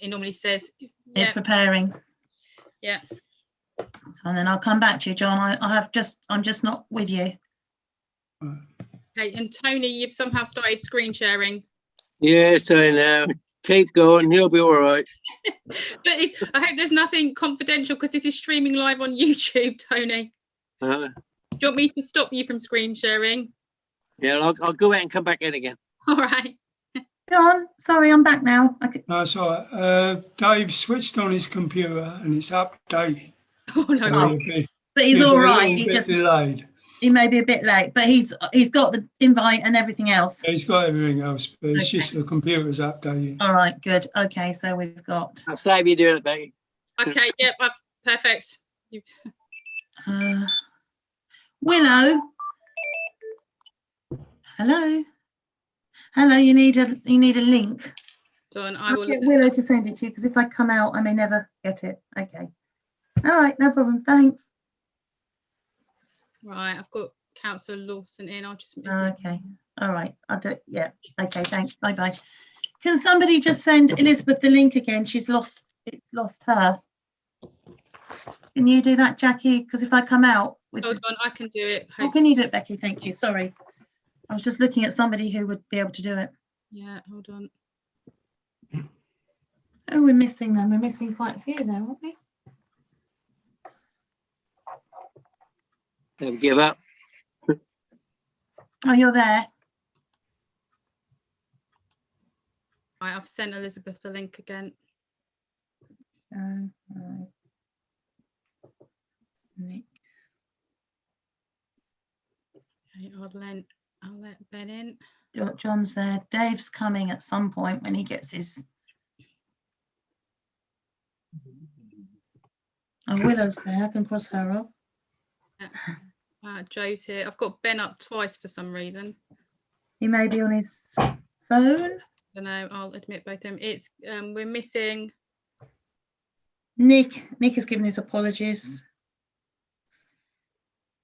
It normally says. It's preparing. Yeah. And then I'll come back to you, John. I'm just not with you. Okay, and Tony, you've somehow started screen sharing. Yes, I know. Keep going, you'll be all right. But I hope there's nothing confidential because this is streaming live on YouTube, Tony. Uh, Do you want me to stop you from screen sharing? yeah, I'll go out and come back in again. All right. John, sorry, I'm back now. No, it's all right. Dave switched on his computer and it's updated. Oh no. So But he's all right. He just delayed. He may be a bit late, but he's got the invite and everything else. He's got everything else, but it's just the computer's updated. All right, good. Okay, so we've got. I'll save you doing it, Becky. Okay, yep, perfect. Willow. Hello. Hello. You need a link. Done. I'll get Willow to send it to you because if I come out, I may never get it. Okay. All right, no problem. Thanks. Right, I've got Councillor Lawson in. I'll just. Okay. All right. I'll do it. Yeah. Okay. Thanks. Bye bye. Can somebody just send Elizabeth the link again? It's lost her. Can you do that, Jackie? Because if I come out with. Hold on, I can do it. Oh, can you do it, Becky? Thank you. Sorry. I was just looking at somebody who would be able to do it. Yeah. Hold on. Oh, we're missing them. We're missing quite a few there, aren't we? Never give up. Oh, you're there. Right, I've sent Elizabeth the link again. Right. Nick. Okay, I'll let Ben in. John's there. Dave's coming at some point when he gets his. Oh, Willow's there. I can cross her off. Yeah. Joe's here. I've got Ben up twice for some reason. He may be on his phone. I don't know. I'll admit both of them. It's we're missing. Nick has given his apologies.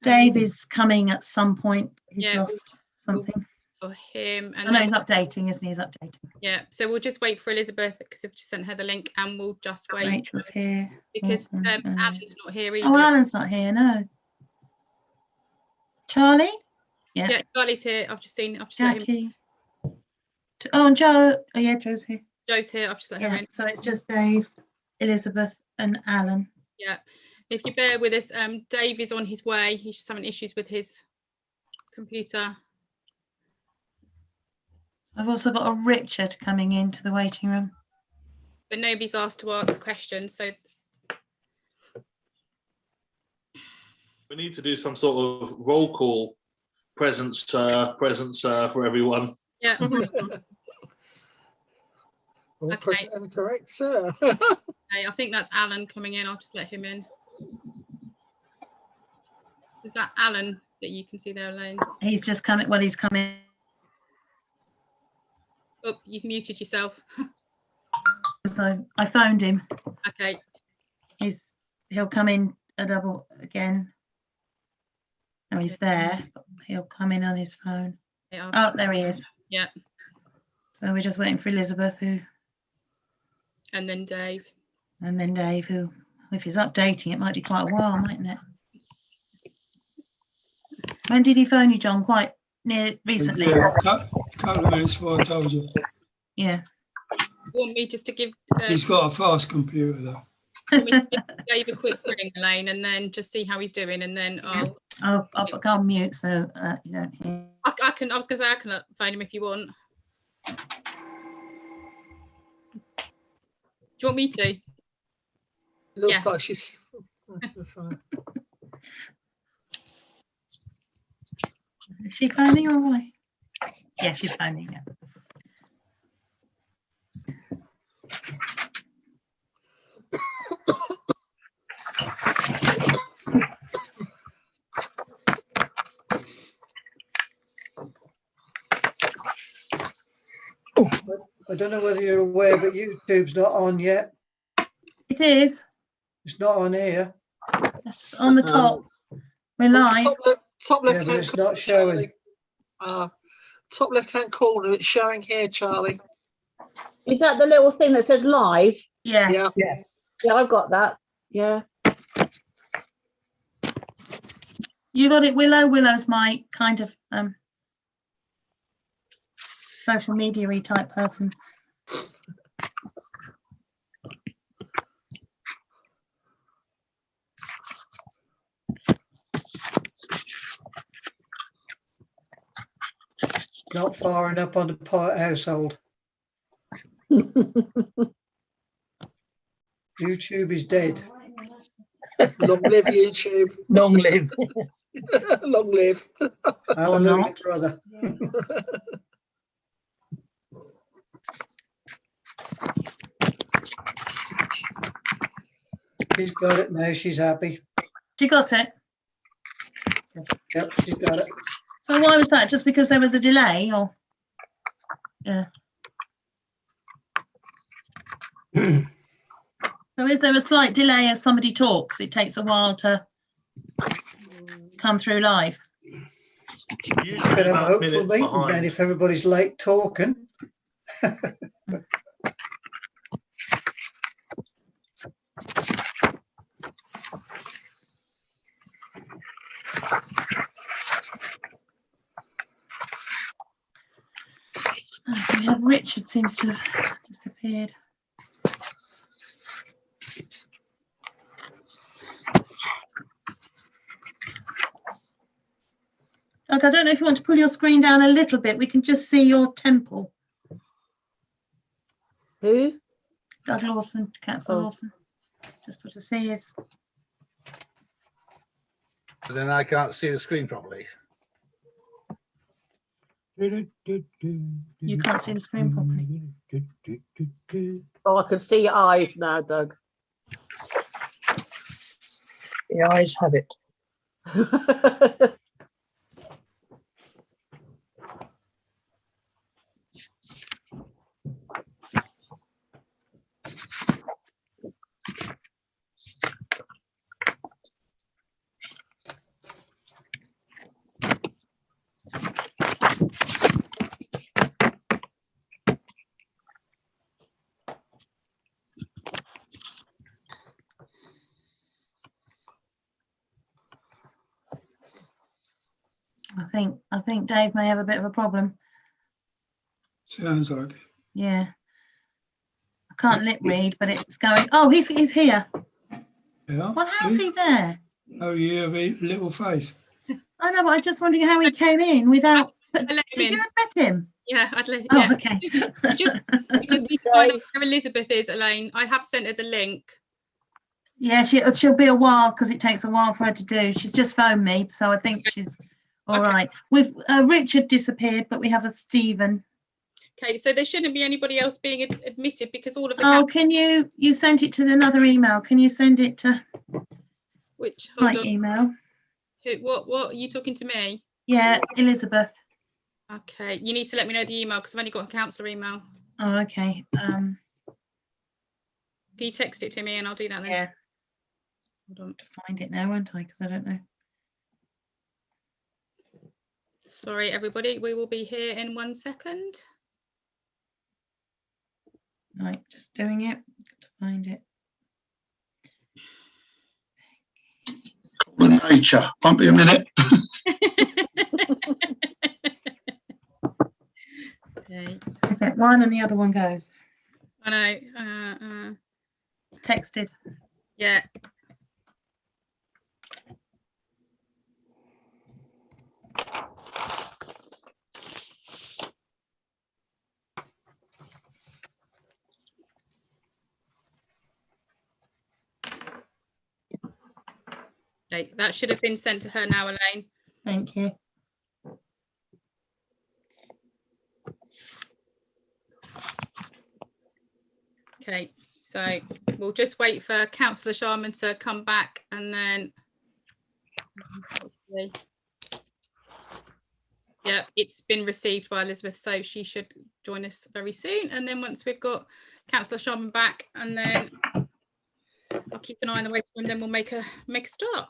Dave is coming at some point. He's lost something. For him. And I know he's updating, isn't he? He's updating. Yeah, so we'll just wait for Elizabeth because I've just sent her the link and we'll just wait. Rachel's here. Because Alan's not here either. Oh, Alan's not here, no. Charlie? Yeah, Charlie's here. I've just let Jackie. Oh, and Joe. Oh, yeah, Joe's here. Joe's here. I've just let her in. So it's just Dave, Elizabeth, and Alan. Yeah. If you bear with us, Dave is on his way. He's just having issues with his computer. I've also got a Richard coming into the waiting room. But nobody's asked to ask questions, so. We need to do some sort of roll call presence for everyone. Yeah. Okay. Correct, sir. Okay, I think that's Alan coming in. I'll just let him in. Is that Alan that you can see there, Elaine? He's just coming. Well, he's coming. Oh, you've muted yourself. So I phoned him. Okay. He'll come in a double again. No, he's there. He'll come in on his phone. Oh, there he is. Yeah. So we're just waiting for Elizabeth, and then Dave. And then Dave, who, if he's updating, it might be quite a while, mightn't it? When did he phone you, John? Quite near recently. Yeah, couple of minutes before I told you. Yeah. You want me just to give? He's got a fast computer though. Want me to give Dave a quick ring, Elaine, and then just see how he's doing, and then I'll go on mute so you don't hear. I can. I was going to say I can phone him if you want. Do you want me to? Looks like she's. Is she phoning or what? Yeah, she's phoning. Yeah. I don't know whether you're aware, but YouTube's not on yet. It is. It's not on here. It's on the top. We're live. Top left Yeah, but hand. it's not showing. Top left hand corner. It's showing here, Charlie. Is that the little thing that says live? Yeah. Yeah. Yeah, I've got that. Yeah. You got it, Willow. Willow's my kind of social media-y type person. Not firing up on the Pike household. YouTube is dead. Long live YouTube. Long live. Long live. Hallelujah, not. brother. She's got it now. She's happy. You got it. Yep, she's got it. So why was that? Just because there was a delay, or? Yeah. So is there a slight delay as somebody talks? It takes a while to come through live. Usually Could have a about a hopeful minute meeting then behind. if everybody's late talking. So we have Richard seems to have disappeared. Doug, I don't know if you want to pull your screen down a little bit. We can just see your temple. Who? Doug Lawson, Councillor Oh. Lawson. Just sort of see his. But then I can't see the screen properly. You can't see the screen properly. Oh, I can see your eyes now, Doug. The eyes have it. I think Dave may have a bit of a problem. Sounds like it. Yeah. I can't lip read, but it's going. Oh, he's here. Yeah. Well, how's he there? Oh, you have a little faith. I know, but I'm just wondering how he came in without. But I let him did you in. admit him? Yeah, I'd let. Oh, Yeah. okay. Just you find out where Elizabeth is, Elaine. I have sent her the link. Yeah, she'll be a while because it takes a while for her to do. She's just phoned me, so I think she's all Okay. right. We've Richard disappeared, but we have a Stephen. Okay, so there shouldn't be anybody else being admitted because all of the Oh, can you sent it to another email? Can you send it to which hold my on. email? What are you talking to me? Yeah, Elizabeth. Okay, you need to let me know the email because I've only got a councillor email. Oh, okay. Can you text it to me and I'll do that then? Yeah. Hold on. To find it now, won't I? Because I don't know. Sorry, everybody. We will be here in 1 second. Right, just doing it. Got to find it. Nature. Won't be a minute. Okay. I think one and the other one goes. I know. Texted. Yeah. Okay, that should have been sent to her now, Elaine. Thank you. Okay, so we'll just wait for Councillor Sharman to come back and then. Yeah, it's been received by Elizabeth, so she should join us very soon. And then once we've got Councillor Sharman back, and then I'll keep an eye on the waiting room, then we'll make a start.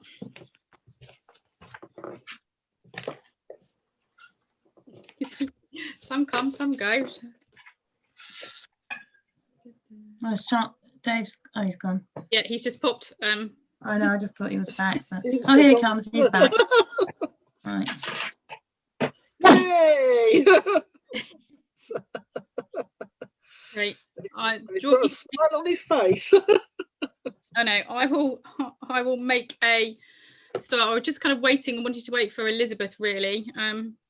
Some come, some go. Oh, Dave's, oh, he's gone. Yeah, he's just popped. I know, I just thought he was back. But... Seems Oh, to here he have comes. He's back. Right. Yay! Right. And he's got a smile on his face. I know. I will make a start. I was just kind of waiting. I wanted to wait for Elizabeth. Really.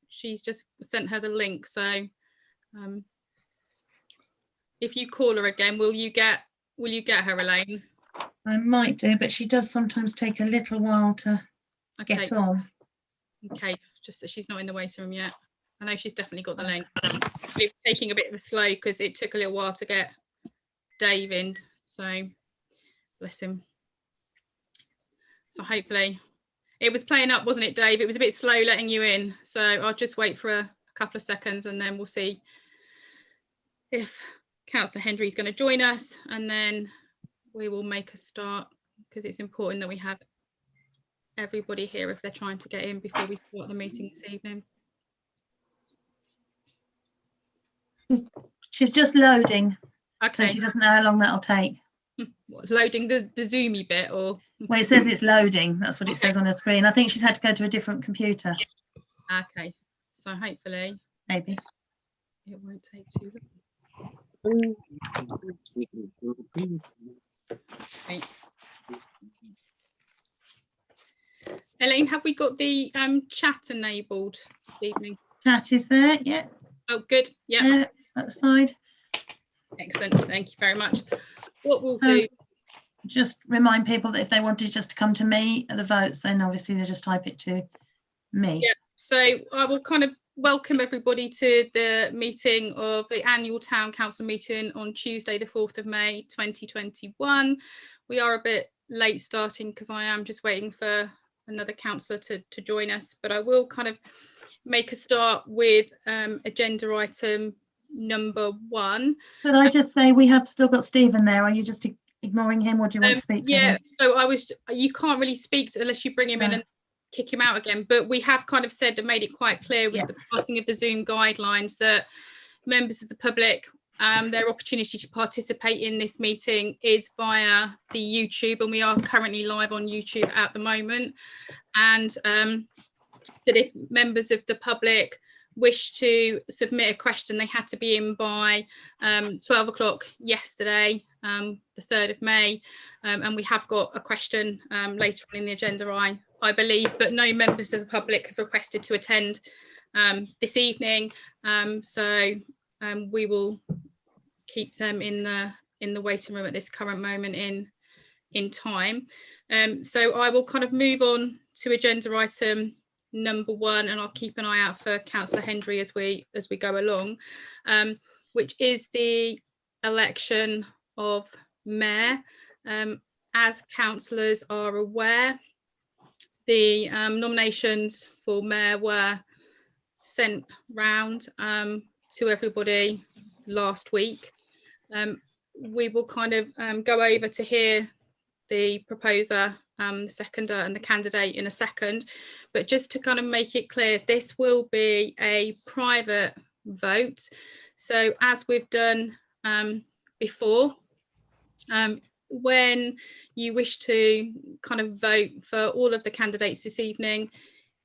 She's just sent her the link. So, if you call her again, will you get her, Elaine? I might do, but she does sometimes take a little while to get on. Okay, just that she's not in the waiting room yet. I know she's definitely got the link. It's taking a bit of a slow because it took a little while to get Dave in. So bless him. So hopefully it was playing up, wasn't it, Dave? It was a bit slow letting you in. So I'll just wait for a couple of seconds and then we'll see if Councillor Hendry's going to join us, and then we will make a start because it's important that we have everybody here if they're trying to get in before we start the meeting this evening. She's just loading. Okay. So she doesn't know how long that'll take. What, loading the Zoomy bit, or? Well, it says it's loading. That's what it says on her screen. I think she's had to go to a different computer. Okay. So hopefully. Maybe. It won't take too long. Okay. Elaine, have we got the chat enabled this evening? Chat is there, yeah. Oh, good. Yeah. Yeah, that side. Excellent. Thank you very much. What we'll So, do. Just remind people that if they wanted just to come to me at the votes, then obviously they just type it to me. Yeah. So I will kind of welcome everybody to the meeting of the annual Town Council meeting on Tuesday, the 4th of May, 2021. We are a bit late starting because I am just waiting for another councillor to join us, but I will kind of make a start with agenda item number 1. Could I just say we have still got Stephen there? Are you just ignoring him, or do you want to speak to him? So you can't really speak unless you bring him in and kick him out again, but we have kind of said and made it quite clear with the passing of the Zoom guidelines that members of the public, their opportunity to participate in this meeting is via the YouTube, and we are currently live on YouTube at the moment, and that if members of the public wish to submit a question, they had to be in by 12 o'clock yesterday, the 3rd of May, and we have got a question later on in the agenda, I believe, but no members of the public have requested to attend this evening, so we will keep them in the waiting room at this current moment in time. So I will kind of move on to agenda item number 1, and I'll keep an eye out for Councillor Hendry as we go along, which is the election of mayor. As councillors are aware, the nominations for mayor were sent round to everybody last week. We will kind of go over to hear the proposer, the seconder and the candidate in a second, but just to kind of make it clear, this will be a private vote. So as we've done before, when you wish to kind of vote for all of the candidates this evening,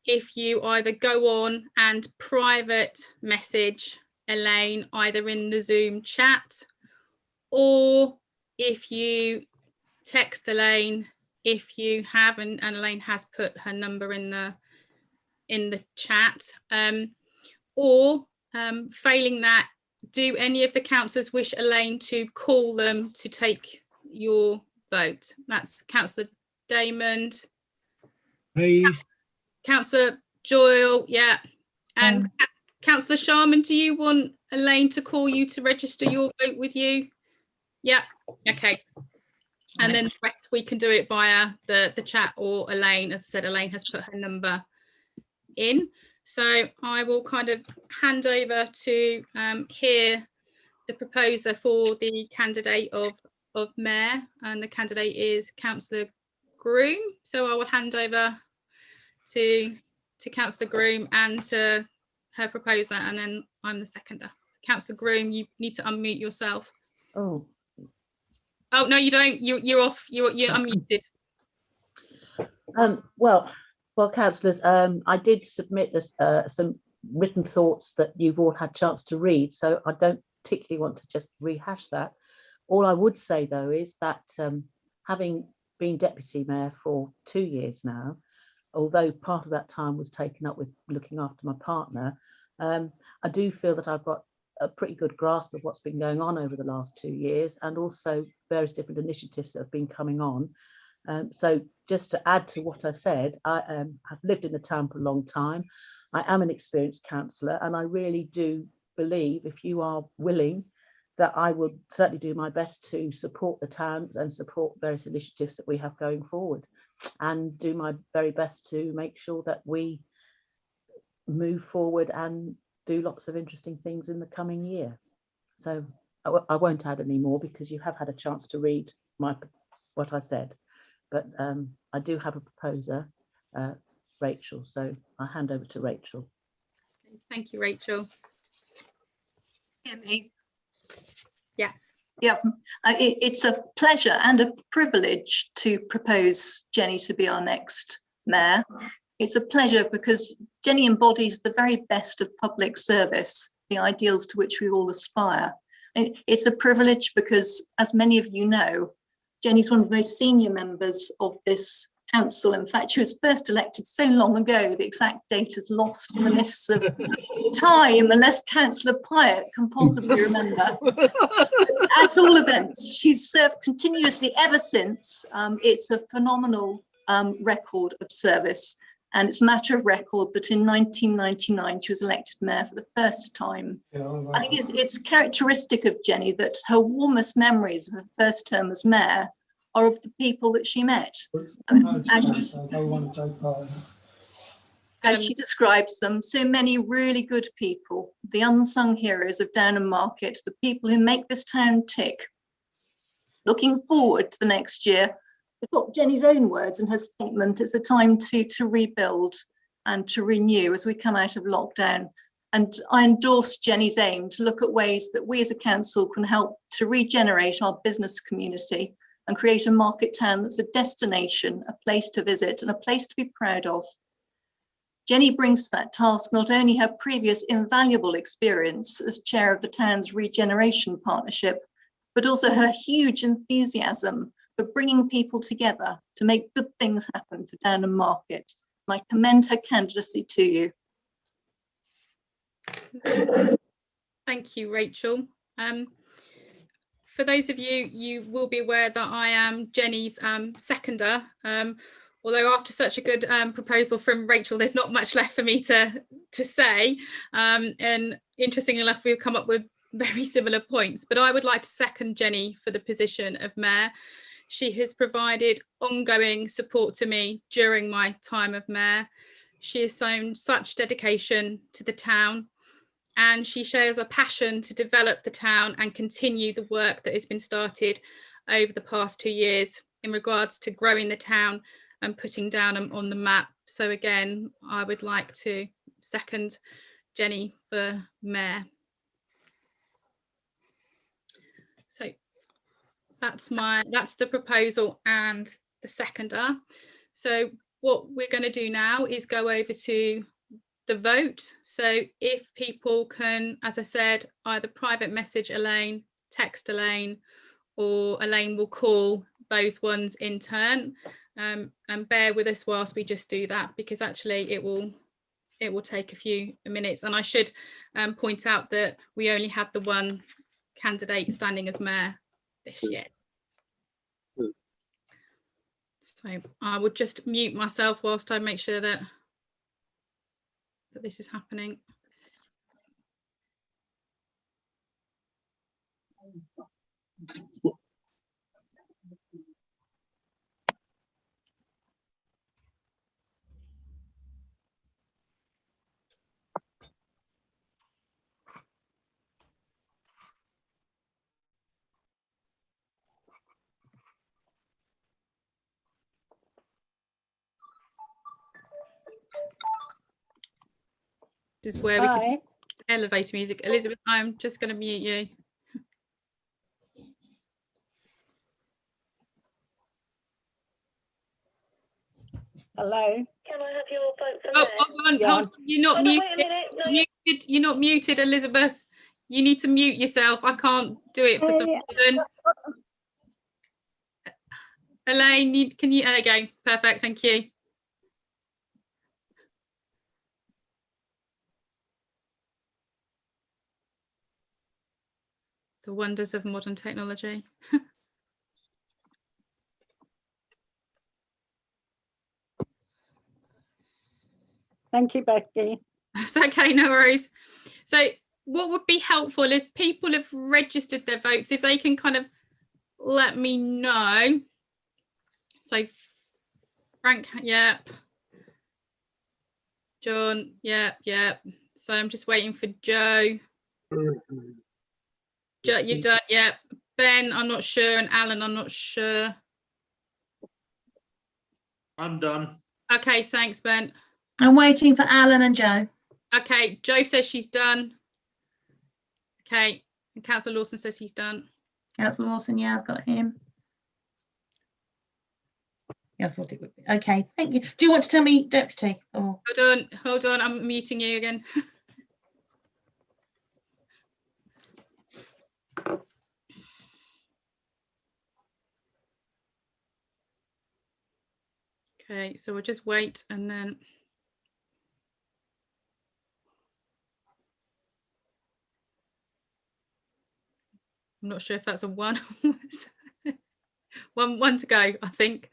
if you either go on and private message Elaine either in the Zoom chat, or if you text Elaine, if you have, and Elaine has put her number in the chat, or failing that, do any of the councillors wish Elaine to call them to take your vote? That's Councillor Damon, Please. Councillor Joyle, yeah, and Councillor Sharman, do you want Elaine to call you to register your vote with you? Yeah, okay. And then the rest we can do it via the chat or Elaine. As I said, Elaine has put her number in. So I will kind of hand over to hear the proposer for the candidate of mayor, and the candidate is Councillor Groom. So I will hand over to Councillor Groom and to her proposer, and then I'm the seconder. Councillor Groom, you need to unmute yourself. Oh, Oh no, you don't. You're off. You're unmuted. Well, councillors, I did submit this, some written thoughts that you've all had chance to read, so I don't particularly want to just rehash that. All I would say though is that having been deputy mayor for 2 years now, although part of that time was taken up with looking after my partner, I do feel that I've got a pretty good grasp of what's been going on over the last 2 years, and also various different initiatives that have been coming on. So just to add to what I said, I have lived in the town for a long time. I am an experienced councillor, and I really do believe, if you are willing, that I will certainly do my best to support the town and support various initiatives that we have going forward, and do my very best to make sure that we move forward and do lots of interesting things in the coming year. So I won't add any more because you have had a chance to read what I said. But I do have a proposer, Rachel, so I'll hand over to Rachel. Thank you, Rachel. Hear me? Yeah. Yeah, it's a pleasure and a privilege to propose Jenny to be our next mayor. It's a pleasure because Jenny embodies the very best of public service, the ideals to which we all aspire. It's a privilege because, as many of you know, Jenny's one of the most senior members of this council. In fact, she was first elected so long ago, the exact date is lost in the mists of time, unless Councillor Pyatt can possibly remember. At all events, she's served continuously ever since. It's a phenomenal record of service. And it's a matter of record that in 1999, she was elected mayor for the first time. I think it's characteristic of Jenny that her warmest memories of her first term as mayor are of the people that she met. As she describes them, so many really good people, the unsung heroes of Downham Market, the people who make this town tick. Looking forward to the next year, we've got Jenny's own words in her statement, it's a time to rebuild and to renew as we come out of lockdown. And I endorse Jenny's aim to look at ways that we as a council can help to regenerate our business community and create a market town that's a destination, a place to visit and a place to be proud of. Jenny brings to that task not only her previous invaluable experience as chair of the town's regeneration partnership, but also her huge enthusiasm for bringing people together to make good things happen for Downham Market. And I commend her candidacy to you. Thank you, Rachel. For those of you, you will be aware that I am Jenny's seconder. Although after such a good proposal from Rachel, there's not much left for me to say. And interestingly enough, we've come up with very similar points, but I would like to second Jenny for the position of mayor. She has provided ongoing support to me during my time of mayor. She has shown such dedication to the town, and she shares a passion to develop the town and continue the work that has been started over the past 2 years in regards to growing the town and putting Downham on the map. So again, I would like to second Jenny for mayor. So that's the proposal and the seconder. So what we're going to do now is go over to the vote. So if people can, as I said, either private message Elaine, text Elaine, or Elaine will call those ones in turn. And bear with us whilst we just do that, because actually it will take a few minutes. And I should point out that we only had the one candidate standing as mayor this year. So I would just mute myself whilst I make sure that this is happening. This is where we could elevator music. Elizabeth, I'm just going to mute you. Hello. Can I have your vote for Oh, mayor? hold on, Yeah. hold on. You're not Oh, no, muted. wait a minute. No. You're not muted, Elizabeth. You need to mute yourself. I can't do it for some reason. Elaine, can you? There you go. Perfect. Thank you. The wonders of modern technology. Thank you, Becky. It's okay, no worries. So what would be helpful if people have registered their votes, if they can kind of let me know. So Frank, yep. John, yep. So I'm just waiting for Joe. Joe, you've done, yep. Ben, I'm not sure, and Alan, I'm not sure. I'm done. Okay, thanks, Ben. I'm waiting for Alan and Joe. Okay, Joe says she's done. Okay, and Councillor Lawson says he's done. Councillor Lawson, yeah, I've got him. Yeah, I thought it would be. Okay, thank you. Do you want to tell me, Deputy? Or Hold on, I'm muting you again. Okay, so we'll just wait and then. I'm not sure if that's a one. one to go, I think.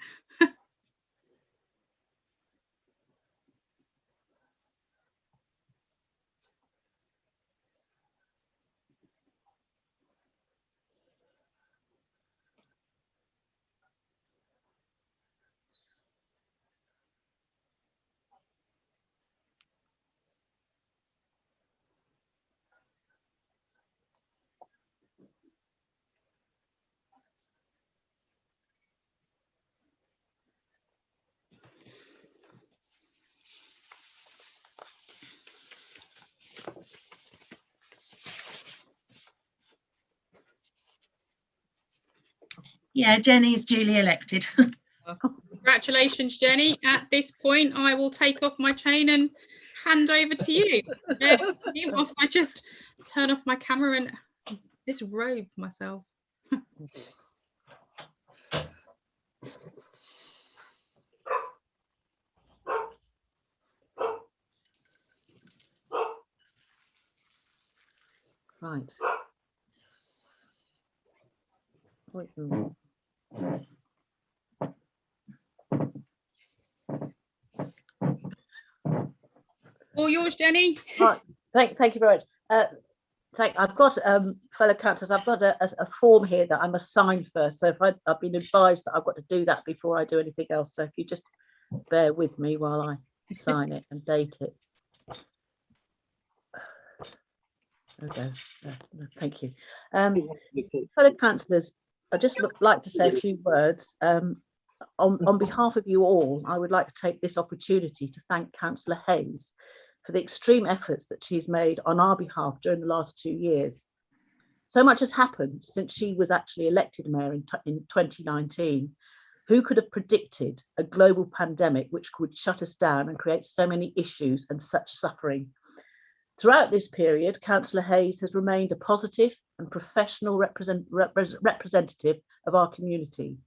yeah, Jenny's duly elected. Congratulations, Jenny. At this point, I will take off my chain and hand over to you. Whilst I just turn off my camera and disrobe myself. Right. All yours, Jenny. Right. Thank you very much. I've got fellow councillors. I've got a form here that I must sign first. So if I've been advised that I've got to do that before I do anything else. So if you just bear with me while I sign it and date it. Okay. Thank you. Fellow councillors, I'd just like to say a few words. On behalf of you all, I would like to take this opportunity to thank Councillor Hayes for the extreme efforts that she's made on our behalf during the last 2 years. So much has happened since she was actually elected mayor in 2019. Who could have predicted a global pandemic which would shut us down and create so many issues and such suffering? Throughout this period, Councillor Hayes has remained a positive and professional representative of our community.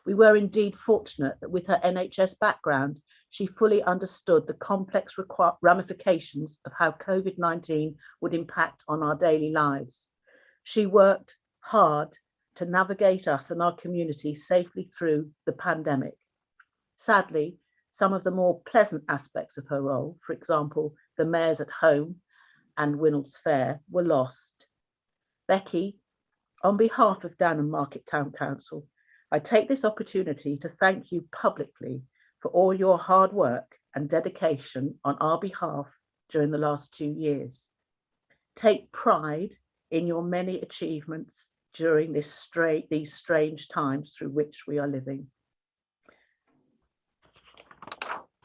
We were indeed fortunate that with her NHS background, she fully understood the complex ramifications of how COVID-19 would impact on our daily lives. She worked hard to navigate us and our community safely through the pandemic. Sadly, some of the more pleasant aspects of her role, for example, the mayors at home and Winnall's Fair, were lost. Becky, on behalf of Downham Market Town Council, I take this opportunity to thank you publicly for all your hard work and dedication on our behalf during the last 2 years. Take pride in your many achievements during these strange times through which we are living.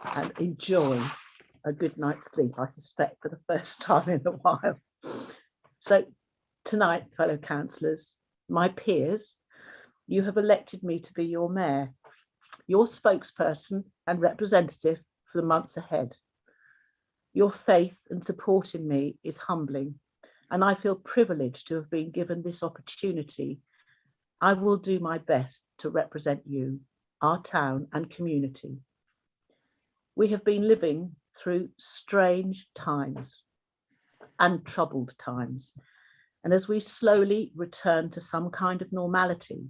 And enjoy a good night's sleep, I suspect, for the first time in a while. So tonight, fellow councillors, my peers, you have elected me to be your mayor. your spokesperson and representative for the months ahead. Your faith and support in me is humbling, and I feel privileged to have been given this opportunity. I will do my best to represent you, our town and community. We have been living through strange times and troubled times, and as we slowly return to some kind of normality,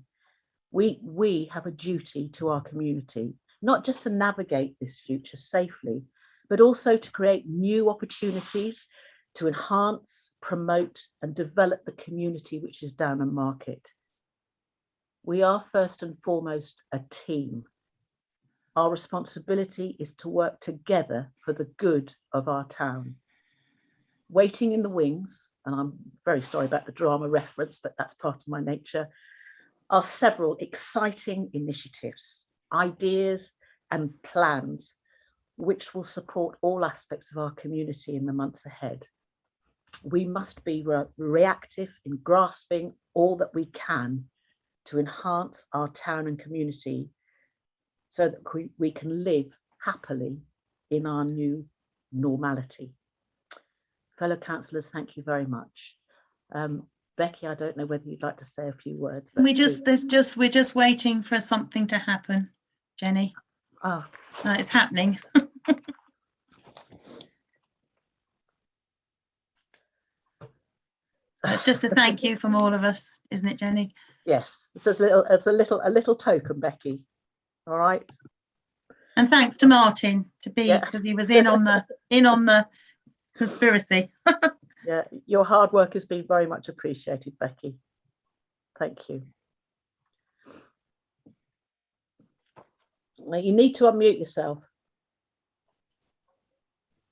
we have a duty to our community, not just to navigate this future safely, but also to create new opportunities to enhance, promote and develop the community which is Downham Market. We are first and foremost a team. Our responsibility is to work together for the good of our town. Waiting in the wings, and I'm very sorry about the drama reference, but that's part of my nature, are several exciting initiatives, ideas and plans which will support all aspects of our community in the months ahead. We must be reactive in grasping all that we can to enhance our town and community so that we can live happily in our new normality. Fellow councillors, thank you very much. Becky, I don't know whether you'd like to say a few words. But we're just waiting for something to happen, Jenny. Ah, It's happening. So it's just a thank you from all of us, isn't it, Jenny? yes, it's a little token, Becky. All right. And thanks to Martin because he was in on the conspiracy. Yeah, your hard work has been very much appreciated, Becky. Thank you. Now you need to unmute yourself.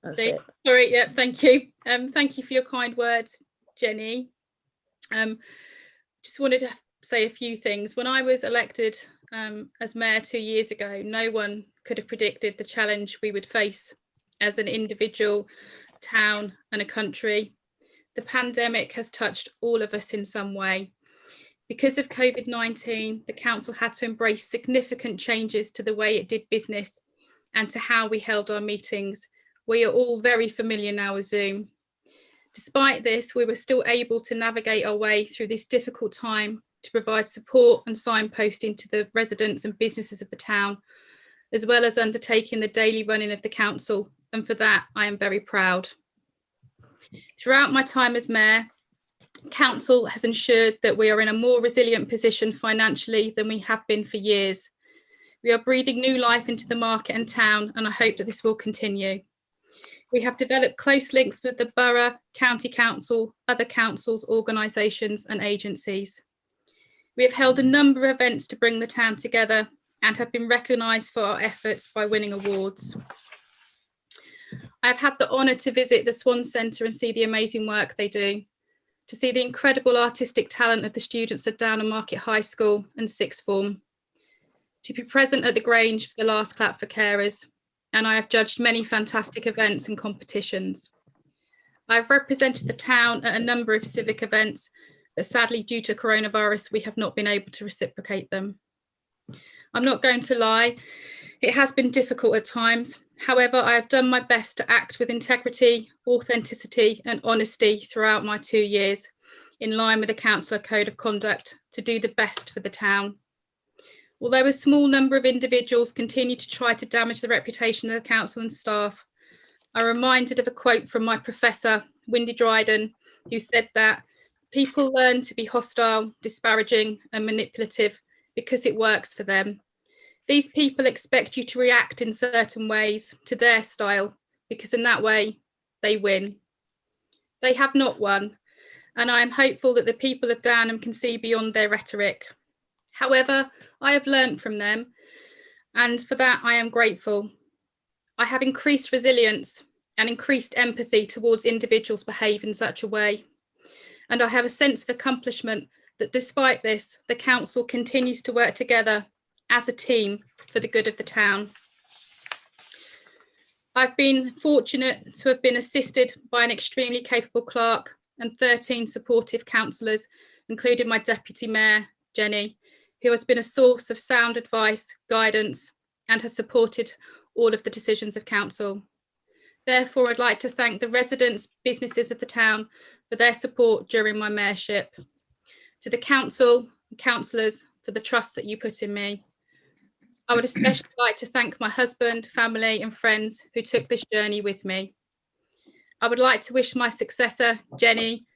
That's it. Sorry, yeah, thank you. Thank you for your kind words, Jenny. Just wanted to say a few things. When I was elected as mayor 2 years ago, no one could have predicted the challenge we would face as an individual, town and a country. The pandemic has touched all of us in some way. Because of COVID-19, the council had to embrace significant changes to the way it did business and to how we held our meetings. We are all very familiar now with Zoom. Despite this, we were still able to navigate our way through this difficult time to provide support and signposting to the residents and businesses of the town, as well as undertaking the daily running of the council. And for that, I am very proud. Throughout my time as mayor, council has ensured that we are in a more resilient position financially than we have been for years. We are breathing new life into the market and town, and I hope that this will continue. We have developed close links with the borough, county council, other councils, organisations and agencies. We have held a number of events to bring the town together and have been recognised for our efforts by winning awards. I have had the honour to visit the Swan Centre and see the amazing work they do, to see the incredible artistic talent of the students at Downham Market High School and Sixth Form, to be present at the Grange for the last clap for carers, and I have judged many fantastic events and competitions. I have represented the town at a number of civic events, but sadly due to coronavirus, we have not been able to reciprocate them. I'm not going to lie, it has been difficult at times. However, I have done my best to act with integrity, authenticity and honesty throughout my 2 years, in line with the councillor code of conduct, to do the best for the town. Although a small number of individuals continue to try to damage the reputation of the council and staff, I'm reminded of a quote from my professor, Windy Dryden, who said that people learn to be hostile, disparaging and manipulative because it works for them. These people expect you to react in certain ways to their style, because in that way they win. They have not won, and I am hopeful that the people of Downham can see beyond their rhetoric. However, I have learned from them, and for that I am grateful. I have increased resilience and increased empathy towards individuals behave in such a way. And I have a sense of accomplishment that despite this, the council continues to work together as a team for the good of the town. I've been fortunate to have been assisted by an extremely capable clerk and 13 supportive councillors, including my deputy mayor, Jenny, who has been a source of sound advice, guidance, and has supported all of the decisions of council. Therefore, I'd like to thank the residents, businesses of the town for their support during my mayorship. To the council and councillors for the trust that you put in me. I would especially like to thank my husband, family and friends who took this journey with me. I would like to wish my successor, Jenny,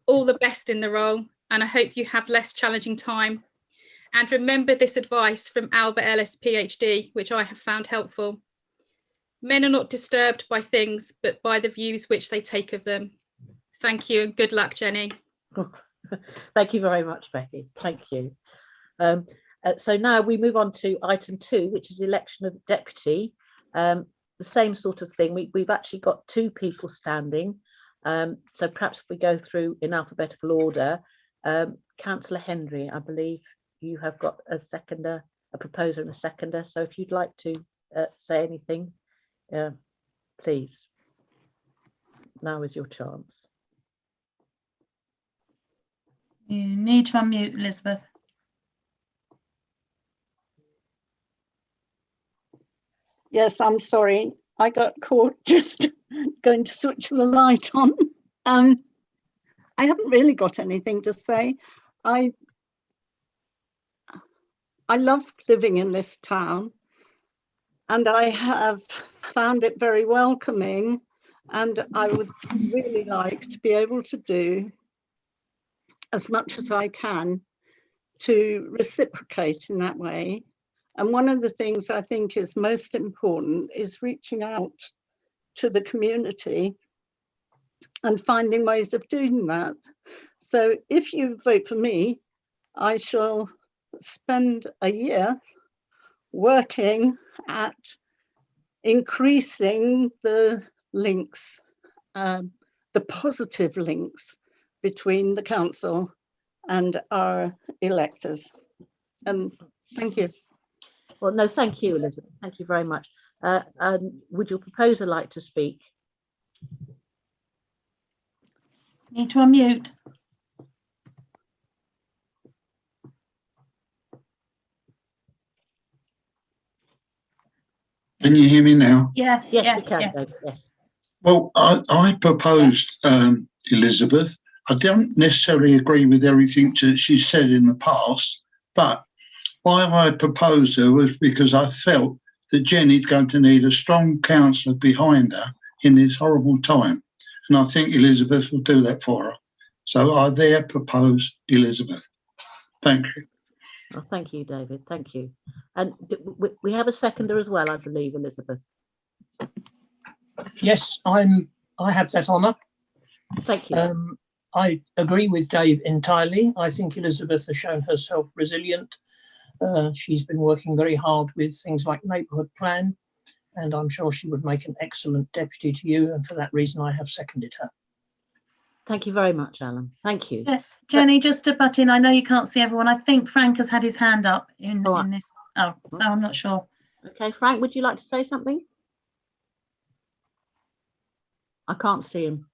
all the best in the role, and I hope you have less challenging time. And remember this advice from Albert Ellis, PhD, which I have found helpful. Men are not disturbed by things, but by the views which they take of them. Thank you and good luck, Jenny. Thank you very much, Becky. Thank you. So now we move on to item 2, which is the election of deputy. The same sort of thing. We've actually got 2 people standing. So perhaps if we go through in alphabetical order. Councillor Henry, I believe you have got a seconder, a proposer and a seconder. So if you'd like to say anything, please. Now is your chance. You need to unmute, Elizabeth. Yes, I'm sorry. I got caught just going to switch the light on. I haven't really got anything to say. I love living in this town, and I have found it very welcoming, and I would really like to be able to do as much as I can to reciprocate in that way. And one of the things I think is most important is reaching out to the community and finding ways of doing that. So if you vote for me, I shall spend a year working at increasing the links, the positive links between the council and our electors. Thank you. Well, no, thank you, Elizabeth. Thank you very much. Would your proposer like to speak? Need to unmute. Can you hear me now? Yes, Yes, yes, we can, yes. David, yes. Well, I proposed Elizabeth. I don't necessarily agree with everything that she said in the past, but why I proposed her was because I felt that Jenny's going to need a strong councillor behind her in this horrible time. And I think Elizabeth will do that for her. So I there propose Elizabeth. Thank you. Oh, thank you, David. Thank you. And we have a seconder as well, I believe, Elizabeth. Yes, I have that honour. Thank you. I agree with Dave entirely. I think Elizabeth has shown herself resilient. She's been working very hard with things like neighbourhood plan, and I'm sure she would make an excellent deputy to you. And for that reason, I have seconded her. Thank you very much, Alan. Thank you. Jenny, just to butt in, I know you can't see everyone. I think Frank has had his hand up in this. Oh, so I'm not sure. Okay, Frank, would you like to say something? I can't see him.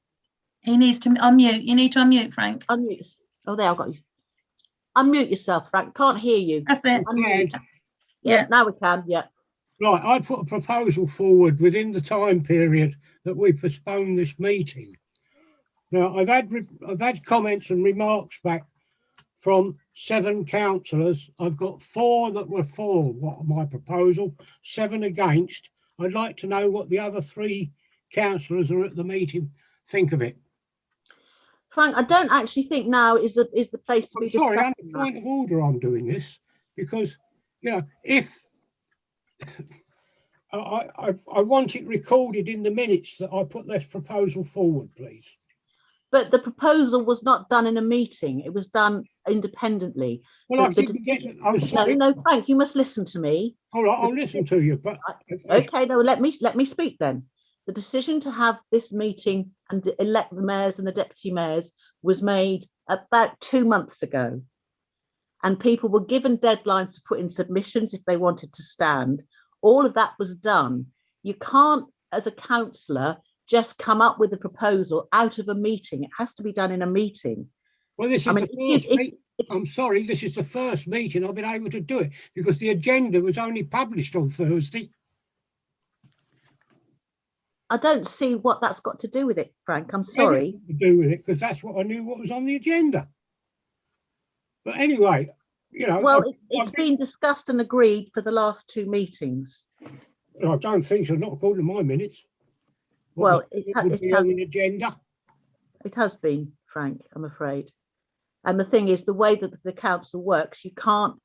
He needs to unmute. You need to unmute, Frank. Unmute. Oh, there, I've got you. Unmute yourself, Frank. Can't hear you. That's it. Unmute. Yeah, now we can. Yeah. Right, I put a proposal forward within the time period that we postpone this meeting. Now, I've had comments and remarks back from 7 councillors. I've got 4 that were for my proposal, 7 against. I'd like to know what the other 3 councillors who are at the meeting think of it. Frank, I don't actually think now is the place to be sorry, discussing I'm point of order on doing this because, you know, if I want it recorded in the minutes that I put this proposal forward, please. But the proposal was not done in a meeting. It was done independently. Well, I keep getting. I'm sorry. No, Frank, you must listen to me. All right, I'll listen to you. But okay, no, let me speak then. The decision to have this meeting and elect the mayors and the deputy mayors was made about 2 months ago. And people were given deadlines to put in submissions if they wanted to stand. All of that was done. You can't, as a councillor, just come up with a proposal out of a meeting. It has to be done in a meeting. Well, this is I'm sorry, this is the first meeting I've been able to do it because the agenda was only published on Thursday. I don't see what that's got to do with it, Frank. I'm sorry. To do with it because that's what I knew what was on the agenda. But anyway, you know. Well, it's been discussed and agreed for the last 2 meetings. I don't think so, not according to my minutes. Well, would be on the agenda. It has been, Frank, I'm afraid. And the thing is, the way that the council works, you can't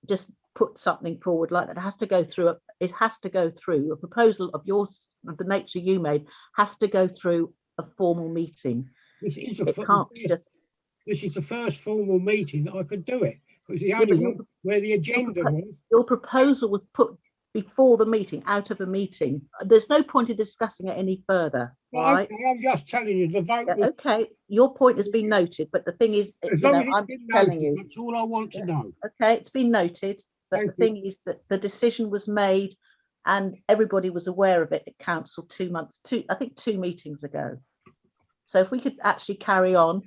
just put something forward like that. It has to go through. It has to go through a proposal of yours, of the nature you made, has to go through a formal meeting. This is the first formal meeting that I could do it. It was the only one where the agenda was. Your proposal was put before the meeting, out of a meeting. There's no point in discussing it any further. Well, right? Okay, I'm just telling you the vote. Yeah, okay, your point has been noted, but the thing is, As you long know, as it's I'm been telling noted, you. that's all I want to know. Okay, it's been noted, but Thank the thing is that the decision was made and everybody was aware of it at council 2 months, I think 2 meetings ago. So if we could actually carry on,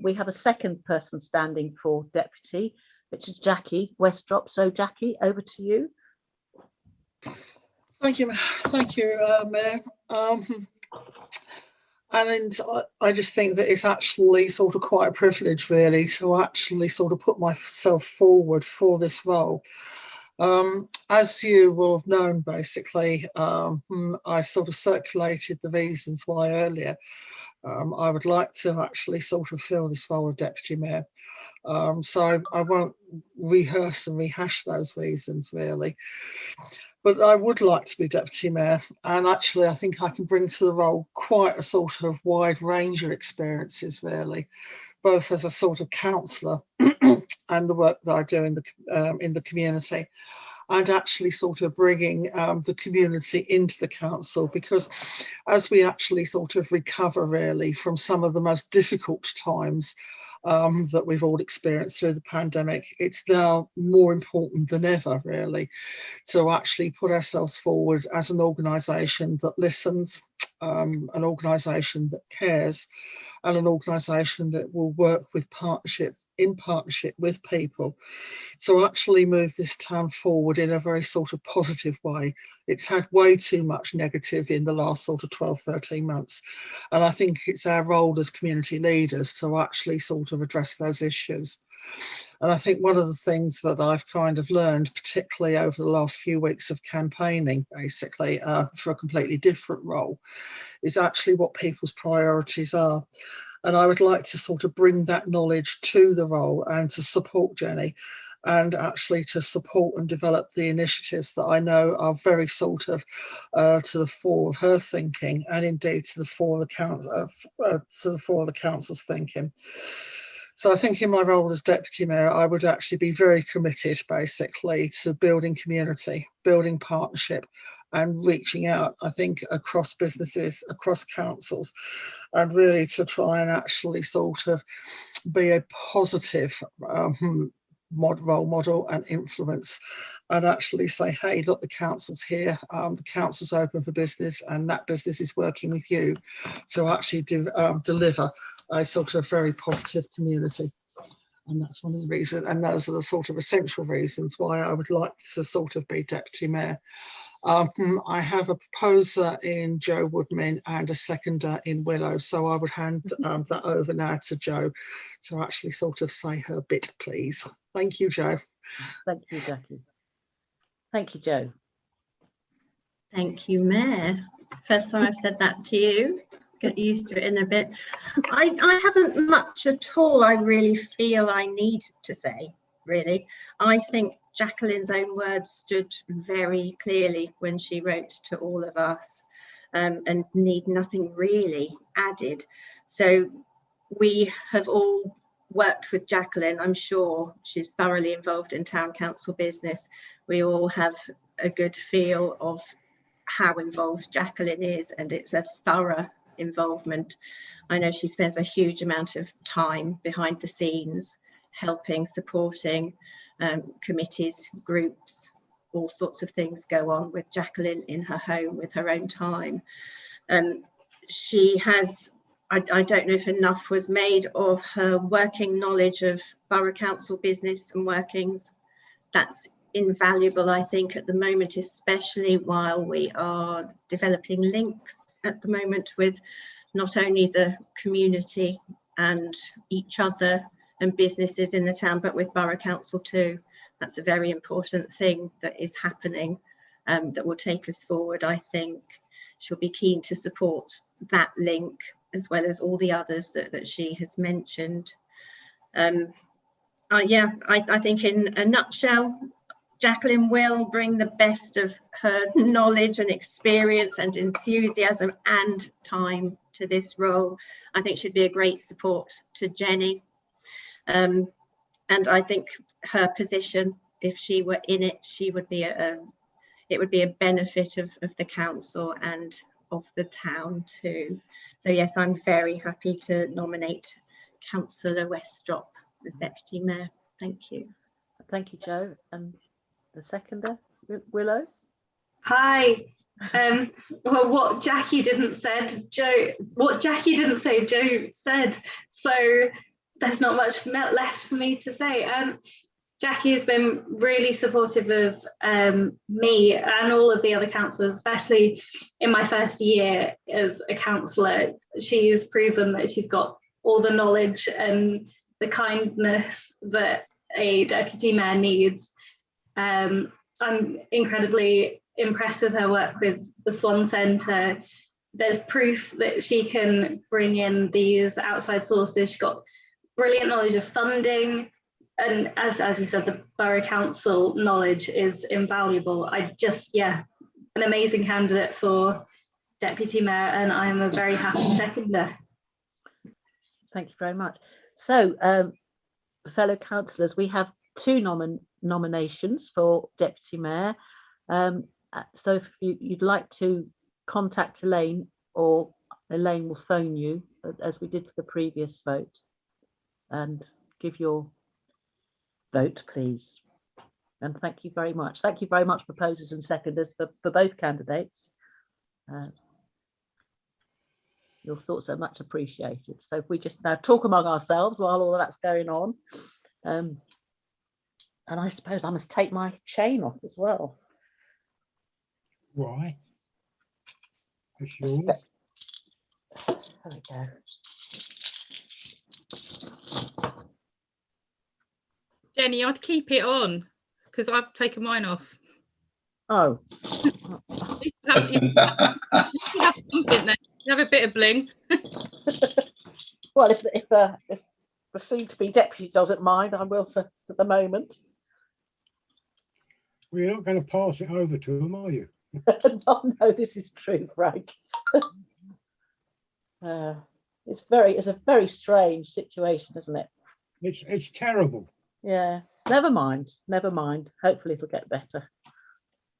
we have a second person standing for deputy, which is Jackie Westrop. So Jackie, over to you. Thank you, Mayor. And I just think that it's actually sort of quite a privilege, really, to actually sort of put myself forward for this role. As you will have known, basically, I sort of circulated the reasons why earlier. I would like to actually sort of fill this role of Deputy Mayor. So I won't rehearse and rehash those reasons, really. But I would like to be Deputy Mayor, and actually I think I can bring to the role quite a sort of wide range of experiences, really, both as a sort of councillor and the work that I do in the community, and actually sort of bringing the community into the council, because as we actually sort of recover really from some of the most difficult times that we've all experienced through the pandemic, it's now more important than ever, really, to actually put ourselves forward as an organisation that listens, an organisation that cares, and an organisation that will work in partnership with people to actually move this town forward in a very sort of positive way. It's had way too much negative in the last sort of 12, 13 months. And I think it's our role as community leaders to actually sort of address those issues. And I think one of the things that I've kind of learned, particularly over the last few weeks of campaigning, basically, for a completely different role, is actually what people's priorities are. And I would like to sort of bring that knowledge to the role and to support Jenny, and actually to support and develop the initiatives that I know are very sort of to the fore of her thinking, and indeed to the fore of the council's thinking. So I think in my role as Deputy Mayor, I would actually be very committed basically to building community, building partnership, and reaching out, I think, across businesses, across councils, and really to try and actually sort of be a positive role model and influence, and actually say, hey, look, the council's here, the council's open for business, and that business is working with you to actually deliver a sort of very positive community. And that's one of the reasons, and those are the sort of essential reasons why I would like to sort of be Deputy Mayor. I have a proposer in Jo Woodman and a seconder in Willow, so I would hand that over now to Jo to actually sort of say her bit, please. Thank you, Jo. Thank you, Jackie. Thank you, Jo. Thank you, Mayor. First time I've said that to you. Get used to it in a bit. I haven't much at all I really feel I need to say, really. I think Jacqueline's own words stood very clearly when she wrote to all of us, and need nothing really added. So we have all worked with Jacqueline. I'm sure she's thoroughly involved in town council business. We all have a good feel of how involved Jacqueline is, and it's a thorough involvement. I know she spends a huge amount of time behind the scenes, helping, supporting committees, groups, all sorts of things go on with Jacqueline in her home with her own time. She has I don't know if enough was made of her working knowledge of borough council business and workings. That's invaluable, I think, at the moment, especially while we are developing links at the moment with not only the community and each other and businesses in the town, but with borough council too. That's a very important thing that is happening, that will take us forward. I think she'll be keen to support that link as well as all the others that she has mentioned. Yeah, I think in a nutshell, Jacqueline will bring the best of her knowledge and experience and enthusiasm and time to this role. I think she'd be a great support to Jenny. And I think her position, if she were in it, she would be it would be a benefit of the council and of the town too. So yes, I'm very happy to nominate Councillor Westrop as Deputy Mayor. Thank you. Thank you, Jo. And the seconder, Willow. Hi. Well, what Jackie didn't say, Jo said. So there's not much left for me to say. Jackie has been really supportive of me and all of the other councillors, especially in my first year as a councillor. She has proven that she's got all the knowledge and the kindness that a deputy mayor needs. I'm incredibly impressed with her work with the Swan Centre. There's proof that she can bring in these outside sources. She's got brilliant knowledge of funding. And as you said, the Borough Council knowledge is invaluable. Yeah, an amazing candidate for Deputy Mayor, and I am a very happy seconder. Thank you very much. So, fellow councillors, we have two nominations for Deputy Mayor. So if you'd like to contact Elaine, or Elaine will phone you, as we did for the previous vote, and give your vote, please. And thank you very much. Thank you very much, proposers and seconders, for both candidates. Your thoughts are much appreciated. So if we just now talk among ourselves while all of that's going on. And I suppose I must take my chain off as well. Why? It's yours. There we go. Jenny, I'd keep it on because I've taken mine off. Oh. You have something there. You have a bit of bling. Well, if the soon-to-be deputy doesn't mind, I will for the moment. Well, you're not going to pass it over to him, are you? No, this is true, Frank. It's a very strange situation, isn't it? It's terrible. Yeah. Never mind. Hopefully it'll get better.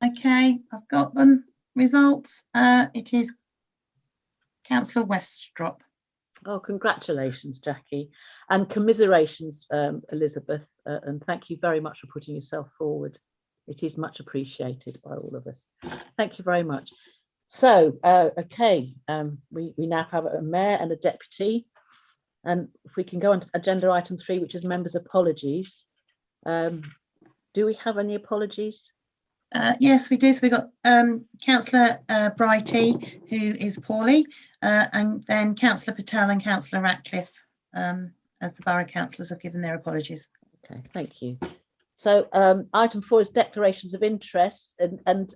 Okay, I've got them. Results. It is Councillor Westrop. Oh, congratulations, Jackie, and commiserations, Elizabeth, and thank you very much for putting yourself forward. It is much appreciated by all of us. Thank you very much. So, okay, we now have a mayor and a deputy, and if we can go on to agenda item 3, which is members' apologies. Do we have any apologies? Yes, we do. So we've got Councillor Brighty, who is poorly, and then Councillor Patel and Councillor Ratcliffe, as the borough councillors have given their apologies. Okay, thank you. So item 4 is declarations of interest, and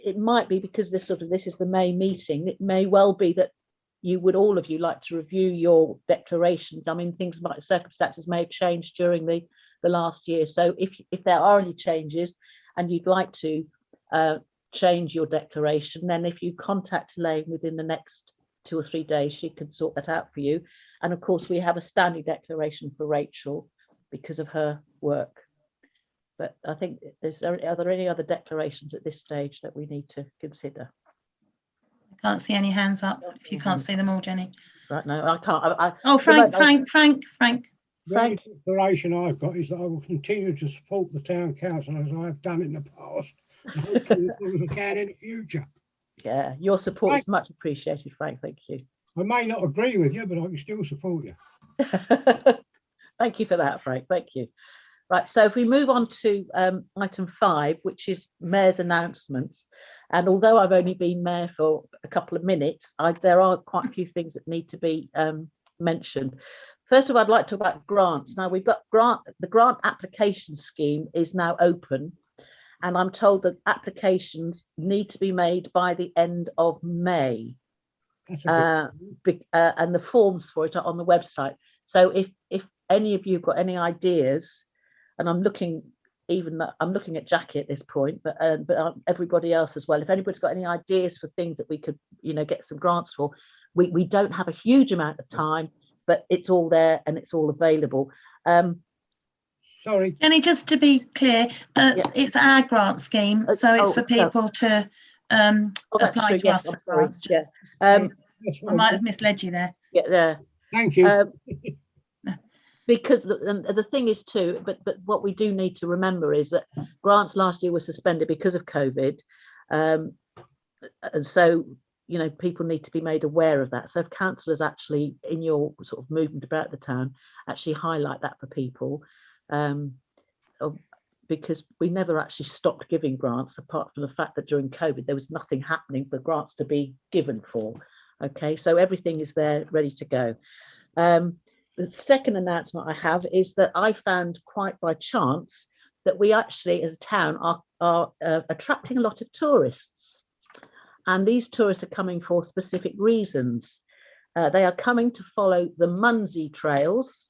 it might be because this is the May meeting. It may well be that all of you like to review your declarations. I mean, things like circumstances may have changed during the last year. So if there are any changes and you'd like to change your declaration, then if you contact Elaine within the next 2 or 3 days, she can sort that out for you. And of course, we have a standing declaration for Rachel because of her work. But I think, are there any other declarations at this stage that we need to consider? I can't see any hands up. If you can't see them all, Jenny. Right, no, I can't. Oh, Frank. The only declaration I've got is that I will continue to support the town council as I have done in the past, and hopefully as long as I can in the future. Yeah, your support is much appreciated, Frank. Thank you. I may not agree with you, but I can still support you. Thank you for that, Frank. Thank you. Right, so if we move on to item 5, which is Mayor's announcements, and although I've only been Mayor for a couple of minutes, there are quite a few things that need to be mentioned. First of all, I'd like to talk about grants. Now, we've got the grant application scheme is now open, and I'm told that applications need to be made by the end of May. And the forms for it are on the website. So if any of you have got any ideas, and I'm looking at Jackie at this point, but everybody else as well. If anybody's got any ideas for things that we could, get some grants for, we don't have a huge amount of time, but it's all there and it's all available. Sorry, Jenny, just to be clear, it's our grant scheme, so it's for people to apply to us for grants. Yeah. I might have misled you there. Yeah. Thank you. Because the thing is too, but what we do need to remember is that grants last year were suspended because of COVID, and so people need to be made aware of that. So if councillors actually, in your sort of movement about the town, actually highlight that for people, because we never actually stopped giving grants, apart from the fact that during COVID there was nothing happening for grants to be given for. Okay, so everything is there ready to go. The second announcement I have is that I found quite by chance that we actually as a town are attracting a lot of tourists, and these tourists are coming for specific reasons. They are coming to follow the Munsey trails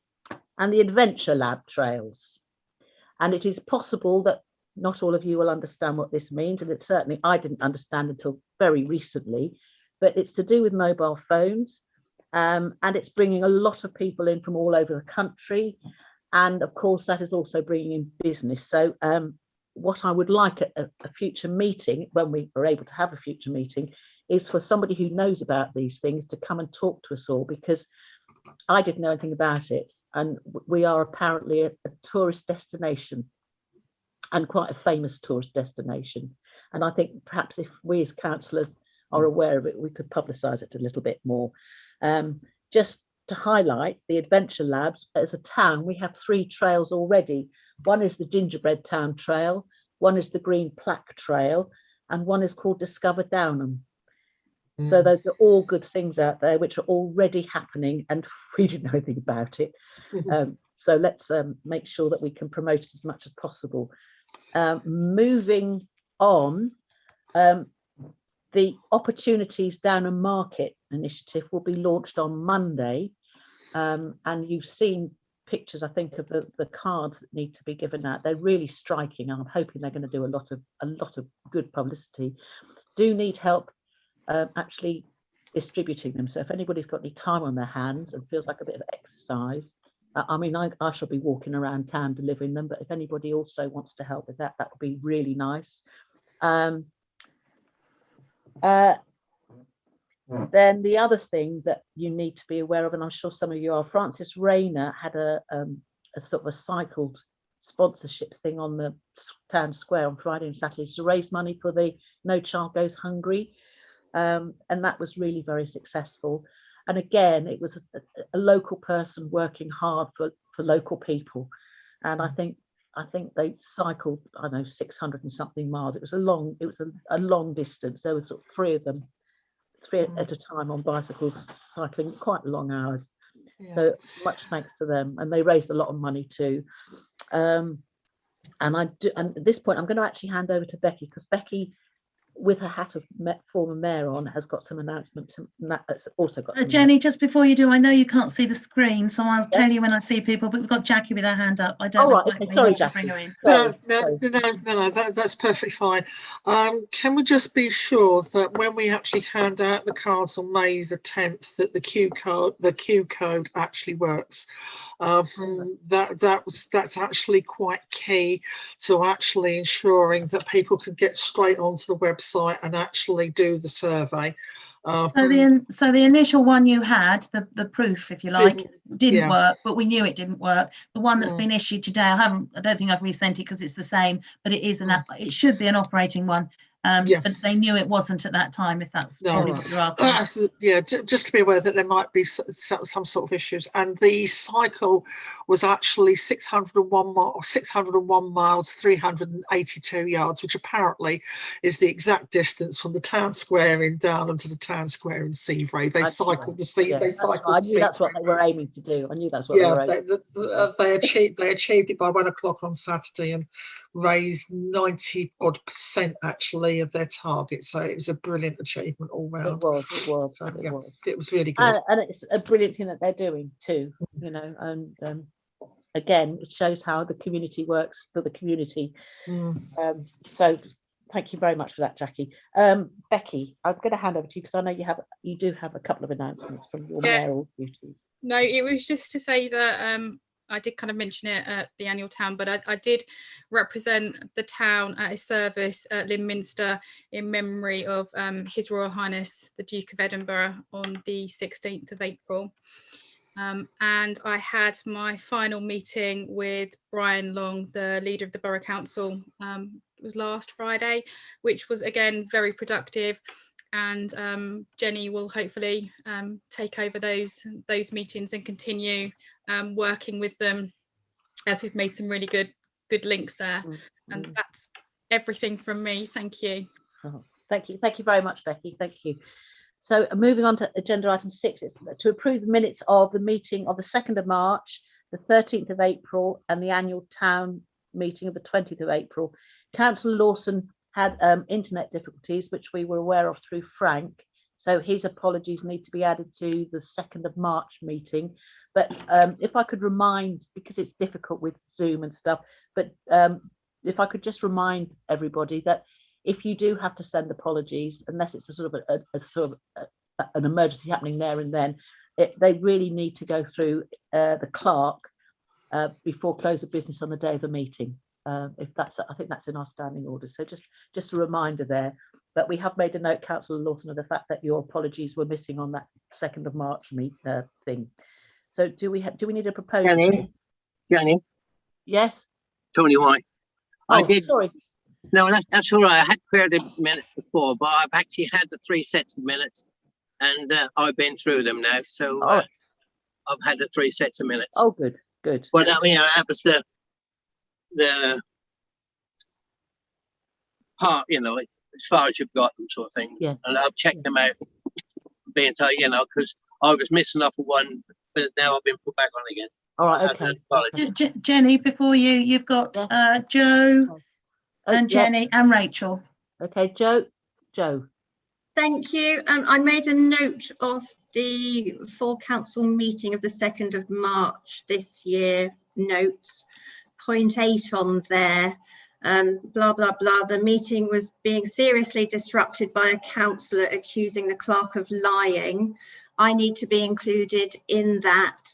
and the Adventure Lab trails, and it is possible that not all of you will understand what this means, and it's certainly I didn't understand until very recently, but it's to do with mobile phones. And it's bringing a lot of people in from all over the country, and of course that is also bringing in business. So what I would like at a future meeting, when we are able to have a future meeting, is for somebody who knows about these things to come and talk to us all, because I didn't know anything about it, and we are apparently a tourist destination, and quite a famous tourist destination, and I think perhaps if we as councillors are aware of it, we could publicise it a little bit more. Just to highlight the Adventure Labs, as a town we have 3 trails already. One is the Gingerbread Town Trail, one is the Green Plaque Trail, and one is called Discover Downham. So those are all good things out there which are already happening, and we didn't know anything about it. So let's make sure that we can promote it as much as possible. Moving on, the Opportunities Downham Market initiative will be launched on Monday, and you've seen pictures, I think, of the cards that need to be given out. They're really striking. I'm hoping they're going to do a lot of good publicity. Do need help actually distributing them. So if anybody's got any time on their hands and feels like a bit of exercise, I mean, I shall be walking around town delivering them, but if anybody also wants to help with that, that would be really nice. Then the other thing that you need to be aware of, and I'm sure some of you are, Francis Rayner had a sort of a cycled sponsorship thing on the town square on Friday and Saturday to raise money for the No Child Goes Hungry, and that was really very successful. And again, it was a local person working hard for local people, and I think they cycled, I don't know, 600 and something miles. It was a long distance. There were sort of 3 of them, 3 at a time on bicycles, cycling quite long hours. Yeah. So much thanks to them, and they raised a lot of money too. And at this point I'm going to actually hand over to Becky, because Becky, with her hat of former mayor on, has got some announcements. That's also got Jenny, just before you do, I know you can't see the screen, so I'll tell you when I see people, but we've got Jackie with her hand up. I don't know quite where you want to bring her in. No, that's perfectly fine. Can we just be sure that when we actually hand out the cards on May the 10th, that the Q code actually works? That's actually quite key to actually ensuring that people can get straight onto the website and actually do the survey. So the initial one you had, the proof, if you like, didn't work, but we knew it didn't work. The one that's been issued today, I don't think I've resent it because it's the same, but it is it should be an operating one. Yeah. But they knew it wasn't at that time, if that's No. probably what you're asking. Yeah, just to be aware that there might be some sort of issues. And the cycle was actually 601 miles, 382 yards, which apparently is the exact distance from the town square in Downham to the town square in Seavray. They cycled the sea. They cycled. I knew that's what they were aiming to do. I knew that's what they were aiming. They achieved it by 1 o'clock on Saturday and raised 90% actually of their target. So it was a brilliant achievement all round. It was. So, it was really good. And it's a brilliant thing that they're doing too, you know, and again, it shows how the community works for the community. So thank you very much for that, Jackie. Becky, I'm going to hand over to you because I know you do have a couple of announcements from your mayoral duties. No, it was just to say that I did kind of mention it at the annual town, but I did represent the town at a service at Lynminster in memory of His Royal Highness the Duke of Edinburgh on the 16th of April. And I had my final meeting with Brian Long, the leader of the Borough Council. It was last Friday, which was again very productive. And Jenny will hopefully take over those meetings and continue working with them, as we've made some really good links there. And that's everything from me. Thank you. Thank you very much, Becky. Thank you. So moving on to agenda item 6, it's to approve the minutes of the meeting of the 2nd of March, the 13th of April, and the annual town meeting of the 20th of April. Councillor Lawson had internet difficulties, which we were aware of through Frank. So his apologies need to be added to the 2nd of March meeting. But if I could remind, because it's difficult with Zoom and stuff, but if I could just remind everybody that if you do have to send apologies, unless it's a sort of an emergency happening there and then, they really need to go through the clerk before close of business on the day of the meeting. If that's, I think that's in our standing order. So just a reminder there. But we have made a note, Councillor Lawson, of the fact that your apologies were missing on that 2nd of March thing. So do we need a proposal? Jenny. Yes. Tony White. Oh, sorry. No, that's all right. I had queried the minutes before, but I've actually had the 3 sets of minutes, and I've been through them now. So I've had the 3 sets of minutes. Oh, good. But that was the part, you know, as far as you've got them, sort of thing. Yeah. And I've checked them out, being told, you know, because I was missing off of one, but now I've been put back on again. All right. Okay. Jenny, before you've got Joe and Jenny and Rachel. Okay, Joe. Thank you. I made a note of the full council meeting of the 2nd of March this year notes. Point 8 on there. Blah, blah, blah. The meeting was being seriously disrupted by a councillor accusing the clerk of lying. I need to be included in that.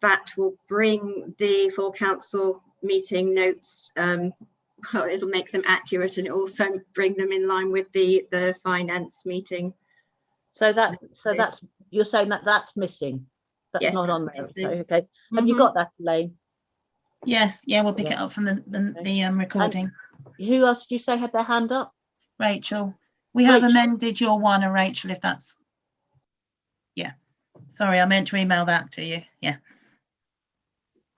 That will bring the full council meeting notes. It'll make them accurate, and it also bring them in line with the finance meeting. So that's you're saying that's missing. That's yes, not that's on there. missing. Okay. Have you got that, Elaine? Yes. Yeah, we'll pick it up from the recording. And who else did you say had their hand up? Rachel. We have amended your one, and Rachel, if that's. Yeah. Sorry, I meant to email that to you. Yeah.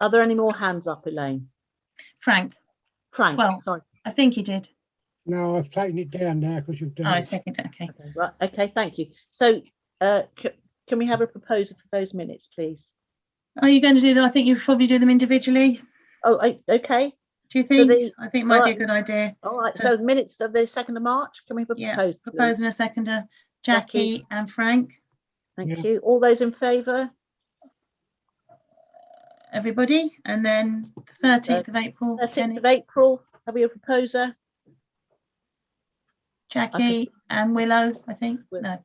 Are there any more hands up, Elaine? Frank. Well, sorry. I think he did. No, I've taken it down now because you've done it. I second it. Okay. Right. Okay. Thank you. So, can we have a proposal for those minutes, please? Are you going to do that? I think you probably do them individually. Oh, okay. Do you think? I think it might be a good idea. All right. So minutes of the 2nd of March. Can we propose? Propose and a seconder, Jackie and Frank. Thank you. All those in favour? Everybody, and then the 13th of April. 13th of April. Have we a proposer? Jackie and Willow, I think. No.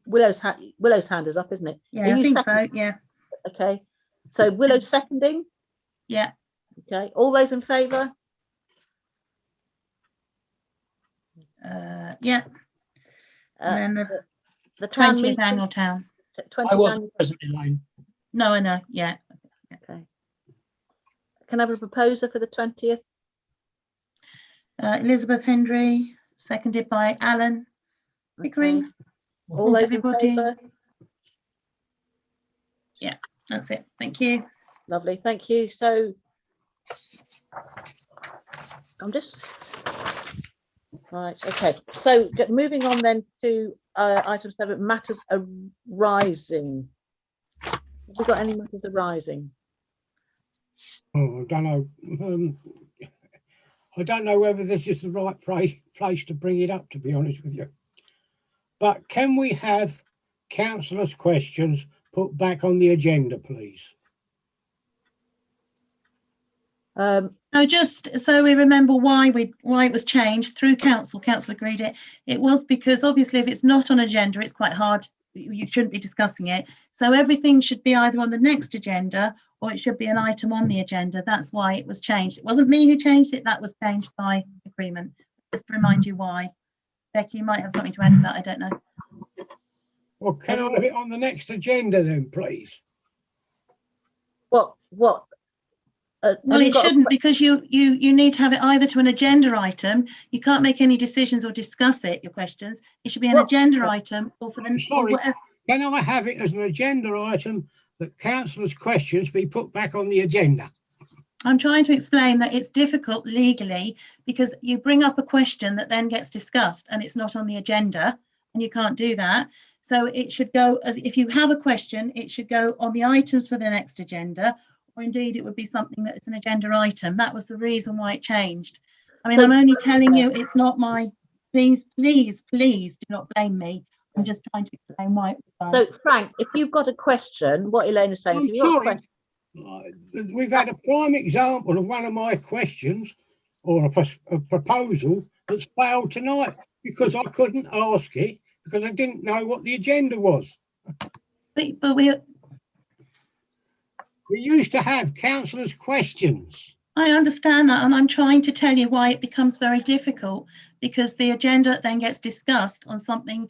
Willow's hand is up, isn't it? Yeah, I think so. Yeah. Okay. So Willow seconding. Yeah. Okay. All those in favour? Yeah. And then the town 20th meeting, annual town. I wasn't present, Elaine. No, I know. Yeah. Okay. Can I have a proposer for the 20th? Elizabeth Hendry. seconded by Alan Pickering. Okay. All those Everybody? in favour? Yeah, that's it. Thank you. Lovely, thank you. So I'm just right. Okay. So moving on then to item 7, matters arising. Have we got any matters arising? Oh, I don't know. I don't know whether this is the right place to bring it up, to be honest with you. But can we have councillors' questions put back on the agenda, please? No, just so we remember why it was changed through council. Council agreed it. It was because obviously if it's not on agenda, it's quite hard. You shouldn't be discussing it. So everything should be either on the next agenda or it should be an item on the agenda. That's why it was changed. It wasn't me who changed it. That was changed by agreement. Just to remind you why. Becky, you might have something to add to that. I don't know. Well, can I have it on the next agenda then, please? What? Well, it shouldn't, because you need to have it either to an agenda item. You can't make any decisions or discuss it, your questions. It should be an agenda item or for the... Sorry, can I have it as an agenda item that councillors' questions be put back on the agenda? I'm trying to explain that it's difficult legally because you bring up a question that then gets discussed and it's not on the agenda and you can't do that. So it should go as if you have a question, it should go on the items for the next agenda, or indeed it would be something that is an agenda item. That was the reason why it changed. I mean, I'm only telling you it's not my, please do not blame me. I'm just trying to explain why it was done. So Frank, if you've got a question, what Elaine is saying, I'm sorry. We've had a prime example of one of my questions or a proposal that's failed tonight because I couldn't ask it because I didn't know what the agenda was. But we used to have councillors' questions. I understand that, and I'm trying to tell you why it becomes very difficult, because the agenda then gets discussed on something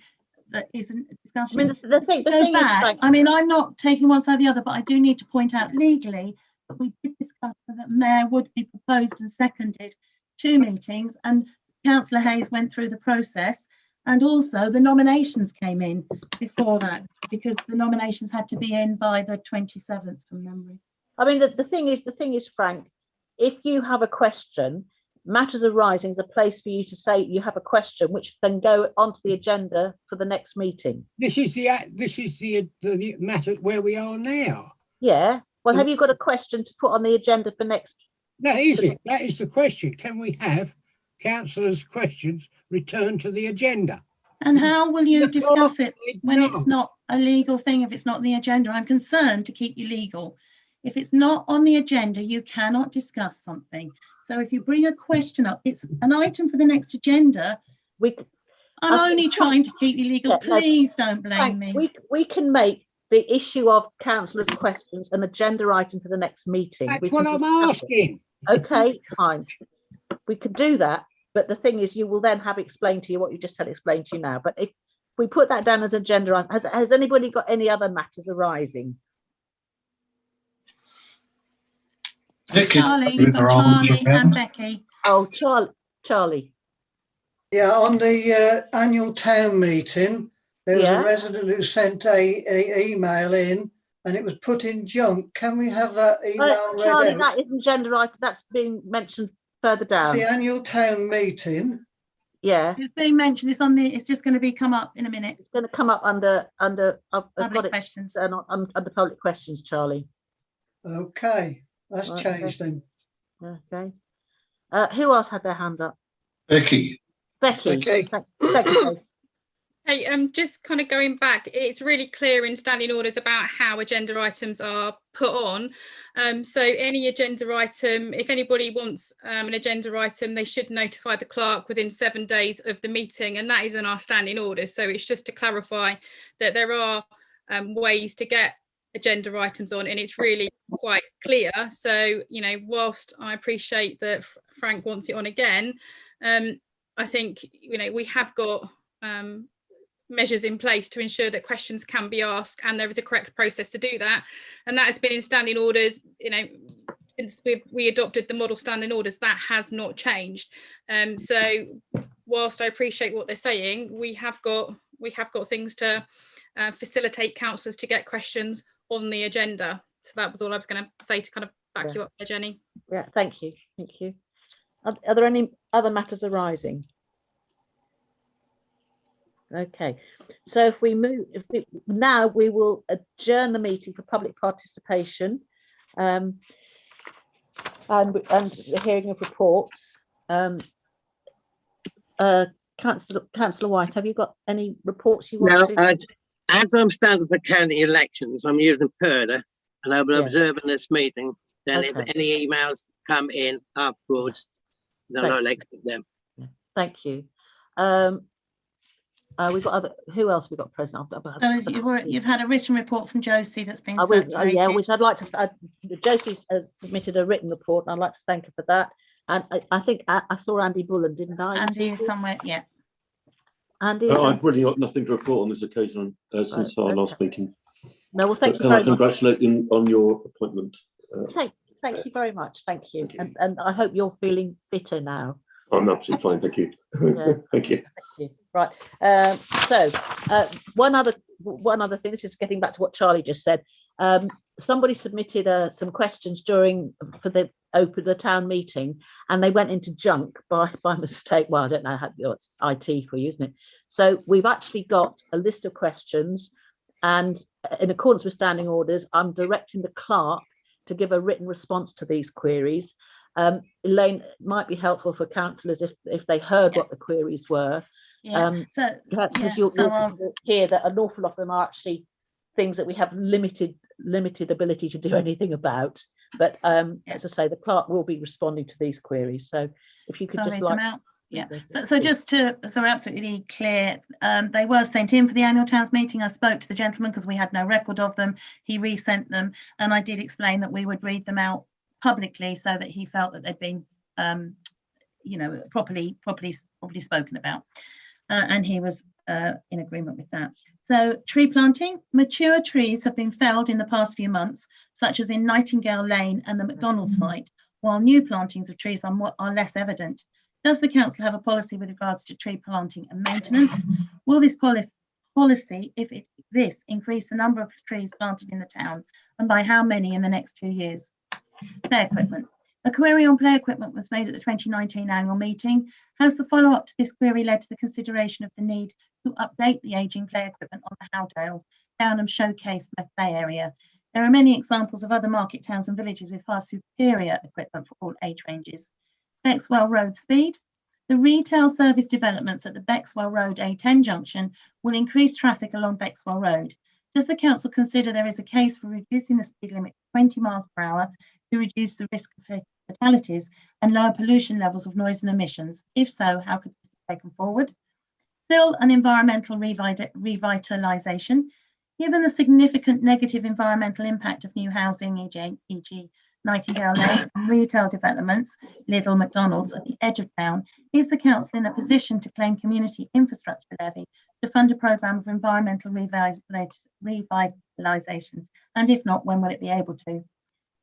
that isn't a discussion. I mean, the thing is, Frank, I mean, I'm not taking one side or the other, but I do need to point out legally that we did discuss that mayor would be proposed and seconded 2 meetings, and Councillor Hayes went through the process, and also the nominations came in before that, because the nominations had to be in by the 27th from memory. I mean, the thing is, Frank, if you have a question, matters arising is a place for you to say you have a question, which can go onto the agenda for the next meeting. This is the matter where we are now. Yeah. Well, have you got a question to put on the agenda for next? That is it. That is the question. Can we have councillors' questions returned to the agenda? And how will you discuss it when it's not a legal thing, if it's not on the agenda? I'm concerned to keep you legal. If it's not on the agenda, you cannot discuss something. So if you bring a question up, it's an item for the next agenda. I'm only trying to keep you legal. Yeah, Please don't blame Frank, me. We can make the issue of councillors' questions an agenda item for the next meeting. That's what I'm asking. Okay, fine. We could do that. But the thing is, you will then have explained to you what you just had explained to you now. But if we put that down as an agenda item, has anybody got any other matters arising? Charlie, you've got Charlie and Becky. Oh, Charlie. Yeah, on the annual town meeting, there was a resident who sent a email in and it was put in junk. Can we have that email read Charlie, out? that isn't agenda item. That's being mentioned further down. It's the annual town meeting. Yeah. It's being mentioned. It's on the. It's just going to be come up in a minute. It's going to come up under public questions. Under public questions, Charlie. Okay, that's changed then. Okay. Who else had their hand up? Becky. Becky. Hey, just kind of going back, it's really clear in standing orders about how agenda items are put on. So any agenda item, if anybody wants an agenda item, they should notify the clerk within 7 days of the meeting, and that is in our standing orders. So it's just to clarify that there are ways to get agenda items on, and it's really quite clear. So, you know, whilst I appreciate that Frank wants it on again, I think, you know, we have got measures in place to ensure that questions can be asked, and there is a correct process to do that, and that has been in standing orders, you know, since we adopted the model standing orders, that has not changed. So whilst I appreciate what they're saying, we have got things to facilitate councillors to get questions on the agenda. So that was all I was going to say to kind of back you up there, Jenny. Yeah, thank you. Are there any other matters arising? Okay, so if we now we will adjourn the meeting for public participation and the hearing of reports. Councillor White, have you got any reports you want to? As I'm standing for county elections, I'm using Perda, and I will observe in this meeting. Then if any emails come in afterwards, then I'll exit them. Thank you. We've got other. Who else we got present? You've had a written report from Josie that's been circulated. Yeah, which I'd like to. Josie has submitted a written report, and I'd like to thank her for that. And I think I saw Andy Bullen, didn't I? Andy is somewhere, yeah. Andy, I've really got nothing to report on this occasion since our last meeting. No, well, thank you can very I congratulate you on your appointment? Thank you very much. Thank you. And I hope you're feeling fitter now. I'm absolutely fine, thank you. Yeah. Thank you. Right. One other thing. This is getting back to what Charlie just said. Somebody submitted some questions for the town meeting, and they went into junk by mistake. Well, I don't know how it's IT for you, isn't it? So we've actually got a list of questions, and in accordance with standing orders, I'm directing the clerk to give a written response to these queries. Elaine, it might be helpful for councillors if they heard what the queries were. Because you'll hear that an awful lot of them are actually things that we have limited ability to do anything about. But as I say, the clerk will be responding to these queries. So if you could just them out. Yeah. So we're absolutely clear, they were sent in for the annual towns meeting. I spoke to the gentleman because we had no record of them. He resent them, and I did explain that we would read them out publicly so that he felt that they'd been properly spoken about, and he was in agreement with that. So tree planting, mature trees have been felled in the past few months, such as in Nightingale Lane and the McDonald's site, while new plantings of trees are less evident. Does the council have a policy with regards to tree planting and maintenance? Will this policy, if it exists, increase the number of trees planted in the town, and by how many in the next 2 years? Play equipment. A query on play equipment was made at the 2019 annual meeting. Has the follow-up to this query led to the consideration of the need to update the ageing play equipment on the Howdale, Downham Showcase play area? There are many examples of other market towns and villages with far superior equipment for all age ranges. Bexwell Road speed. The retail service developments at the Bexwell Road A10 junction will increase traffic along Bexwell Road. Does the council consider there is a case for reducing the speed limit to 20 miles per hour to reduce the risk of fatalities and lower pollution levels of noise and emissions? If so, how could this be taken forward? Still, an environmental revitalisation. Given the significant negative environmental impact of new housing, e.g. Nightingale Lane and retail developments, Lidl, McDonald's at the edge of town, is the council in a position to claim community infrastructure levy to fund a programme of environmental revitalisation? And if not, when will it be able to?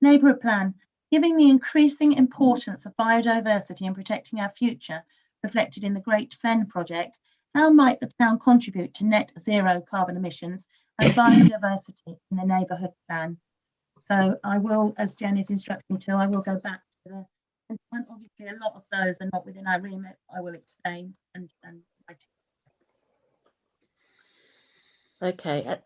Neighbourhood plan. Given the increasing importance of biodiversity and protecting our future reflected in the Great Fen project, how might the town contribute to net zero carbon emissions and biodiversity in the neighbourhood plan? So I will, as Jen is instructing to, I will go back to the, and obviously a lot of those are not within our remit. I will explain and write it. Okay.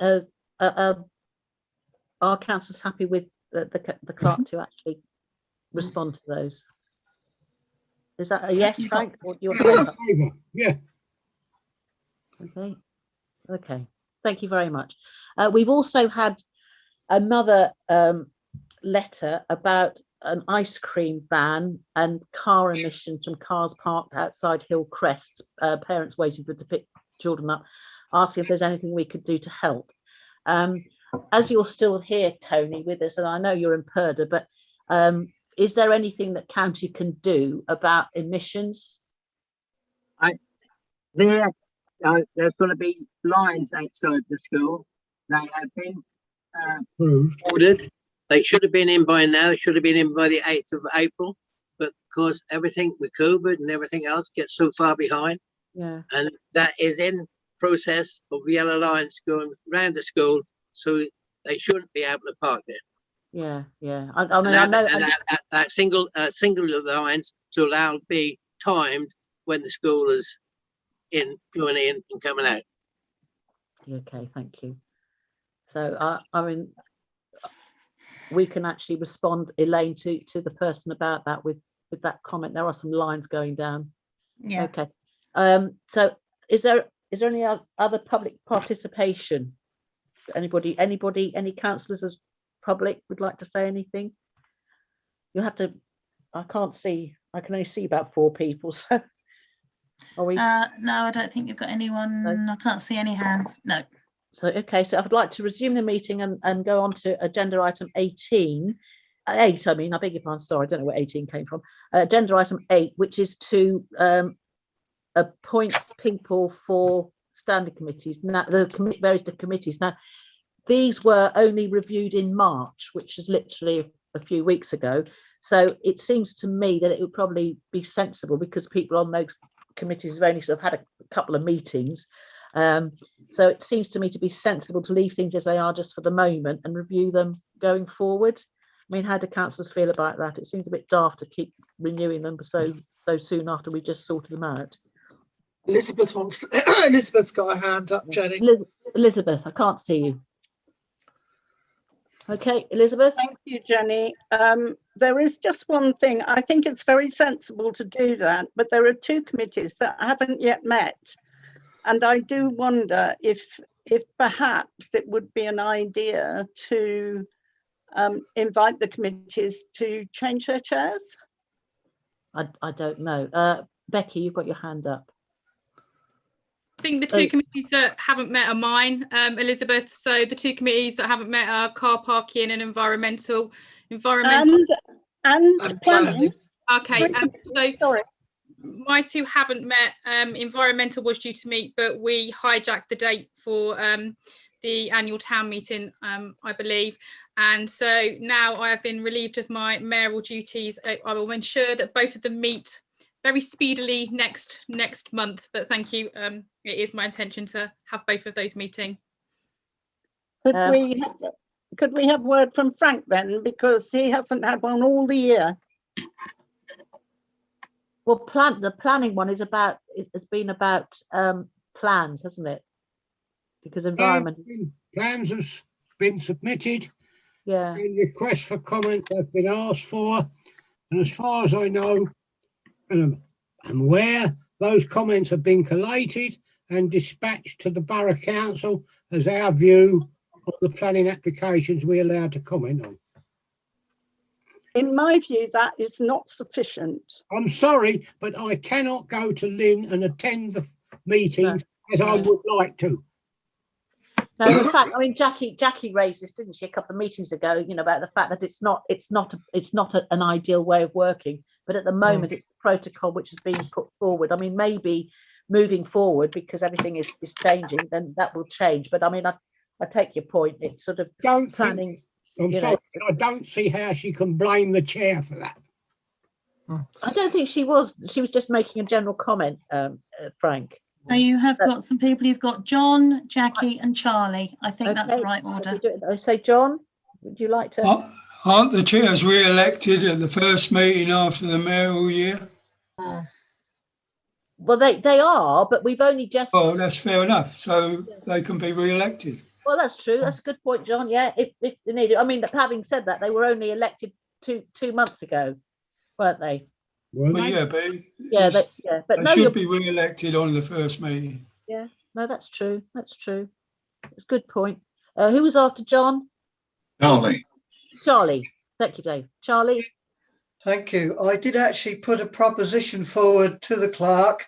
Are councillors happy with the clerk to actually respond to those? Is that a yes, Frank? Or do you want to yeah. Okay. Thank you very much. We've also had another letter about an ice cream ban and car emissions from cars parked outside Hillcrest, parents waiting to pick children up, asking if there's anything we could do to help. As you're still here, Tony, with us, and I know you're in Perda, but is there anything that county can do about emissions? There's going to be lines outside the school. They have been ordered, They should have been in by now. Should have been in by the 8th of April. But of course, everything with COVID and everything else gets so far behind. Yeah. And that is in process of yellow lines going round the school, so they shouldn't be able to park there. Yeah, yeah. I mean, I know. And that single lines to allow be timed when the school is going in and coming out. Okay, thank you. So I mean, we can actually respond, Elaine, to the person about that with that comment. There are some lines going down. Yeah. Okay. So is there any other public participation? Anybody, any councillors as public would like to say anything? You have to. I can't see. I can only see about 4 people. So are we? No, I don't think you've got anyone. No. I can't see any hands. No. So okay, so I would like to resume the meeting and go on to agenda item 18. 8, I mean, I beg your pardon, sorry, I don't know where 18 came from. Agenda item 8, which is to appoint people for standing committees. Now, various committees. Now, these were only reviewed in March, which is literally a few weeks ago. So it seems to me that it would probably be sensible, because people on those committees have only sort of had a couple of meetings. So it seems to me to be sensible to leave things as they are just for the moment and review them going forward. I mean, how do councillors feel about that? It seems a bit daft to keep renewing them so soon after we just sorted them out. Elizabeth wants. Elizabeth's got a hand up, Jenny. Elizabeth, I can't see you. Okay, Elizabeth. Thank you, Jenny. There is just one thing. I think it's very sensible to do that, but there are 2 committees that haven't yet met. And I do wonder if perhaps it would be an idea to invite the committees to change their chairs. I don't know. Becky, you've got your hand up. I think the 2 committees that haven't met are mine, Elizabeth. So the 2 committees that haven't met are car parking and environmental. And planning. Okay, so sorry. My 2 haven't met. Environmental was due to meet, but we hijacked the date for the annual town meeting, I believe. And so now I have been relieved of my mayoral duties. I will ensure that both of them meet very speedily next month. But thank you. It is my intention to have both of those meeting. Could we have word from Frank then, because he hasn't had one all the year? Well, the planning one has been about plans, hasn't it? Because environment plans have been submitted. Yeah. And requests for comment have been asked for, and as far as I know, and I'm aware, those comments have been collated and dispatched to the Borough Council as our view of the planning applications we're allowed to comment on. In my view, that is not sufficient. I'm sorry, but I cannot go to Lynn and attend the meetings as I would like to. No, in fact, I mean, Jackie raised this, didn't she, a couple of meetings ago? You know, about the fact that it's not an ideal way of working, but at the moment it's the protocol which is being put forward. I mean, maybe moving forward, because everything is changing, then that will change. But I mean, I take your point. It's sort of planning. I'm sorry, I don't see how she can blame the chair for that. I don't think she was. She was just making a general comment, Frank. Now you have got some people. You've got John, Jackie, and Charlie. I think that's the right order. I say, John, would you like to? Aren't the chairs re-elected at the first meeting after the mayoral year? Well, they are, but we've only just. Oh, that's fair enough. So they can be re-elected. Well, that's true. That's a good point, John. Yeah, if they need it. I mean, having said that, they were only elected two months ago, weren't they? Well, yeah, but but they no, should be re-elected on the first meeting. Yeah, no, that's true. That's true. It's a good point. Who was after John? Charlie. Thank you, Dave. Charlie. Thank you. I did actually put a proposition forward to the clerk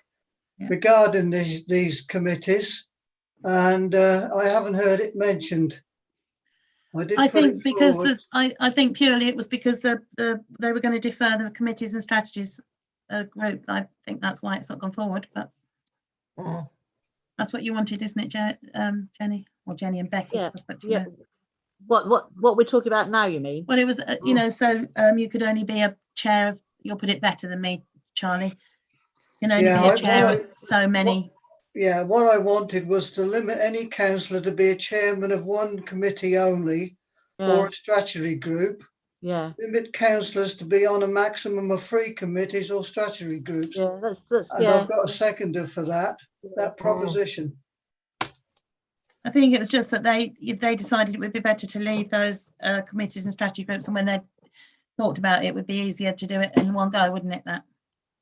regarding these committees, and I haven't heard it mentioned. I think purely it was because they were going to defer the committees and strategies group. I think that's why it's not gone forward. But that's what you wanted, isn't it, Jenny? Or Jenny and Becky? Yeah. What we're talking about now, you mean? Well, it was, you know, so you could only be a chair of, you'll put it better than me, Charlie. You can only be a chair of so many. What I wanted was to limit any councillor to be a chairman of one committee only, or a statutory group. Yeah. Limit councillors to be on a maximum of 3 committees or statutory groups. Yeah, that's and I've got a seconder for that proposition. I think it was just that they decided it would be better to leave those committees and strategy groups, and when they talked about it, it would be easier to do it in one go, wouldn't it? That.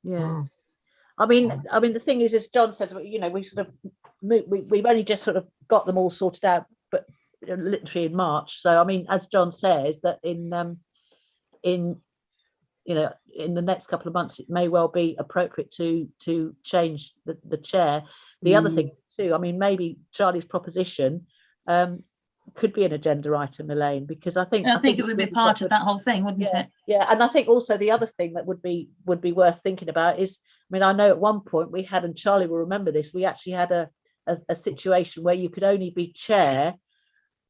Yeah. I mean, the thing is, as John says, you know, we sort of we've only just sort of got them all sorted out, but literally in March. So I mean, as John says, that in you know, in the next couple of months, it may well be appropriate to change the chair. The other thing too, I mean, maybe Charlie's proposition could be an agenda item, Elaine, because I think it would be part of that whole thing, wouldn't it? Yeah, and I think also the other thing that would be worth thinking about is, I mean, I know at one point we had, and Charlie will remember this, we actually had a situation where you could only be chair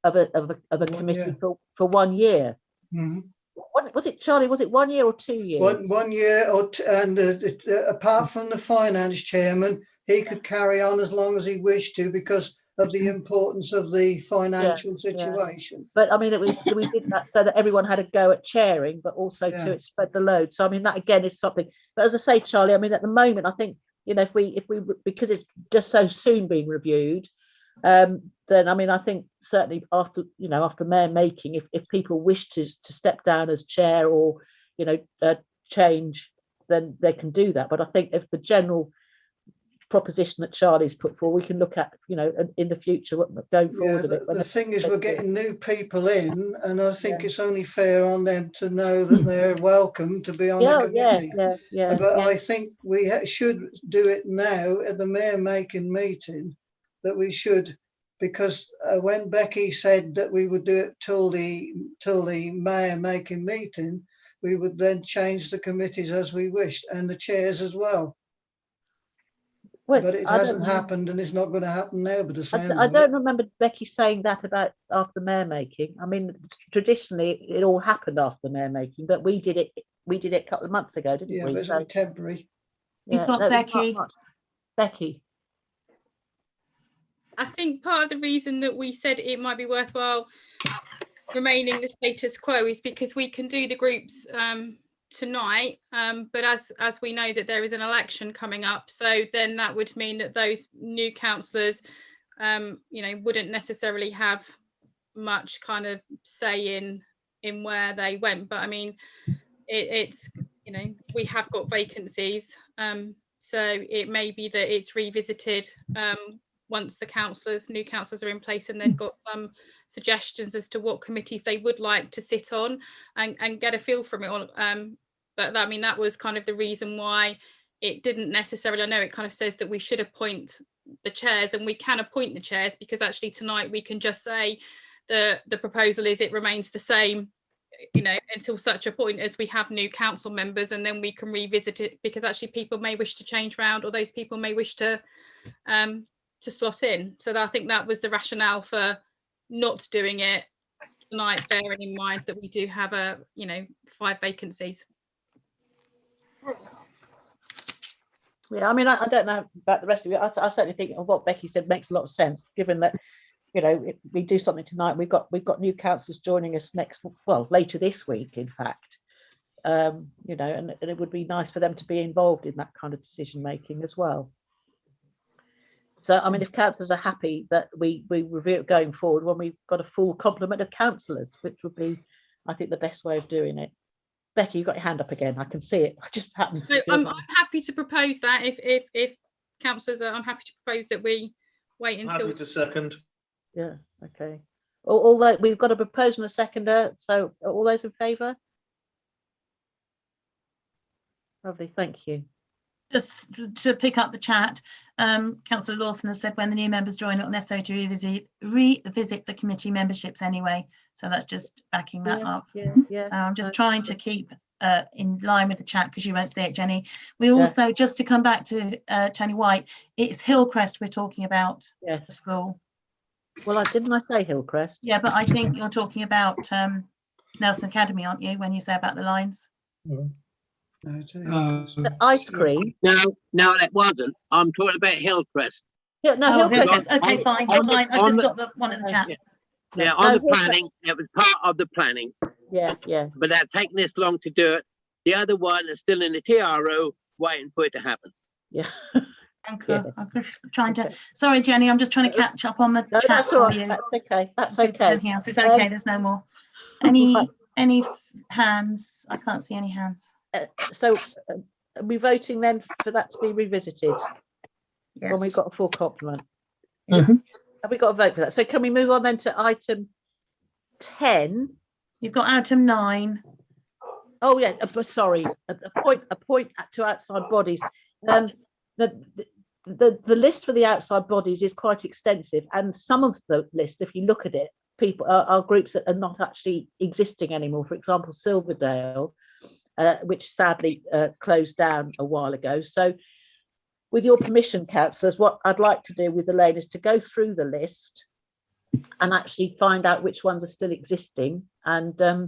of a committee for 1 year. Mm-hmm. What was it, Charlie? Was it 1 year or 2 years? One year, and apart from the finance chairman, he could carry on as long as he wished to because of the importance of the financial situation. But I mean, we did that so that everyone had a go at chairing, but also to spread the load. So I mean, that again is something. But as I say, Charlie, I mean, at the moment, I think, you know, if we because it's just so soon being reviewed, then I mean, I think certainly after mayor making, if people wish to step down as chair or, you know, change, then they can do that. But I think if the general proposition that Charlie's put forward, we can look at, you know, in the future going forward a bit. The thing is, we're getting new people in, and I think it's only fair on them to know that they're welcome to be on the committee. But I think we should do it now at the mayor making meeting, that we should, because when Becky said that we would do it till the mayor making meeting, we would then change the committees as we wished and the chairs as well. Well, but it hasn't happened, and it's not going to happen now. But I don't remember Becky saying that about after the mayor making. I mean, traditionally it all happened after the mayor making, but we did it a couple of months ago, didn't we? Yeah, but it's only temporary. You've got Becky. Becky. I think part of the reason that we said it might be worthwhile remaining the status quo is because we can do the groups tonight, but as we know that there is an election coming up, so then that would mean that those new councillors you know, wouldn't necessarily have much kind of say in where they went. But I mean, it's, you know, we have got vacancies, so it may be that it's revisited once the new councillors are in place and they've got some suggestions as to what committees they would like to sit on and get a feel from it all. But I mean, that was kind of the reason why it didn't necessarily, I know it kind of says that we should appoint the chairs, and we can appoint the chairs because actually tonight we can just say the proposal is it remains the same, you know, until such a point as we have new council members, and then we can revisit it because actually people may wish to change round, or those people may wish to slot in. So I think that was the rationale for not doing it tonight, bearing in mind that we do have 5 vacancies. Yeah, I mean, I don't know about the rest of it. I certainly think of what Becky said makes a lot of sense, given that, you know, if we do something tonight, we've got new councillors joining us later this week, in fact. You know, and it would be nice for them to be involved in that kind of decision making as well. So, I mean, if councillors are happy that we review it going forward when we've got a full complement of councillors, which would be, I think, the best way of doing it. Becky, you've got your hand up again. I can see it. I just happened to. So I'm happy to propose that if councillors are, I'm happy to propose that we wait until. Happy to second. Yeah. Okay. Although we've got a proposal and a seconder, so all those in favour? Lovely. Thank you. Just to pick up the chat, Councillor Lawson has said when the new members join, it'll necessary to revisit the committee memberships anyway. So that's just backing that up. I'm just trying to keep in line with the chat because you won't see it, Jenny. We also, just to come back to Tony White, it's Hillcrest we're talking about, the school. Well, didn't I say Hillcrest? Yeah, but I think you're talking about Nelson Academy, aren't you, when you say about the lines? The ice cream. No, that wasn't. I'm talking about Hillcrest. Yeah, no, Oh, Hillcrest. Hillcrest. Okay, fine. Fine. I just got the one in the chat. Yeah, on the planning, it was part of the planning. Yeah. But they're taking this long to do it. The other one is still in the TRO, waiting for it to happen. Yeah. Okay. I'm just trying to. Sorry, Jenny. I'm just trying to catch up on the No, chat that's all for right. you. That's okay. That's If there's okay. anything else, it's okay. There's no more. Any hands? I can't see any hands. So are we voting then for that to be revisited Yeah. when we've got a full complement? Mhm. Have we got a vote for that? So can we move on then to item 10? You've got item 9. Oh yeah, sorry, a point to outside bodies. The list for the outside bodies is quite extensive, and some of the list, if you look at it, people are groups that are not actually existing anymore. For example, Silverdale, which sadly closed down a while ago. So with your permission, councillors, what I'd like to do with Elaine is to go through the list and actually find out which ones are still existing, and then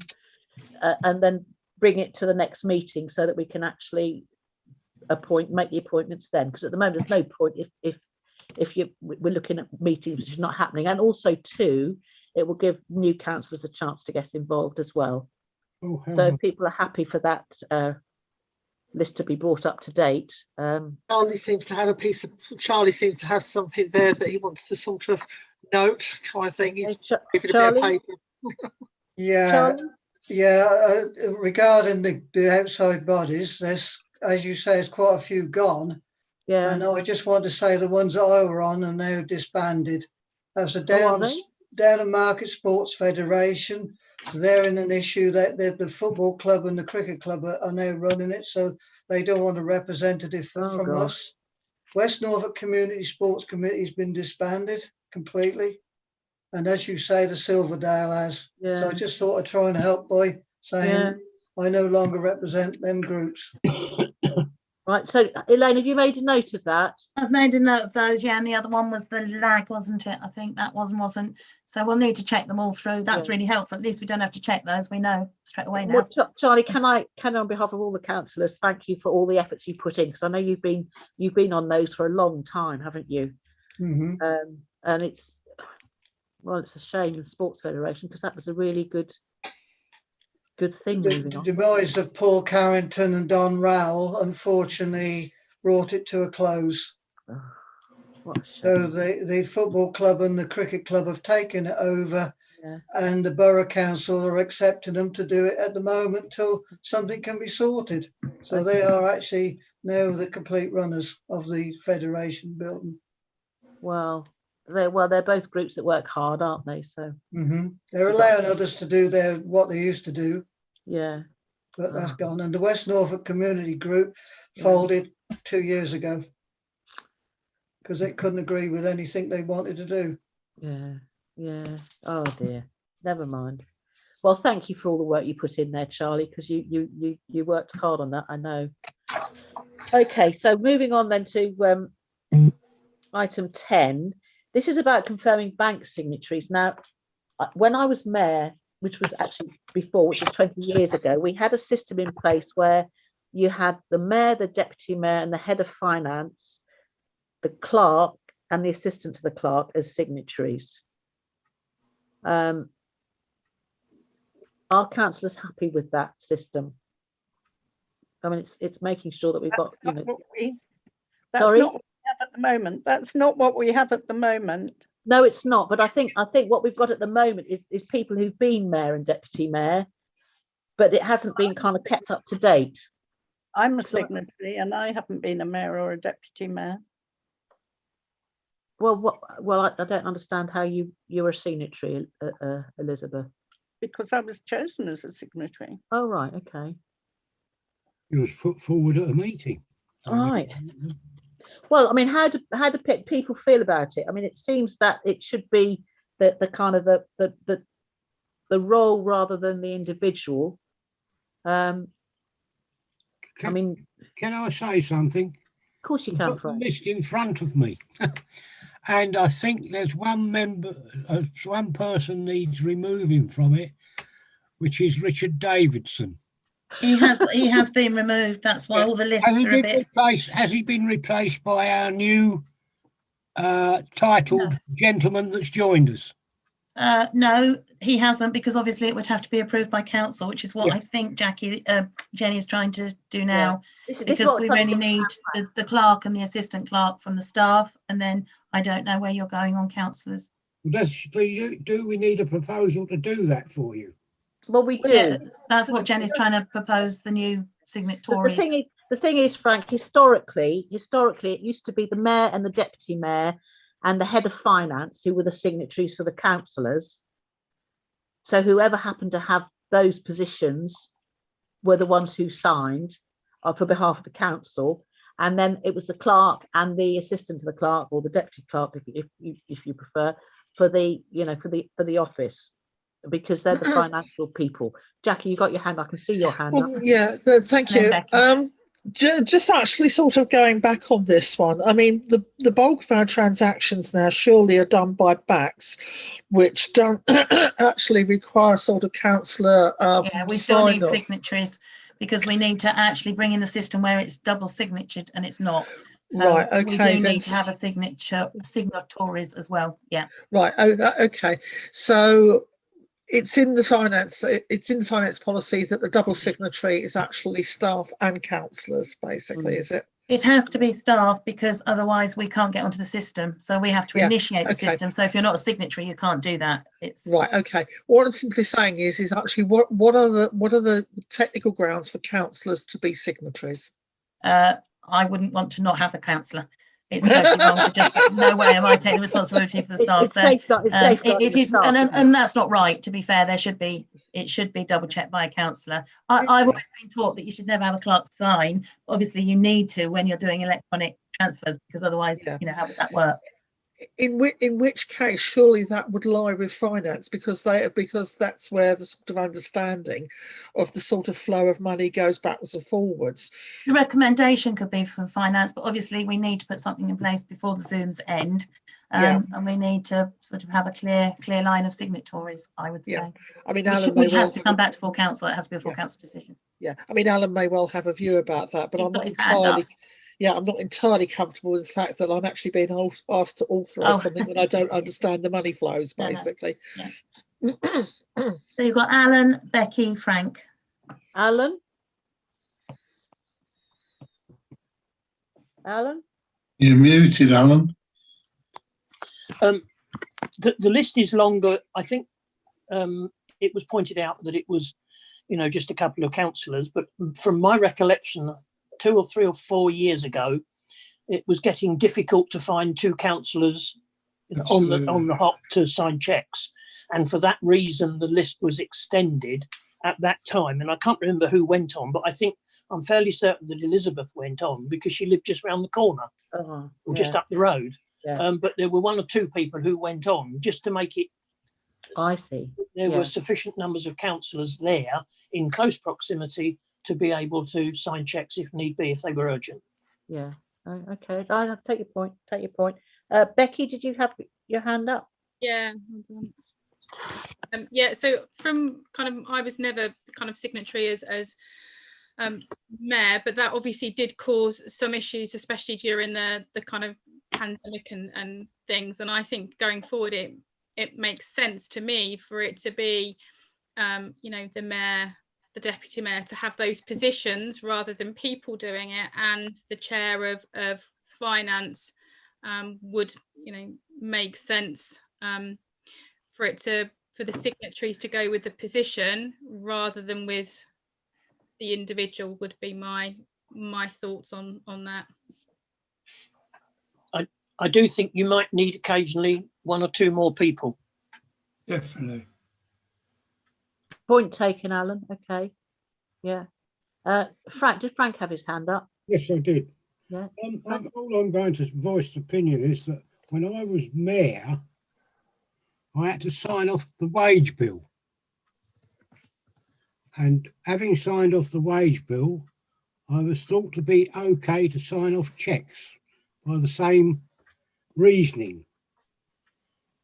bring it to the next meeting so that we can actually make the appointments then, because at the moment there's no point if we're looking at meetings which are not happening. And also too, it will give new councillors a chance to get involved as well. So if people are happy for that list to be brought up to date. Charlie seems to have something there that he wants to sort of note, kind of thing. He's giving a bit of paper. Yeah, yeah. Regarding the outside bodies, there's, as you say, there's quite a few gone. Yeah. And I just want to say the ones that I were on are now disbanded. That's a are Down and Market Sports Federation. They're in an issue that the football club and the cricket club are now running it, so they don't want a representative from us. West Norfolk Community Sports Committee has been disbanded completely. And as you say, the Silverdale has. So I just thought I'd try and help by saying I no longer represent them groups. Right, so Elaine, have you made a note of that? I've made a note of those, yeah, and the other one was the lag, wasn't it? I think that wasn't. So we'll need to check them all through. That's really helpful. At least we don't have to check those. We know straight away now. Well, Charlie, can I on behalf of all the councillors thank you for all the efforts you put in, because I know you've been on those for a long time, haven't you? Mm-hmm. And it's a shame, the Sports Federation, because that was a really good thing. The demise of Paul Carrington and Don Rowell unfortunately brought it to a close. So the football club and the cricket club have taken it over, and the borough council are accepting them to do it at the moment till something can be sorted. So they are actually now the complete runners of the federation building. Well, they're both groups that work hard, aren't they? So they're allowing others to do what they used to do. Yeah, but that's gone. And the West Norfolk Community Group folded 2 years ago because they couldn't agree with anything they wanted to do. Yeah. Oh dear. Never mind. Well, thank you for all the work you put in there, Charlie, because you worked hard on that, I know. Okay, so moving on then to item 10. This is about confirming bank signatories. Now, when I was mayor, which was actually before, which was 20 years ago, we had a system in place where you had the mayor, the deputy mayor, and the head of finance, the clerk, and the assistant to the clerk as signatories. Are councillors happy with that system? I mean, it's making sure that we've got, you know. That's Sorry? not what we have at the moment. That's not what we have at the moment. No, it's not. But I think what we've got at the moment is people who've been mayor and deputy mayor, but it hasn't been kind of kept up to date. I'm a signatory, and I haven't been a mayor or a deputy mayor. Well, I don't understand how you're a signatory, Elizabeth. Because I was chosen as a signatory. Oh right, okay. You was put forward at a meeting. All right. Well, I mean, how do people feel about it? I mean, it seems that it should be the kind of the role rather than the individual. I mean, can I say something? Of course you can. I've got the list in front of me, and I think there's one member, one person needs removing from it, which is Richard Davidson. He has been removed. That's why all the lists are a bit. Has he been replaced by our new titled gentleman that's joined us? No, he hasn't, because obviously it would have to be approved by council, which is what I think Jenny is trying to do now, because we really need the clerk and the assistant clerk from the staff, and then I don't know where you're going on councillors. Do we need a proposal to do that for you? Well, we do. Yeah, that's what Jenny's trying to propose, the new signatories. The thing is, Frank, historically, it used to be the mayor and the deputy mayor and the head of finance who were the signatories for the councillors. So whoever happened to have those positions were the ones who signed for behalf of the council. And then it was the clerk and the assistant to the clerk, or the deputy clerk, if you prefer, for the office, because they're the financial people. Jackie, you got your hand. I can see your hand up. Yeah, thank you. Just actually sort of going back on this one, I mean, the bulk of our transactions now surely are done by backs, which don't actually require sort of councillor yeah, we still need signatories, because we need to actually bring in the system where it's double signatured, and it's not. So right, okay, we do need to have a signatories as well. Yeah. Right. Okay. So it's in the finance policy that the double signatory is actually staff and councillors, basically, is it? It has to be staff, because otherwise we can't get onto the system. So we have to initiate the system. So if you're not a signatory, you can't do that. It's right. Okay. What I'm simply saying is actually what are the technical grounds for councillors to be signatories? I wouldn't want to not have a councillor. It's totally wrong to just, no way am I taking the responsibility for the staff. It is, and that's not right. To be fair, it should be double checked by a councillor. I've always been taught that you should never have a clerk sign. Obviously, you need to when you're doing electronic transfers, because otherwise, how would that work? In which case, surely that would lie with finance, because that's where the sort of understanding of the sort of flow of money goes backwards and forwards. The recommendation could be from finance, but obviously we need to put something in place before the Zooms end, and we need to sort of have a clear line of signatories, I would say. I mean, which has to come back to full council. It has to be a full council decision. Yeah, I mean, Alan may well have a view about that, but I'm not entirely comfortable with the fact that I'm actually being asked to authorise something when I don't understand the money flows, basically. No. So you've got Alan, Becky, Frank. Alan? You're muted, Alan. The list is longer. I think it was pointed out that it was, just a couple of councillors, but from my recollection, 2 or 3 or 4 years ago, it was getting difficult to find 2 councillors on the hop to sign cheques, and for that reason the list was extended at that time. And I can't remember who went on, but I'm fairly certain that Elizabeth went on, because she lived just round the corner or just up the road. But there were 1 or 2 people who went on just to make it. I see. There were sufficient numbers of councillors there in close proximity to be able to sign cheques if need be, if they were urgent. Yeah. Okay. I take your point. Becky, did you have your hand up? Yeah. Yeah. So from I was never kind of signatory as mayor, but that obviously did cause some issues, especially during the kind of pandemic and things. And I think going forward, it makes sense to me for it to be, the mayor, the deputy mayor, to have those positions rather than people doing it, and the chair of finance would make sense for the signatories to go with the position rather than with the individual, would be my thoughts on that. I do think you might need occasionally 1 or 2 more people. Definitely. Point taken, Alan. Okay. Yeah. Frank, did Frank have his hand up? Yes, I did. Yeah. All I'm going to voice opinion is that when I was mayor, I had to sign off the wage bill. And having signed off the wage bill, I was thought to be okay to sign off cheques by the same reasoning.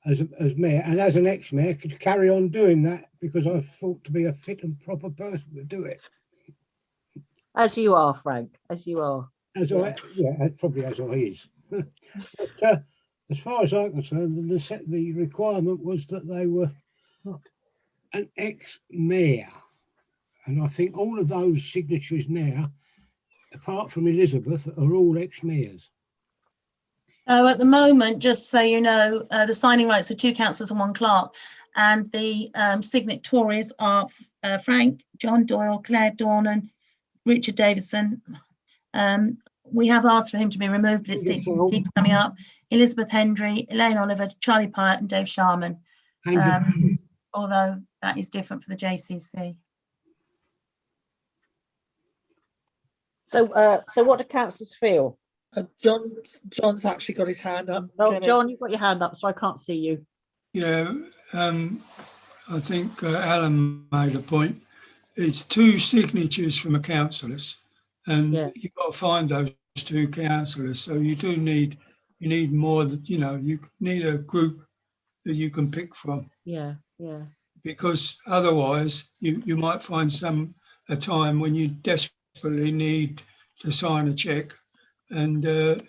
as mayor and as an ex-mayor could carry on doing that because I thought to be a fit and proper person to do it. As you are, Frank, as you are. As Yeah. I, yeah, probably as I is. But, as far as I'm concerned, the requirement was that they were an ex-mayor. And I think all of those signatories now, apart from Elizabeth, are all ex-mayors. At the moment, just so you know, the signing rights are 2 councillors and 1 clerk, and the signatories are Frank, John Doyle, Claire Dornan, Richard Davidson. We have asked for him to be removed, but it keeps coming up. Elizabeth Hendry, Elaine Oliver, Charlie Pyatt, and Dave Sharman. Although that is different for the JCC. So, so what do councillors feel? John's actually got his hand up. No, John, you've got your hand up, so I can't see you. Yeah, I think Alan made a point. It's 2 signatures from a councillors, and you've got to find those 2 councillors. So you need more. You need a group that you can pick from. Yeah. Because otherwise, you might find a time when you desperately need to sign a cheque, and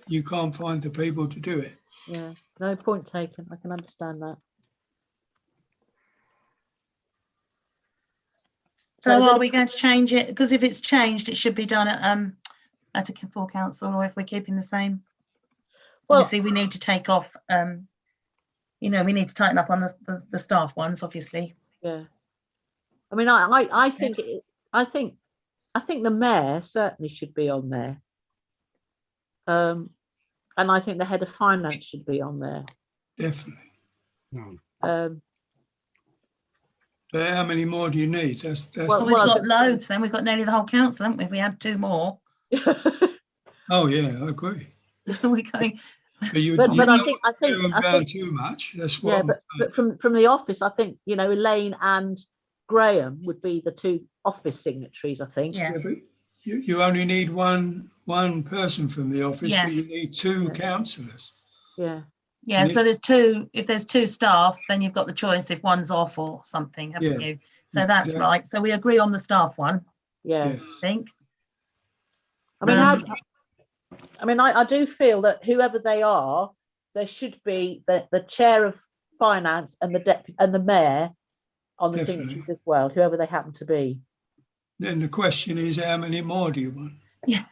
you can't find the people to do it. Yeah, no, point taken. I can understand that. So are we going to change it? Because if it's changed, it should be done at a full council, or if we're keeping the same. Well, obviously we need to take off. We need to tighten up on the staff ones, obviously. Yeah. I mean, I think I think the mayor certainly should be on there. And I think the head of finance should be on there. Definitely. But how many more do you need? Well, we've got loads. Then we've got nearly the whole council, haven't we? If we had 2 more. Oh yeah, I agree. We're going. But I think too much. That's what. Yeah, but from the office, I think Elaine and Graham would be the 2 office signatories. I think. Yeah. But you only need one person from the office, but you need 2 councillors. Yeah. Yeah, so there's 2. If there's 2 staff, then you've got the choice if one's off or something, haven't you? So that's right. So we agree on the staff one. Yeah. I think. I mean, I do feel that whoever they are, there should be the chair of finance and the deputy and the mayor on the signatures as well, whoever they happen to be. Then the question is, how many more do you want? Yeah.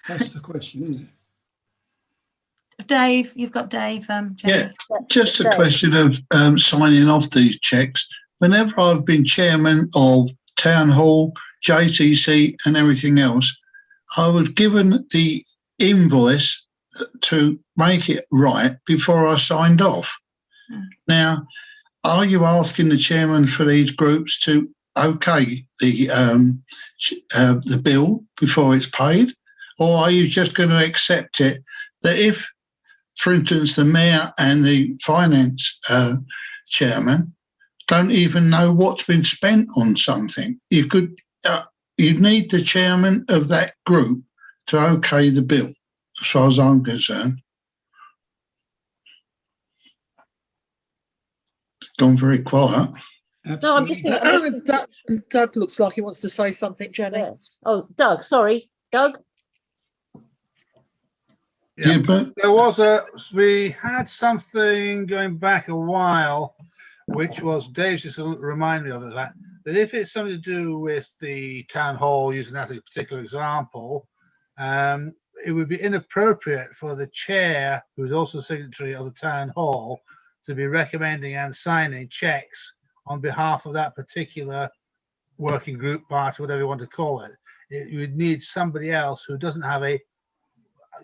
That's the question, isn't it? Dave, you've got Dave. Yeah, just a question of signing off these cheques. Whenever I've been chairman of Town Hall, JCC and everything else, I was given the invoice to make it right before I signed off. Now, are you asking the chairman for these groups to okay the bill before it's paid, or are you just going to accept it that if, for instance, the mayor and the finance chairman don't even know what's been spent on something, you need the chairman of that group to okay the bill, as far as I'm concerned. Gone very quiet. No, I'm just thinking. Doug looks like he wants to say something, Jenny. Yeah. Oh, Doug, sorry. Doug? Yeah, but we had something going back a while, which was, Dave just remind me of that if it's something to do with the town hall, using that as a particular example, it would be inappropriate for the chair, who's also signatory of the town hall, to be recommending and signing checks on behalf of that particular working group, party, whatever you want to call it. You would need somebody else who doesn't have a,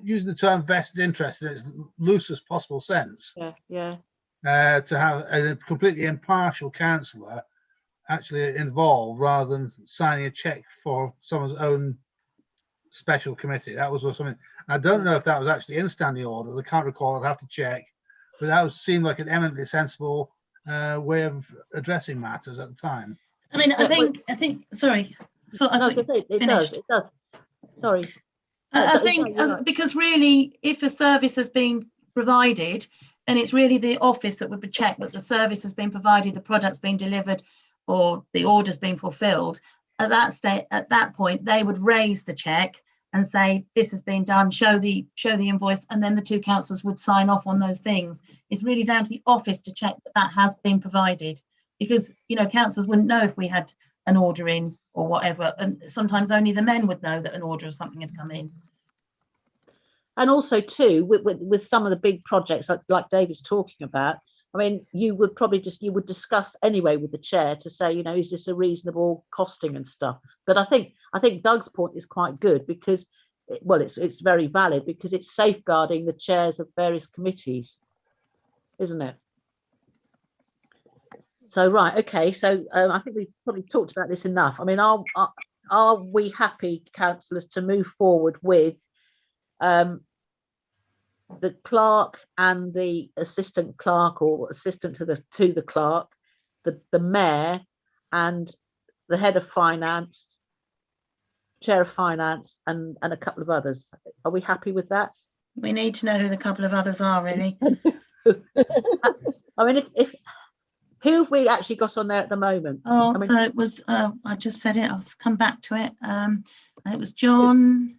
using the term vested interest in its loosest possible sense, to have a completely impartial councillor actually involved, rather than signing a check for someone's own special committee. That was something. I don't know if that was actually in standing order. I can't recall. I'd have to check. But that seemed like an eminently sensible way of addressing matters at the time. I mean, I think. Sorry. So I think it does. Sorry. I think because really, if a service has been provided, then it's really the office that would check that the service has been provided, the product's been delivered, or the order's been fulfilled. At that point, they would raise the check and say this has been done, show the invoice, and then the two councillors would sign off on those things. It's really down to the office to check that that has been provided, because councillors wouldn't know if we had an order in or whatever, and sometimes only the men would know that an order or something had come in. And also too, with some of the big projects like David's talking about, I mean, you would discuss anyway with the chair to say, is this a reasonable costing and stuff. But I think Doug's point is quite good, because, well, it's very valid, because it's safeguarding the chairs of various committees, isn't it? So right, okay. So I think we've probably talked about this enough. I mean, are we happy, councillors, to move forward with the clerk and the assistant clerk, or assistant to the clerk, the mayor and the head of finance, chair of finance, and a couple of others? Are we happy with that? We need to know who the couple of others are, really. I mean, if who have we actually got on there at the moment? Oh, so it was, I just said it, I've come back to it. It was John,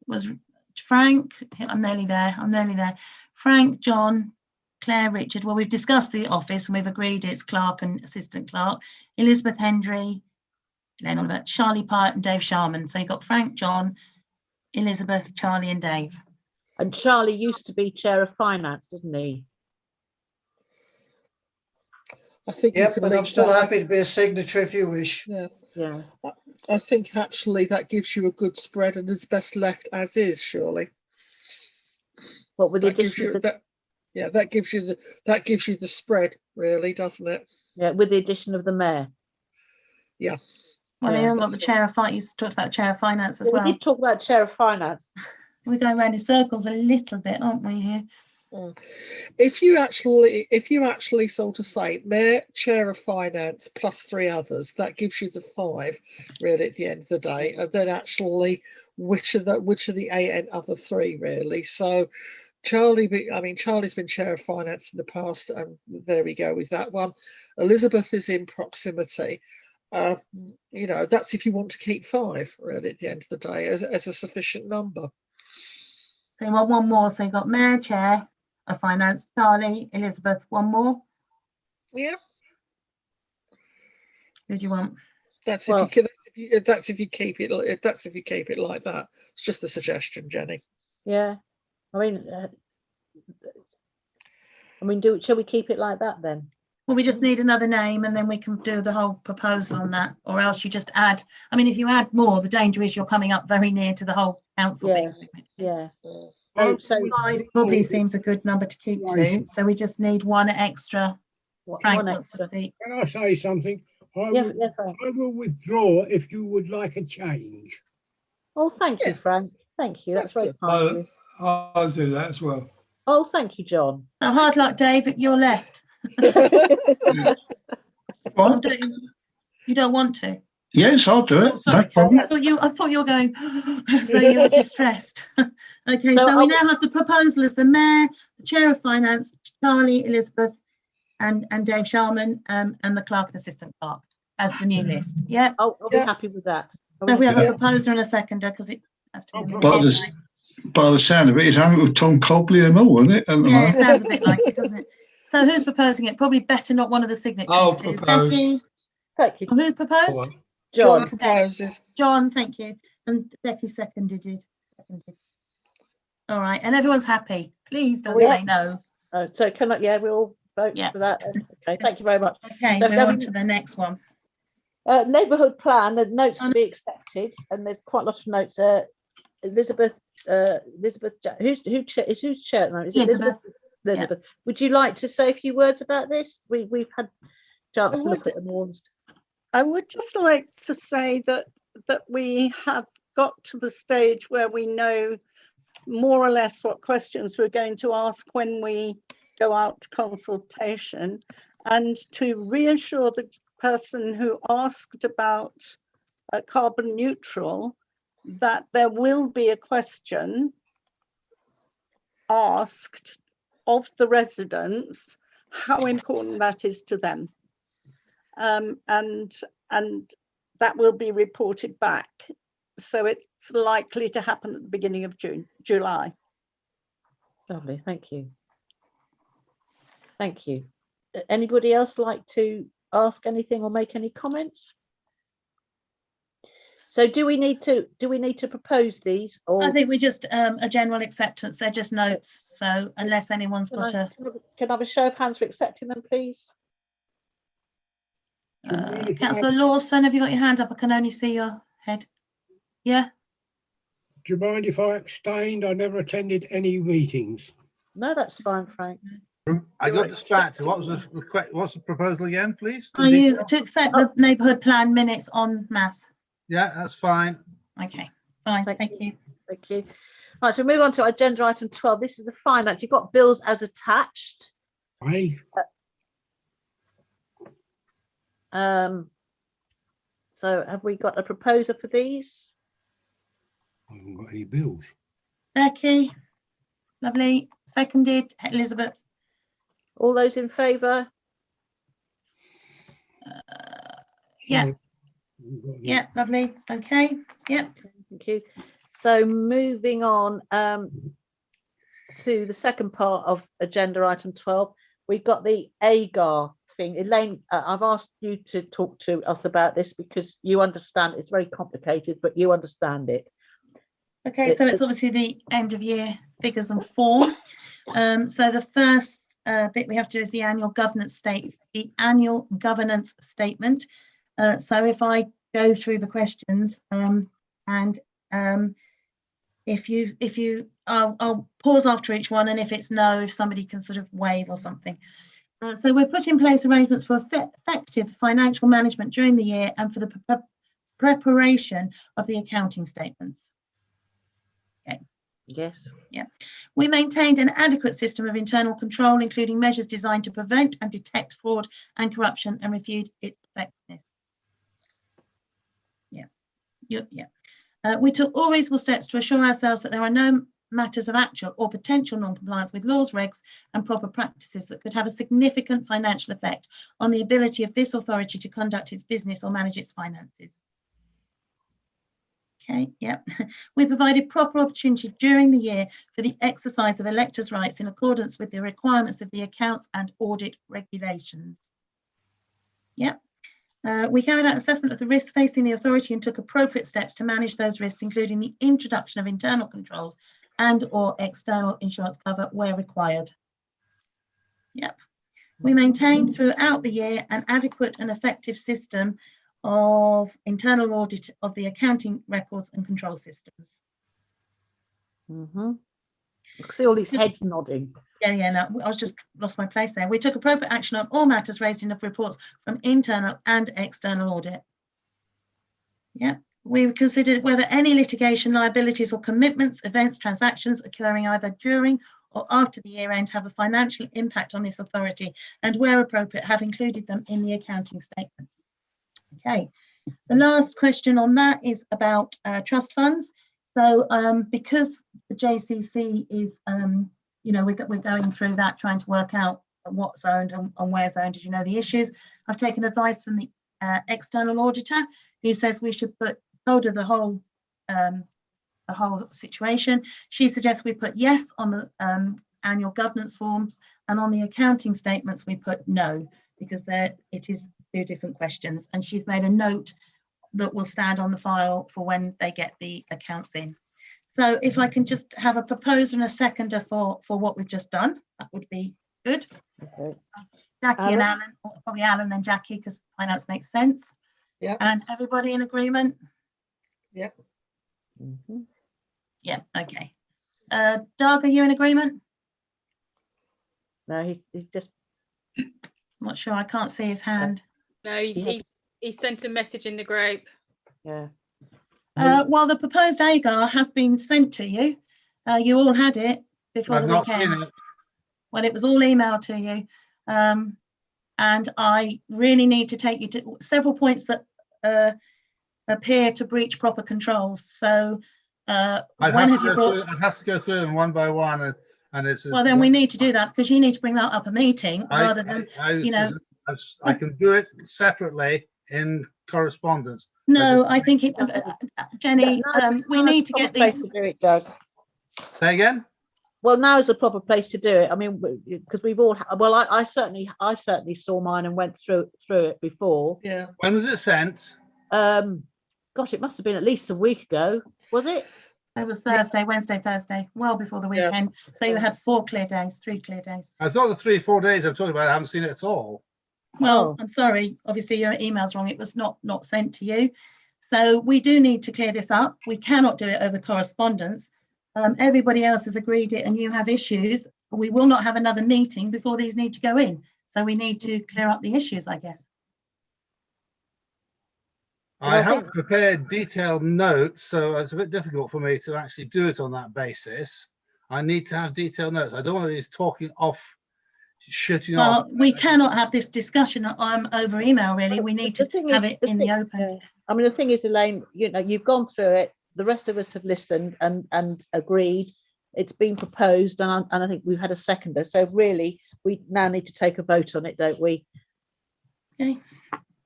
it was Frank, I'm nearly there. Frank, John, Claire, Richard. Well, we've discussed the office and we've agreed it's clerk and assistant clerk. Elizabeth Hendry, Elaine Oliver, Charlie Pyatt and Dave Sharman. So you've got Frank, John, Elizabeth, Charlie and Dave. And Charlie used to be chair of finance, didn't he? I think. Yep, but I'm still happy to be a signatory if you wish. Yeah. Yeah. I think actually that gives you a good spread, and is best left as is, surely. What with the addition of that gives you the spread, really, doesn't it? Yeah, with the addition of the mayor. Yeah. Well, they haven't got the chair of finance. You talked about chair of finance as well. We did talk about chair of finance. We're going around in circles a little bit, aren't we, here? If you actually sort of say mayor, chair of finance plus 3 others, that gives you the 5 really at the end of the day. And then actually which are the 8 and other 3 really. So Charlie's been chair of finance in the past, and there we go with that one. Elizabeth is in proximity. That's if you want to keep 5 really at the end of the day as a sufficient number. So well, one more. So you've got mayor, chair of finance, Charlie, Elizabeth, one more. Yeah. Who do you want? That's if you keep it like that. It's just a suggestion, Jenny. Yeah. I mean, shall we keep it like that then? Well, we just need another name, and then we can do the whole proposal on that, or else you just add. I mean, if you add more, the danger is you're coming up very near to the whole council being significant. Yeah. So 5 probably seems a good number to keep to. So we just need one extra. Frank wants to speak. Can I say something? I will withdraw if you would like a change. Oh, thank you, Frank. Thank you. That's very kind of you. I'll do that as well. Oh, thank you, John. Oh, hard luck, Dave. You're left. What? You don't want to? Yes, I'll do it. Oh, sorry. No problem. I thought you were going, so you were distressed. Okay, so we now have the proposal as the mayor, the chair of finance, Charlie, Elizabeth, and Dave Sharman, and the clerk and assistant clerk as the new list. Yeah. I'll be happy with that. So we have a proposer and a seconder, because it has to be. By the sound of it, it's only with Tom Cobley and all, isn't it? Yeah, it sounds a bit like it, doesn't it? So who's proposing it? Probably better not one of the signatories. I'll propose. Becky? Thank you. Who proposed? John proposes. John, thank you. And Becky seconded it. All right, and everyone's happy. Please don't say no. So can I, we all vote for that. Okay, thank you very much. Okay, so we're on to the next one. Neighbourhood plan, the notes to be accepted, and there's quite a lot of notes. Elizabeth, who's chair at the moment? Is it Elizabeth? Elizabeth, would you like to say a few words about this? We've had a chance to look at them all. I would just like to say that we have got to the stage where we know more or less what questions we're going to ask when we go out to consultation, and to reassure the person who asked about carbon neutral that there will be a question asked of the residents how important that is to them. And that will be reported back. So it's likely to happen at the beginning of July. Lovely, thank you. Thank you. Anybody else like to ask anything or make any comments? So do we need to propose these, or I think we just a general acceptance. They're just notes. So unless anyone's got can I have a show of hands for accepting them, please? Councillor Lawson, have you got your hand up? I can only see your head. Yeah. Do you mind if I abstained? I never attended any meetings. No, that's fine, Frank. I got distracted. What's the proposal again, please? Are you to accept the neighbourhood plan minutes en masse? Yeah, that's fine. Okay, fine. Thank you. Thank you. Right, so we move on to agenda item 12. This is the finance. You've got bills as attached. Aye. So have we got a proposer for these? I haven't got any bills. Becky, lovely. Seconded, Elizabeth. All those in favour? Yeah. Yeah, lovely. Okay. Yeah. Thank you. So moving on to the second part of agenda item 12, we've got the AGAR thing. Elaine, I've asked you to talk to us about this because you understand it's very complicated, but you understand it. Okay, so it's obviously the end of year figures and form. So the first bit we have to do is the annual governance statement. So if I go through the questions I'll pause after each one, and if it's no, if somebody can sort of wave or something. So we've put in place arrangements for effective financial management during the year and for the preparation of the accounting statements. Okay. Yes. Yeah. We maintained an adequate system of internal control, including measures designed to prevent and detect fraud and corruption and refute its effectiveness. Yeah. We took all reasonable steps to assure ourselves that there are no matters of actual or potential non-compliance with laws, regs and proper practices that could have a significant financial effect on the ability of this authority to conduct its business or manage its finances. Okay, yeah. We provided proper opportunity during the year for the exercise of electors' rights in accordance with the requirements of the accounts and audit regulations. Yeah. We carried out an assessment of the risks facing the authority and took appropriate steps to manage those risks, including the introduction of internal controls and or external insurance cover where required. Yep. We maintained throughout the year an adequate and effective system of internal audit of the accounting records and control systems. I can see all these heads nodding. Yeah, no, I was just lost my place there. We took appropriate action on all matters raised in the reports from internal and external audit. Yeah, we considered whether any litigation liabilities or commitments, events, transactions occurring either during or after the year end have a financial impact on this authority, and where appropriate have included them in the accounting statements. Okay, the last question on that is about trust funds. So because the JCC is, we're going through that, trying to work out what's owned and where's owned, as you know, the issues. I've taken advice from the external auditor, who says we should put hold of the whole situation. She suggests we put yes on the annual governance forms, and on the accounting statements we put no, because it is two different questions. And she's made a note that will stand on the file for when they get the accounts in. So if I can just have a proposer and a seconder for what we've just done, that would be good. Okay. Jackie and Alan, or probably Alan then Jackie, because finance makes sense. Yeah. And everybody in agreement? Yep. Yeah, okay. Doug, are you in agreement? No, he's just not sure, I can't see his hand. No, he sent a message in the group. Yeah. Well, the proposed AGAR has been sent to you. You all had it before the weekend. Well, it was all emailed to you. And I really need to take you to several points that appear to breach proper controls. So I'd have to go through them one by one. And it's Well, then we need to do that because you need to bring that up a meeting rather than, I can do it separately in correspondence. No, I think it, Jenny, we need to get these. To do it, Doug. Say again. Well, now is the proper place to do it. I mean, because we've all. Well, I certainly saw mine and went through it before. Yeah. When was it sent? Gosh, it must have been at least a week ago. Was it? It was Thursday, Wednesday, Thursday, well before the weekend. So you had 3 clear days. It's not the 3-4 days I'm talking about. I haven't seen it at all. Well, I'm sorry. Obviously, your email's wrong. It was not sent to you. So we do need to clear this up. We cannot do it over correspondence. Everybody else has agreed it, and you have issues. We will not have another meeting before these need to go in. So we need to clear up the issues, I guess. I haven't prepared detailed notes, so it's a bit difficult for me to actually do it on that basis. I need to have detailed notes. I don't want to be talking off, shooting off. Well, we cannot have this discussion over email, really. We need to have it in the open. Yeah. I mean, the thing is, Elaine, you've gone through it. The rest of us have listened and agreed. It's been proposed, and I think we've had a seconder. So really, we now need to take a vote on it, don't we? Okay.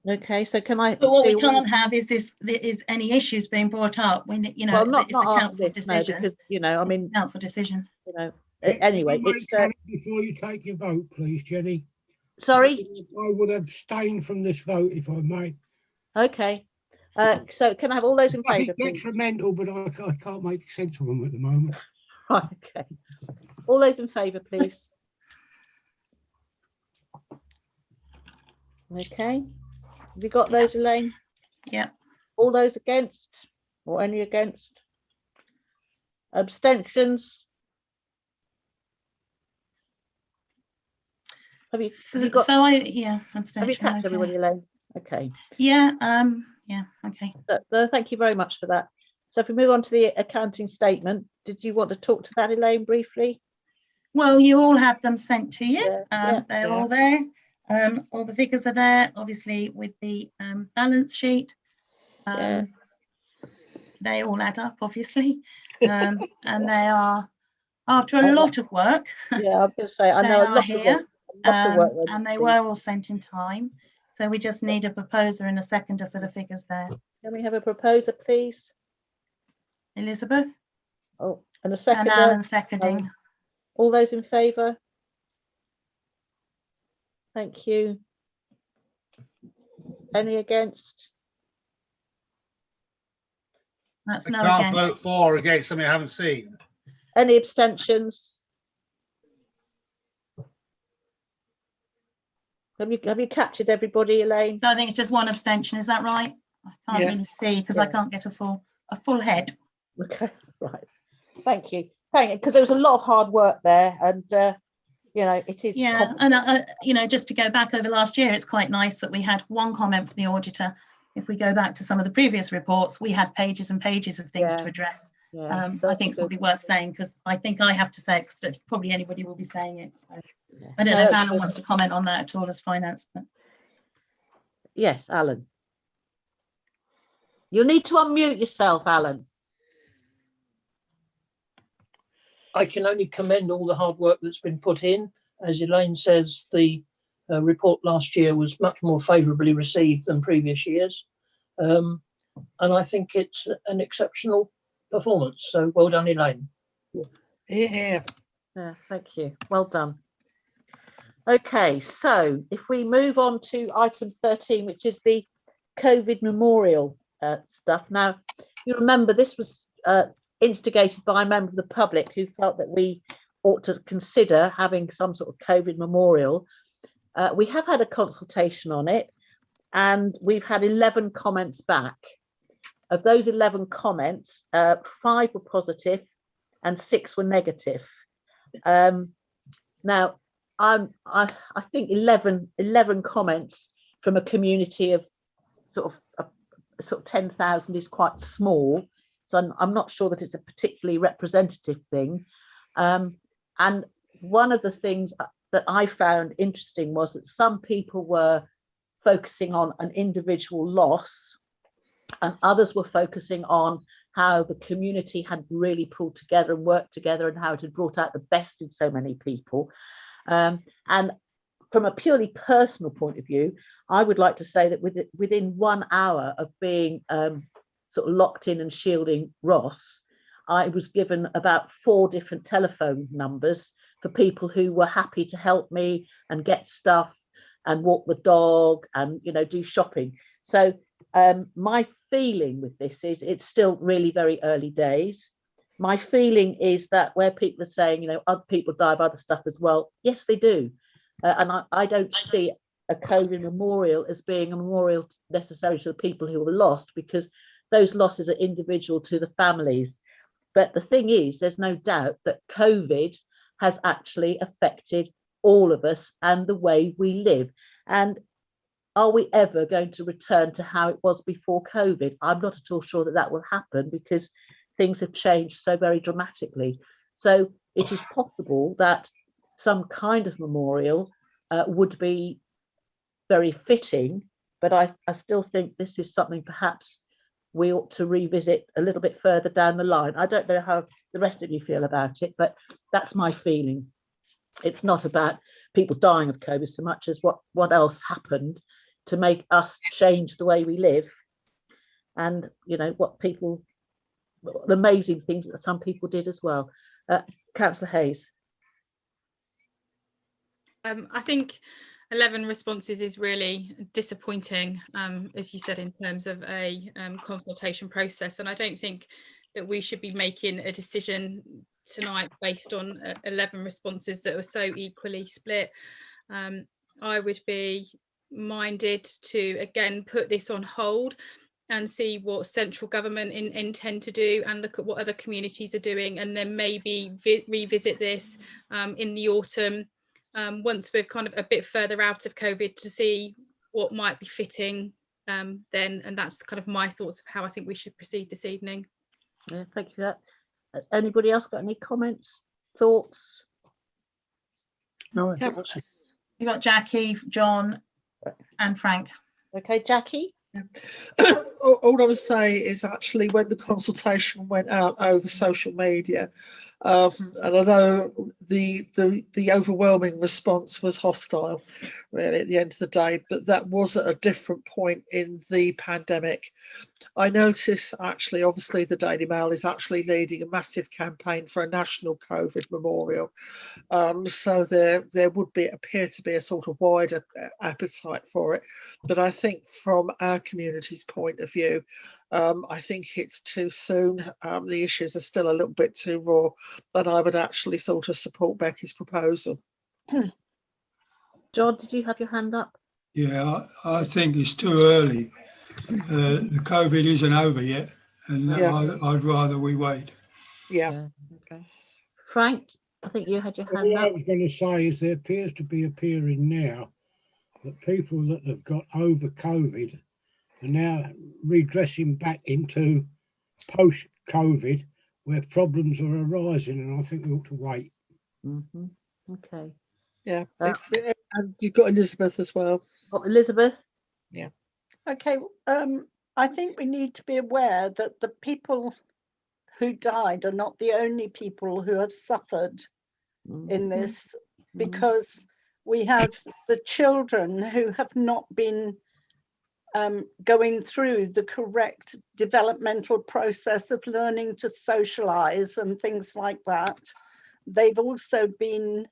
Okay, so can I? But what we can't have is any issues being brought up when well, not the council decision. No, because I mean, council decision. Anyway, Can you make it's something before you take your vote, please, Jenny. Sorry, I would abstain from this vote if I may. Okay. So can I have all those in favour, please? Detrimental, but I can't make sense of them at the moment. Right. Okay. All those in favour, please. Okay. Have you got those, Elaine? Yeah. All those against, or any against? Abstentions? Have you got? So abstention. Have you catch okay. everybody, Elaine? Okay. Yeah. Okay. Thank you very much for that. So if we move on to the accounting statement, did you want to talk to that, Elaine, briefly? Well, you all have them sent to you. They're all there. All the figures are there, obviously, with the balance sheet. They all add up, obviously, and they are, after a lot of work. Yeah, I was going to say, I know a lot here, of work and they were all sent in time. So we just need a proposer and a seconder for the figures there. Can we have a proposer, please? Elizabeth. Oh, and a seconder. And Alan seconding. All those in favour? Thank you. Any against? That's I no can't against. vote for or against something I haven't seen. Any abstentions? Have you captured everybody, Elaine? So I think it's just one abstention. Is that right? I can't really see because I can't get a full head. Okay, right. Thank you. Because there was a lot of hard work there, and it is. Yeah, and just to go back over last year, it's quite nice that we had one comment from the auditor. If we go back to some of the previous reports, we had pages and pages of things to address. Yeah, I think it's probably worth saying because I think I have to say it because probably anybody will be saying it. So. I don't know if Alan wants to comment on that at all as finance. But... Yes, Alan. You'll need to unmute yourself, Alan. I can only commend all the hard work that's been put in. As Elaine says, the report last year was much more favourably received than previous years. And I think it's an exceptional performance. So well done, Elaine. Yeah. Yeah, thank you. Well done. Okay, so if we move on to item 13, which is the COVID memorial stuff. Now, you remember this was instigated by a member of the public who felt that we ought to consider having some sort of COVID memorial. We have had a consultation on it, and we've had 11 comments back. Of those 11 comments, 5 were positive and 6 were negative. Now, I think 11 comments from a community of sort of 10,000 is quite small. So I'm not sure that it's a particularly representative thing. And one of the things that I found interesting was that some people were focusing on an individual loss and others were focusing on how the community had really pulled together and worked together, and how it had brought out the best in so many people. And from a purely personal point of view, I would like to say that within 1 hour of being sort of locked in and shielding Ross, I was given about 4 different telephone numbers for people who were happy to help me and get stuff and walk the dog and, you know, do shopping. So my feeling with this is it's still really very early days. My feeling is that where people are saying, you know, other people die of other stuff as well, yes, they do. And I don't see a COVID memorial as being a memorial necessarily to the people who were lost, because those losses are individual to the families. But the thing is, there's no doubt that COVID has actually affected all of us and the way we live. And are we ever going to return to how it was before COVID? I'm not at all sure that that will happen, because things have changed so very dramatically. So it is possible that some kind of memorial would be very fitting, but I still think this is something perhaps we ought to revisit a little bit further down the line. I don't know how the rest of you feel about it, but that's my feeling. It's not about people dying of COVID so much as what else happened to make us change the way we live, and, you know, the amazing things that some people did as well. Councillor Hayes. I think 11 responses is really disappointing, as you said, in terms of a consultation process. And I don't think that we should be making a decision tonight based on 11 responses that were so equally split. I would be minded to, again, put this on hold and see what central government intend to do, and look at what other communities are doing, and then maybe revisit this in the autumn, once we're kind of a bit further out of COVID, to see what might be fitting then. And that's kind of my thoughts of how I think we should proceed this evening. Yeah, thank you for that. Anybody else got any comments, thoughts? No, I think that's it. You got Jackie, John, and Frank. Okay, Jackie. All I would say is, actually, when the consultation went out over social media, and although the overwhelming response was hostile, really, at the end of the day, but that was at a different point in the pandemic. I notice, actually, obviously, the Daily Mail is actually leading a massive campaign for a national COVID memorial. So there would appear to be a sort of wider appetite for it. But I think from our community's point of view, I think it's too soon. The issues are still a little bit too raw, and I would actually sort of support Becky's proposal. John, did you have your hand up? Yeah, I think it's too early. The COVID isn't over yet, and Yeah. I'd rather we wait. Yeah. Okay. Frank, I think you had your hand All I up. was going to say is there appears to be appearing now that people that have got over COVID are now redressing back into post-COVID, where problems are arising, and I think we ought to wait. Mm-hmm. Okay. Yeah. And you've got Elizabeth as well. Oh, Elizabeth? Yeah. Okay. I think we need to be aware that the people who died are not the only people who have suffered in this, because we have the children who have not been going through the correct developmental process of learning to socialize and things like that. They've also been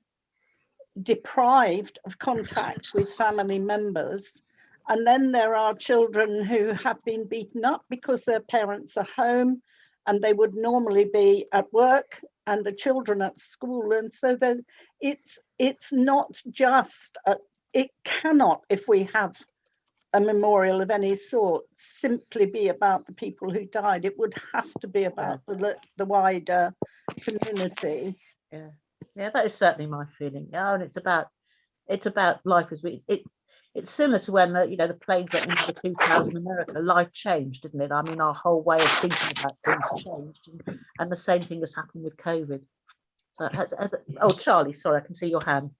deprived of contact with family members. And then there are children who have been beaten up because their parents are home and they would normally be at work, and the children at school. And so then it's not just, it cannot, if we have a memorial of any sort, simply be about the people who died. It would have to be about the wider community. Yeah, that is certainly my feeling. Yeah, and it's about life as it's similar to when the planes went into the 2000 America. Life changed, didn't it? I mean, our whole way of thinking about things changed, and the same thing has happened with COVID. So, oh, Charlie, sorry, I can see your hand.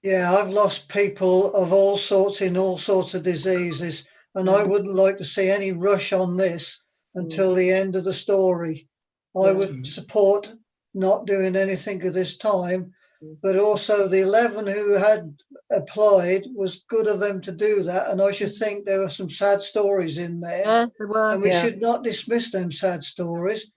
Yeah, I've lost people of all sorts in all sorts of diseases, and I wouldn't like to see any rush on this until the end of the story. I would support not doing anything at this time, but also the 11 who had applied, was good of them to do that. And I should think there were some sad stories in there. Yeah, there were. And we should not dismiss them sad stories,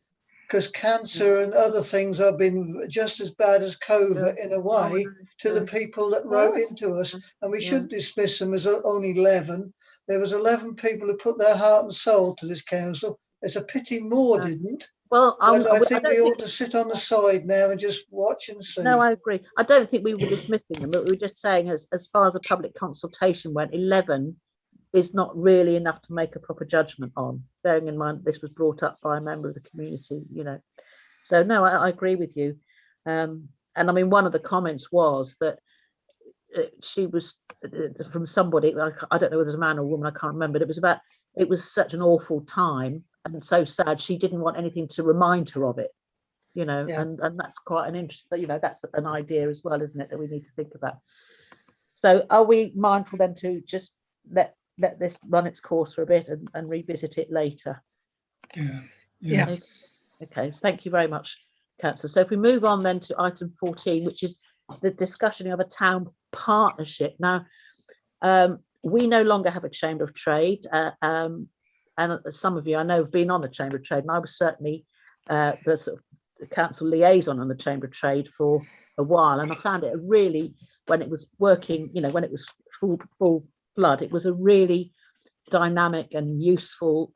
because cancer and other things have been just as bad as COVID in a way to the people that wrote into us. And we should dismiss them as only 11. There was 11 people who put their heart and soul to this council. It's a pity more didn't. Well, I think we ought to sit on the side now and just watch and see. No, I agree. I don't think we were dismissing them, but we were just saying as far as a public consultation went, 11 is not really enough to make a proper judgment on, bearing in mind this was brought up by a member of the community, you know. So no, I agree with you. And I mean, one of the comments was that she was from somebody, I don't know whether it was a man or a woman, I can't remember, but it was such an awful time and so sad, she didn't want anything to remind her of it, you know. And that's quite an interesting, you know, that's an idea as well, isn't it, that we need to think about. So are we mindful then to just let this run its course for a bit and revisit it later? Yeah. Okay, thank you very much, Councillor. So if we move on then to item 14, which is the discussion of a town partnership. Now, we no longer have a Chamber of Trade, and some of you I know have been on the Chamber of Trade, and I was certainly the sort of the council liaison on the Chamber of Trade for a while, and I found it really, when it was working, you know, when it was full flood, it was a really dynamic and useful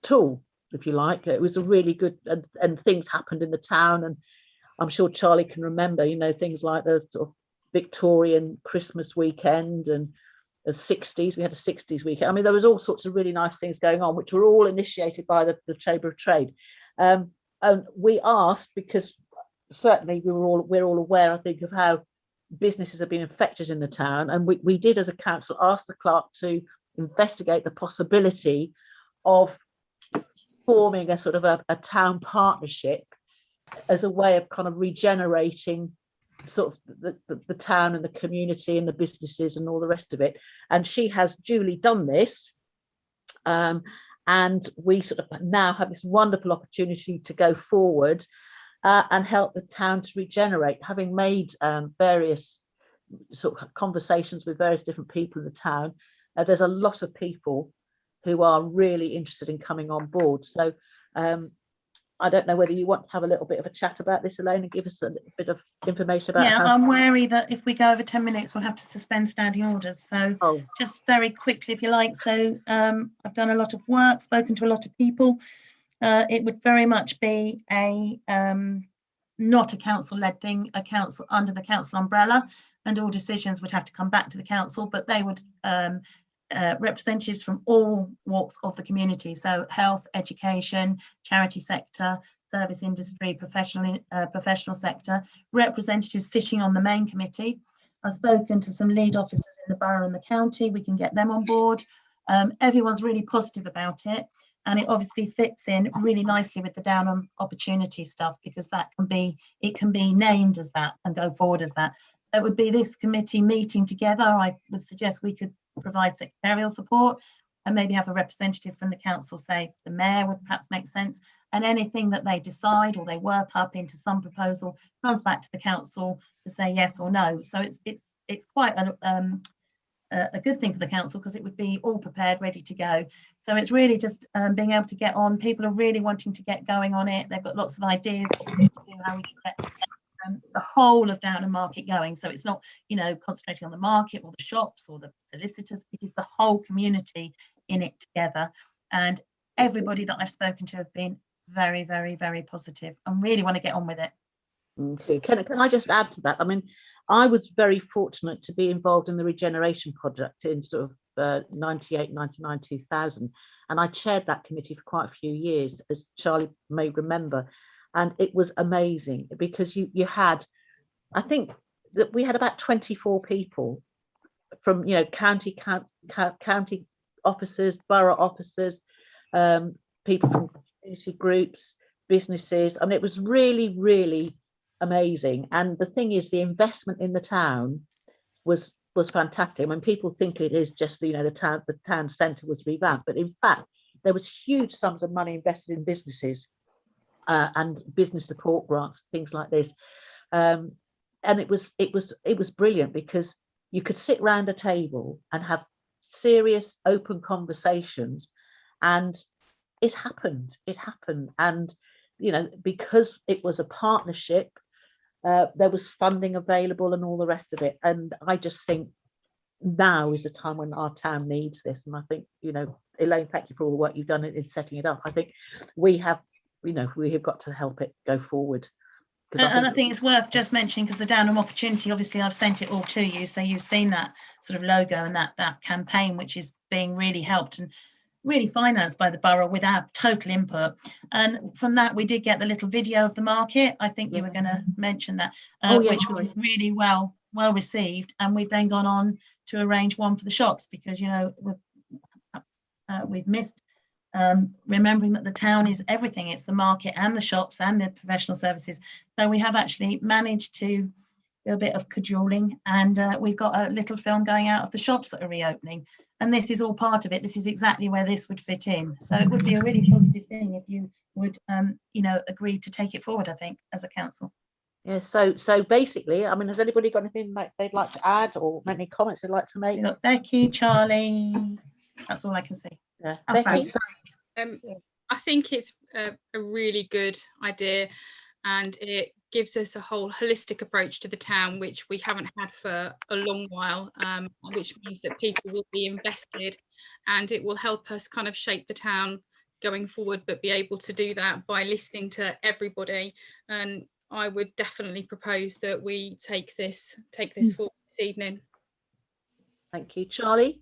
tool, if you like. It was a really good, and things happened in the town, and I'm sure Charlie can remember, you know, things like the sort of Victorian Christmas weekend and the 60s. We had a 60s weekend. I mean, there was all sorts of really nice things going on, which were all initiated by the Chamber of Trade. And we asked, because certainly we're all aware, I think, of how businesses have been affected in the town, and we did as a council ask the clerk to investigate the possibility of forming a sort of a town partnership as a way of kind of regenerating sort of the town and the community and the businesses and all the rest of it. And she has duly done this, and we sort of now have this wonderful opportunity to go forward and help the town to regenerate, having made various sort of conversations with various different people in the town. There's a lot of people who are really interested in coming on board. So I don't know whether you want to have a little bit of a chat about this, Elaine, and give us a bit of information about Yeah, I'm wary that if we go over 10 minutes, we'll have to suspend standing orders. So just very quickly, if you like. So I've done a lot of work, spoken to a lot of people. It would very much be a not a council-led thing, a council under the council umbrella, and all decisions would have to come back to the council, but they would representatives from all walks of the community, so health, education, charity sector, service industry, professional sector, representatives sitting on the main committee. I've spoken to some lead officers in the borough and the county. We can get them on board. Everyone's really positive about it, and it obviously fits in really nicely with the down on opportunity stuff, because that can be named as that and go forward as that. So it would be this committee meeting together. I would suggest we could provide secretarial support and maybe have a representative from the council, say the mayor would perhaps make sense, and anything that they decide or they work up into some proposal comes back to the council to say yes or no. So it's quite a good thing for the council, because it would be all prepared, ready to go. So it's really just being able to get on. People are really wanting to get going on it. They've got lots of ideas what to do, how we can get the whole of Downham Market going. So it's not, you know, concentrating on the market or the shops or the solicitors. It is the whole community in it together. And everybody that I've spoken to have been very, very, very positive and really want to get on with it. Okay. Can I just add to that? I mean, I was very fortunate to be involved in the regeneration project in sort of 98, 99, 2000. And I chaired that committee for quite a few years, as Charlie may remember. And it was amazing, because you had, I think that we had about 24 people from, you know, county officers, borough officers, people from community groups, businesses. I mean, it was really, really amazing. And the thing is, the investment in the town was fantastic. I mean, people think it is just, you know, the town centre was revamped, but in fact, there was huge sums of money invested in businesses and business support grants, things like this. And it was brilliant because you could sit round a table and have serious open conversations, and it happened. And because it was a partnership, there was funding available and all the rest of it. And I just think now is the time when our town needs this. And I think, Elaine, thank you for all the work you've done in setting it up. I think we have got to help it go forward. And I think it's worth just mentioning, because the Downham Opportunity, obviously I've sent it all to you, so you've seen that sort of logo and that campaign, which is being really helped and really financed by the borough with our total input. And from that we did get the little video of the market. I think you were going to mention that, which was really well received. And we've then gone on to arrange one for the shops, because we've missed remembering that the town is everything. It's the market and the shops and the professional services. So we have actually managed to do a bit of cajoling, and we've got a little film going out of the shops that are reopening, and this is all part of it. This is exactly where this would fit in. So it would be a really positive thing if you would agree to take it forward, I think, as a council. Yeah, so basically, I mean, has anybody got anything like they'd like to add, or any comments they'd like to make? Look, Becky, Charlie, that's all I can see. Yeah. Becky? I think it's a really good idea, and it gives us a whole holistic approach to the town, which we haven't had for a long while, which means that people will be invested, and it will help us kind of shape the town going forward, but be able to do that by listening to everybody. And I would definitely propose that we take this forward this evening. Thank you. Charlie?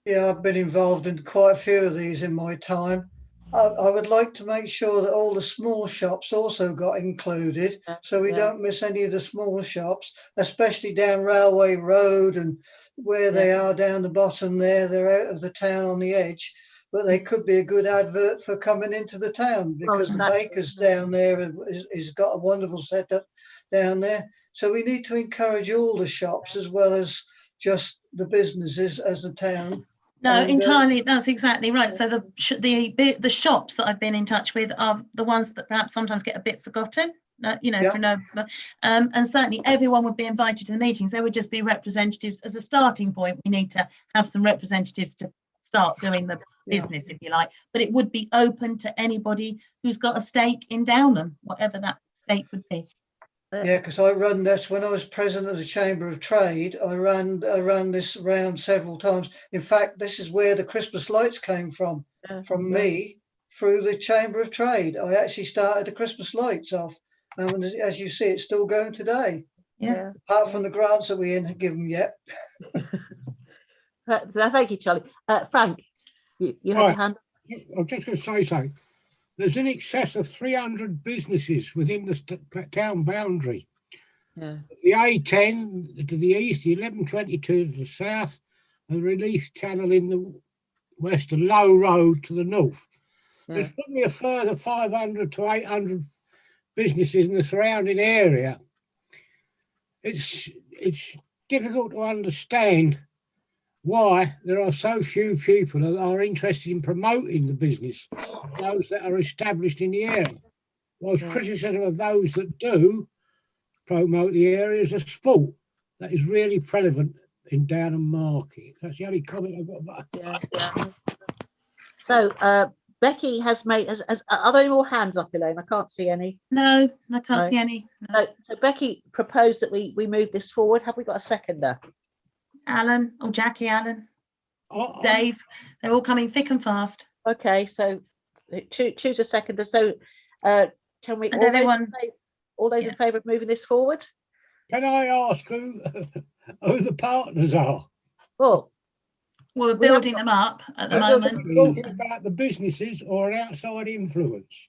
Yeah, I've been involved in quite a few of these in my time. I would like to make sure that all the small shops also got included, so we don't miss any of the small shops, especially down Railway Road and where they are down the bottom there. They're out of the town on the edge, but they could be a good advert for coming into the town, because the bakers down there has got a wonderful setup down there. So we need to encourage all the shops as well as just the businesses as a town. No, entirely. That's exactly right. So the shops that I've been in touch with are the ones that perhaps sometimes get a bit forgotten. And certainly everyone would be invited to the meetings. There would just be representatives as a starting point. We need to have some representatives to start doing the business, if you like. But it would be open to anybody who's got a stake in Downham, whatever that stake would be. Yeah, because I run this when I was president of the Chamber of Trade. I ran this round several times. In fact, this is where the Christmas lights came from me through the Chamber of Trade. I actually started the Christmas lights off, and as you see, it's still going today. Yeah. Apart from the grants that we ain't given yet. Thank you, Charlie. Frank, you have your hand. I'm just going to say something. There's in excess of 300 businesses within the town boundary. Yeah. The A10 to the east, the 1122 to the south, and the Release Channel in the west, and Low Road to the north. Yeah. There's probably a further 500 to 800 businesses in the surrounding area. It's difficult to understand why there are so few people that are interested in promoting the business, those that are established in the area. Whilst criticism of those that do promote the area is a fault that is really prevalent in Downham Market. That's the only comment I've got. So Becky has made, are there any more hands up, Elaine? I can't see any. No, I can't see any. No. So Becky proposed that we move this forward. Have we got a seconder? Alan or Jackie, Alan, Dave, they're all coming thick and fast. Okay, so choose a seconder. So can we, all those in favour of moving this forward? Can I ask who the partners are? Well, we're building them up at the moment. Talking about the businesses or an outside influence?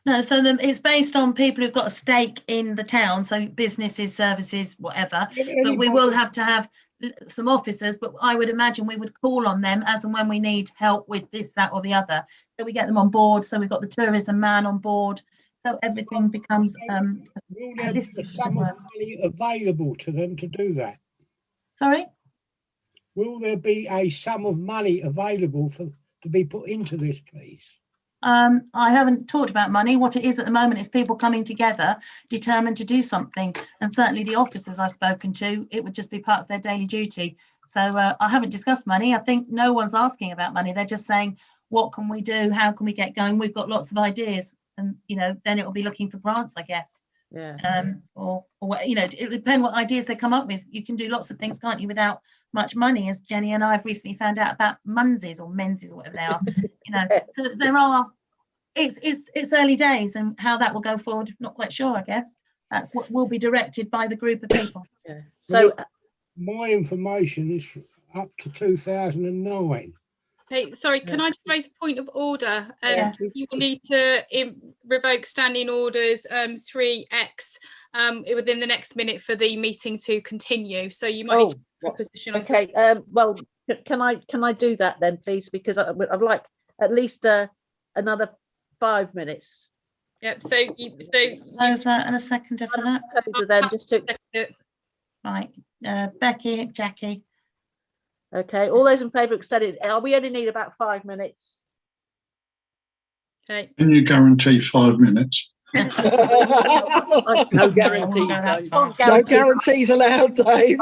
No, so it's based on people who've got a stake in the town, so businesses, services, whatever. But we will have to have some officers, but I would imagine we would call on them as and when we need help with this, that or the other. So we get them on board. So we've got the tourism man on board. So everything becomes will there be some money available to them to do that? Sorry? Will there be a sum of money available to to be put into this, please? I haven't talked about money. What it is at the moment is people coming together, determined to do something. And certainly the officers I've spoken to, it would just be part of their daily duty. So I haven't discussed money. I think no one's asking about money. They're just saying, what can we do? How can we get going? We've got lots of ideas. And, you know, then it'll be looking for grants, I guess. Yeah. Or you know, it depends what ideas they come up with. You can do lots of things, can't you, without much money, as Jenny and I have recently found out about Munsies or Menzies or whatever they are. You know, so there are, it's early days, and how that will go forward, not quite sure, I guess. That's what will be directed by the group of people. Yeah. So my information is up to 2009. Hey, sorry, can I just raise a point of order? Yes. You will need to revoke standing orders 3X within the next minute for the meeting to continue. So you might need to take a position on. Okay. Well, can I do that then, please? Because I'd like at least another 5 minutes. Yep. So Close that and a seconder for that. Then just to right, Becky, Jackie. Okay, all those in favour of extending. We only need about 5 minutes. Okay. Can you guarantee 5 minutes? No guarantees, Dave. No guarantees allowed, Dave.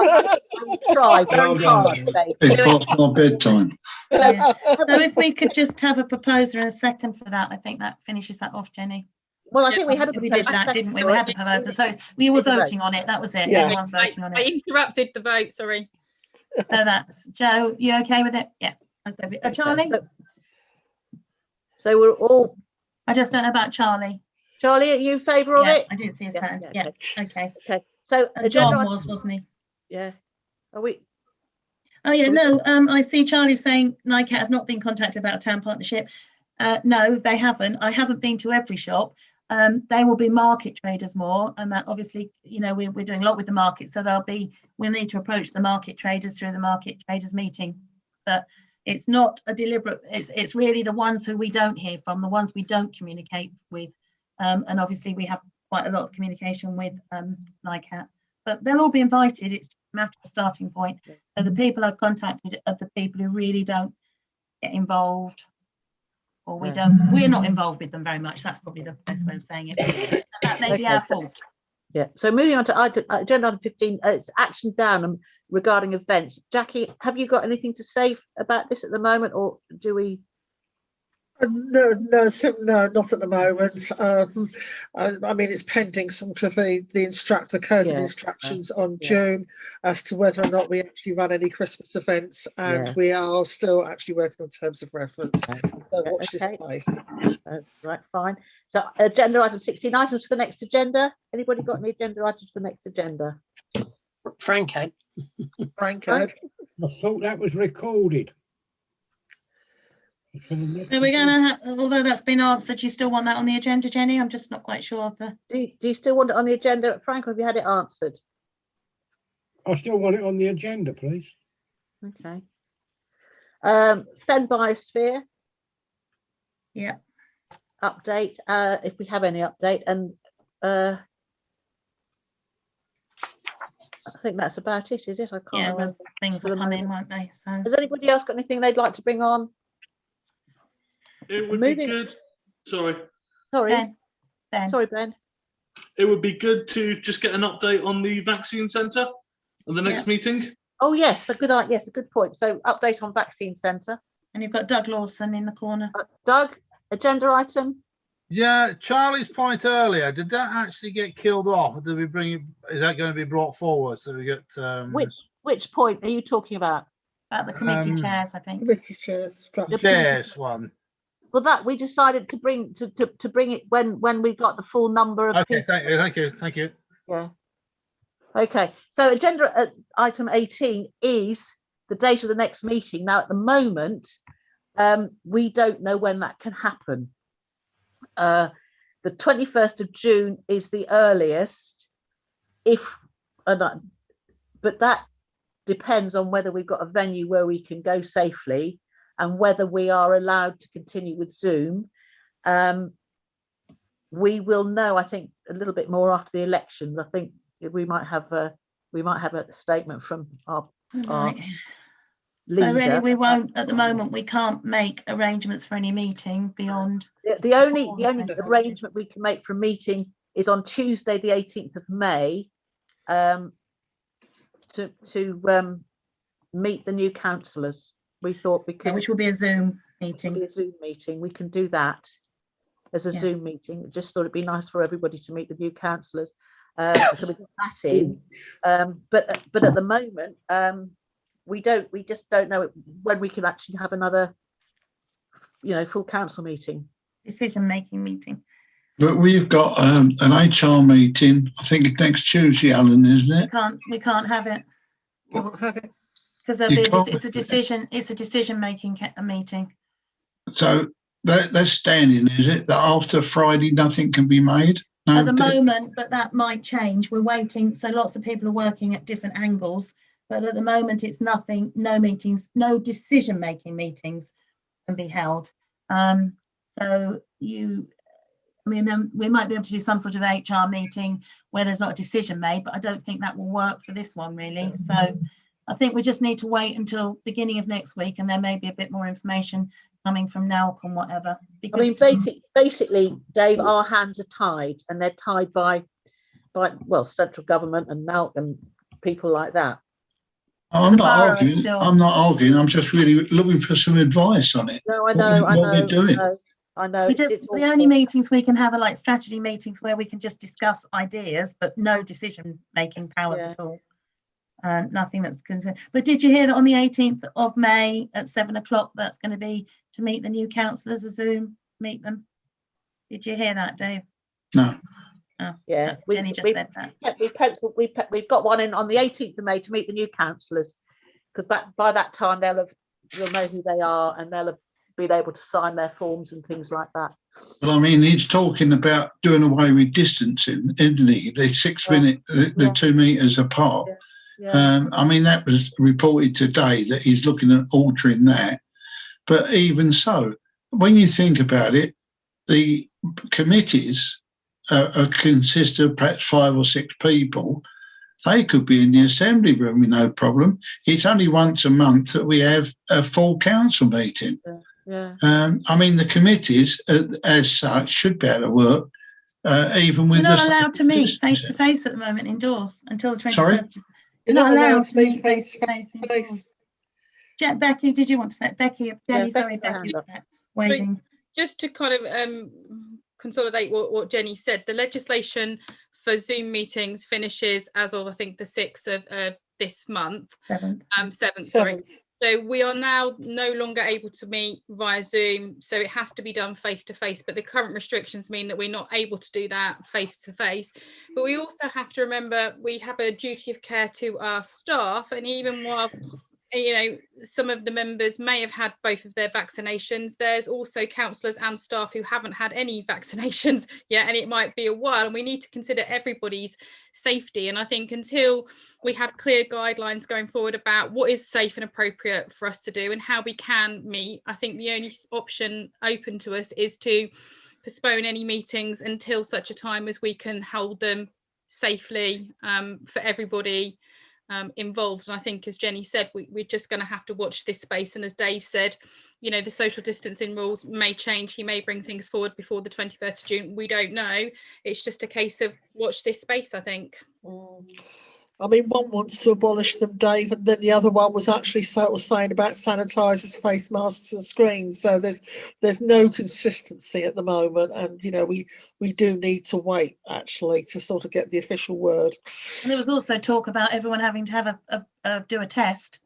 Try Well very hard, done. Dave. It's past my bedtime. Yeah. So if we could just have a proposer and a second for that, I think that finishes that off, Jenny. Well, I think we had a we did that, didn't we? We had the proposer. So we were voting on it. That was it. Yeah. Everyone's voting on I it. interrupted the vote. Sorry. So that's Joe. You okay with it? Yeah. Charlie? So we're all. I just don't know about Charlie. Charlie, are you in favour of it? I didn't see his hand. Yeah. Okay. Okay. So John wasn't he? Yeah. Are we? Oh yeah, no. I see Charlie saying NICAT have not been contacted about a town partnership. No, they haven't. I haven't been to every shop. They will be market traders more, and that obviously, you know, we're doing a lot with the market, so we'll need to approach the market traders through the market traders meeting. But it's not a deliberate. It's really the ones who we don't hear from, the ones we don't communicate with, and obviously we have quite a lot of communication with NICAT. But they'll all be invited. It's a matter of starting point. So the people I've contacted are the people who really don't get involved, or we're not involved with them very much. That's probably the best way of saying it. And that may be our fault. Yeah. So moving on to agenda item 15, it's action down regarding events. Jackie, have you got anything to say about this at the moment, or do we? No, not at the moment. I mean, it's pending sort of the COVID instructions on June as to whether or not we actually run any Christmas events, and we are still actually working on terms of reference. So watch this space. Right, fine. So agenda item 16, items for the next agenda. Anybody got any agenda items for the next agenda? Frank had. Frank had. I thought that was recorded. So we're going to have, although that's been answered, you still want that on the agenda, Jenny? I'm just not quite sure of the. Do you still want it on the agenda, Frank, or have you had it answered? I still want it on the agenda, please. Okay. Fen Biosphere. Yeah. Update, if we have any update, and I think that's about it, is it? I can't remember. Things will come in, won't they? So. Has anybody else got anything they'd like to bring on? It would be good. Sorry. Ben. Sorry, Ben. It would be good to just get an update on the vaccine centre and the next meeting. Oh yes, a good point. So update on vaccine centre. And you've got Doug Lawson in the corner. Doug, agenda item. Yeah, Charlie's point earlier, did that actually get killed off? Or did we bring it? Is that going to be brought forward? So we get which point are you talking about? About the committee chairs, I think. Committee chairs. Chairs one. Well, that we decided to bring it when we got the full number of Okay, people. thank you. Yeah. Okay, so agenda item 18 is the date of the next meeting. Now, at the moment, we don't know when that can happen. The 21st of June is the earliest, but that depends on whether we've got a venue where we can go safely and whether we are allowed to continue with Zoom. We will know, I think, a little bit more after the elections. I think we might have a statement from our So really, leader. we won't at the moment. We can't make arrangements for any meeting beyond. The only arrangement we can make for a meeting is on Tuesday, the 18th of May, to meet the new councillors. We thought because which will be a Zoom meeting. A Zoom meeting. We can do that as a Zoom meeting. Just thought it'd be nice for everybody to meet the new councillors. So we got that in. But at the moment, we just don't know when we can actually have another, full council meeting. Decision-making meeting. But we've got an HR meeting. I think it's next Tuesday, Alan, isn't it? We can't have it. Can't have it because there'll be it's a decision. It's a decision-making meeting. So that's standing, is it? That after Friday, nothing can be made. No, at the moment, but that might change. We're waiting. So lots of people are working at different angles, but at the moment it's nothing, no meetings, no decision-making meetings can be held. So we might be able to do some sort of HR meeting where there's not a decision made, but I don't think that will work for this one really. So I think we just need to wait until beginning of next week, and there may be a bit more information coming from NELC and whatever. I mean, basically, Dave, our hands are tied, and they're tied by central government and NELC and people like that. I'm not arguing. I'm not arguing. I'm just really looking for some advice on it. No, I know. What we're doing. I know. The only meetings we can have are like strategy meetings where we can just discuss ideas, but no decision-making powers at all. Nothing that's concerned. But did you hear that on the 18th of May at 7 o'clock, that's going to be to meet the new councillors, a Zoom, meet them? Did you hear that, Dave? No. Oh, yeah, Jenny just said that. We've got one in on the 18th of May to meet the new councillors, because by that time you'll know who they are, and they'll have been able to sign their forms and things like that. Well, I mean, he's talking about doing away with distancing, isn't he? The 6 minute, the 2 meters apart. I mean, that was reported today that he's looking at altering that. But even so, when you think about it, the committees consist of perhaps 5 or 6 people. They could be in the assembly room with no problem. It's only once a month that we have a full council meeting. I mean, the committees, as such, should be able to work, even with. You're not allowed to meet face to face at the moment indoors until the 21st. Sorry? You're not allowed to meet face to face indoors. Becky, did you want to say? Becky, Jenny, sorry, Becky's waving. Just to kind of consolidate what Jenny said, the legislation for Zoom meetings finishes as of, I think, the 6th of this month. 7th, sorry. So we are now no longer able to meet via Zoom, so it has to be done face to face, but the current restrictions mean that we're not able to do that face to face. But we also have to remember we have a duty of care to our staff, and even while some of the members may have had both of their vaccinations, there's also councillors and staff who haven't had any vaccinations yet, and it might be a while, and we need to consider everybody's safety. And I think until we have clear guidelines going forward about what is safe and appropriate for us to do and how we can meet, I think the only option open to us is to postpone any meetings until such a time as we can hold them safely for everybody involved. And I think, as Jenny said, we're just going to have to watch this space, and as Dave said, the social distancing rules may change. He may bring things forward before the 21st of June. We don't know. It's just a case of watch this space, I think. I mean, one wants to abolish them, Dave, and then the other one was actually saying about sanitisers, face masks and screens. So there's no consistency at the moment, and we do need to wait actually to sort of get the official word. And there was also talk about everyone having to have do a test,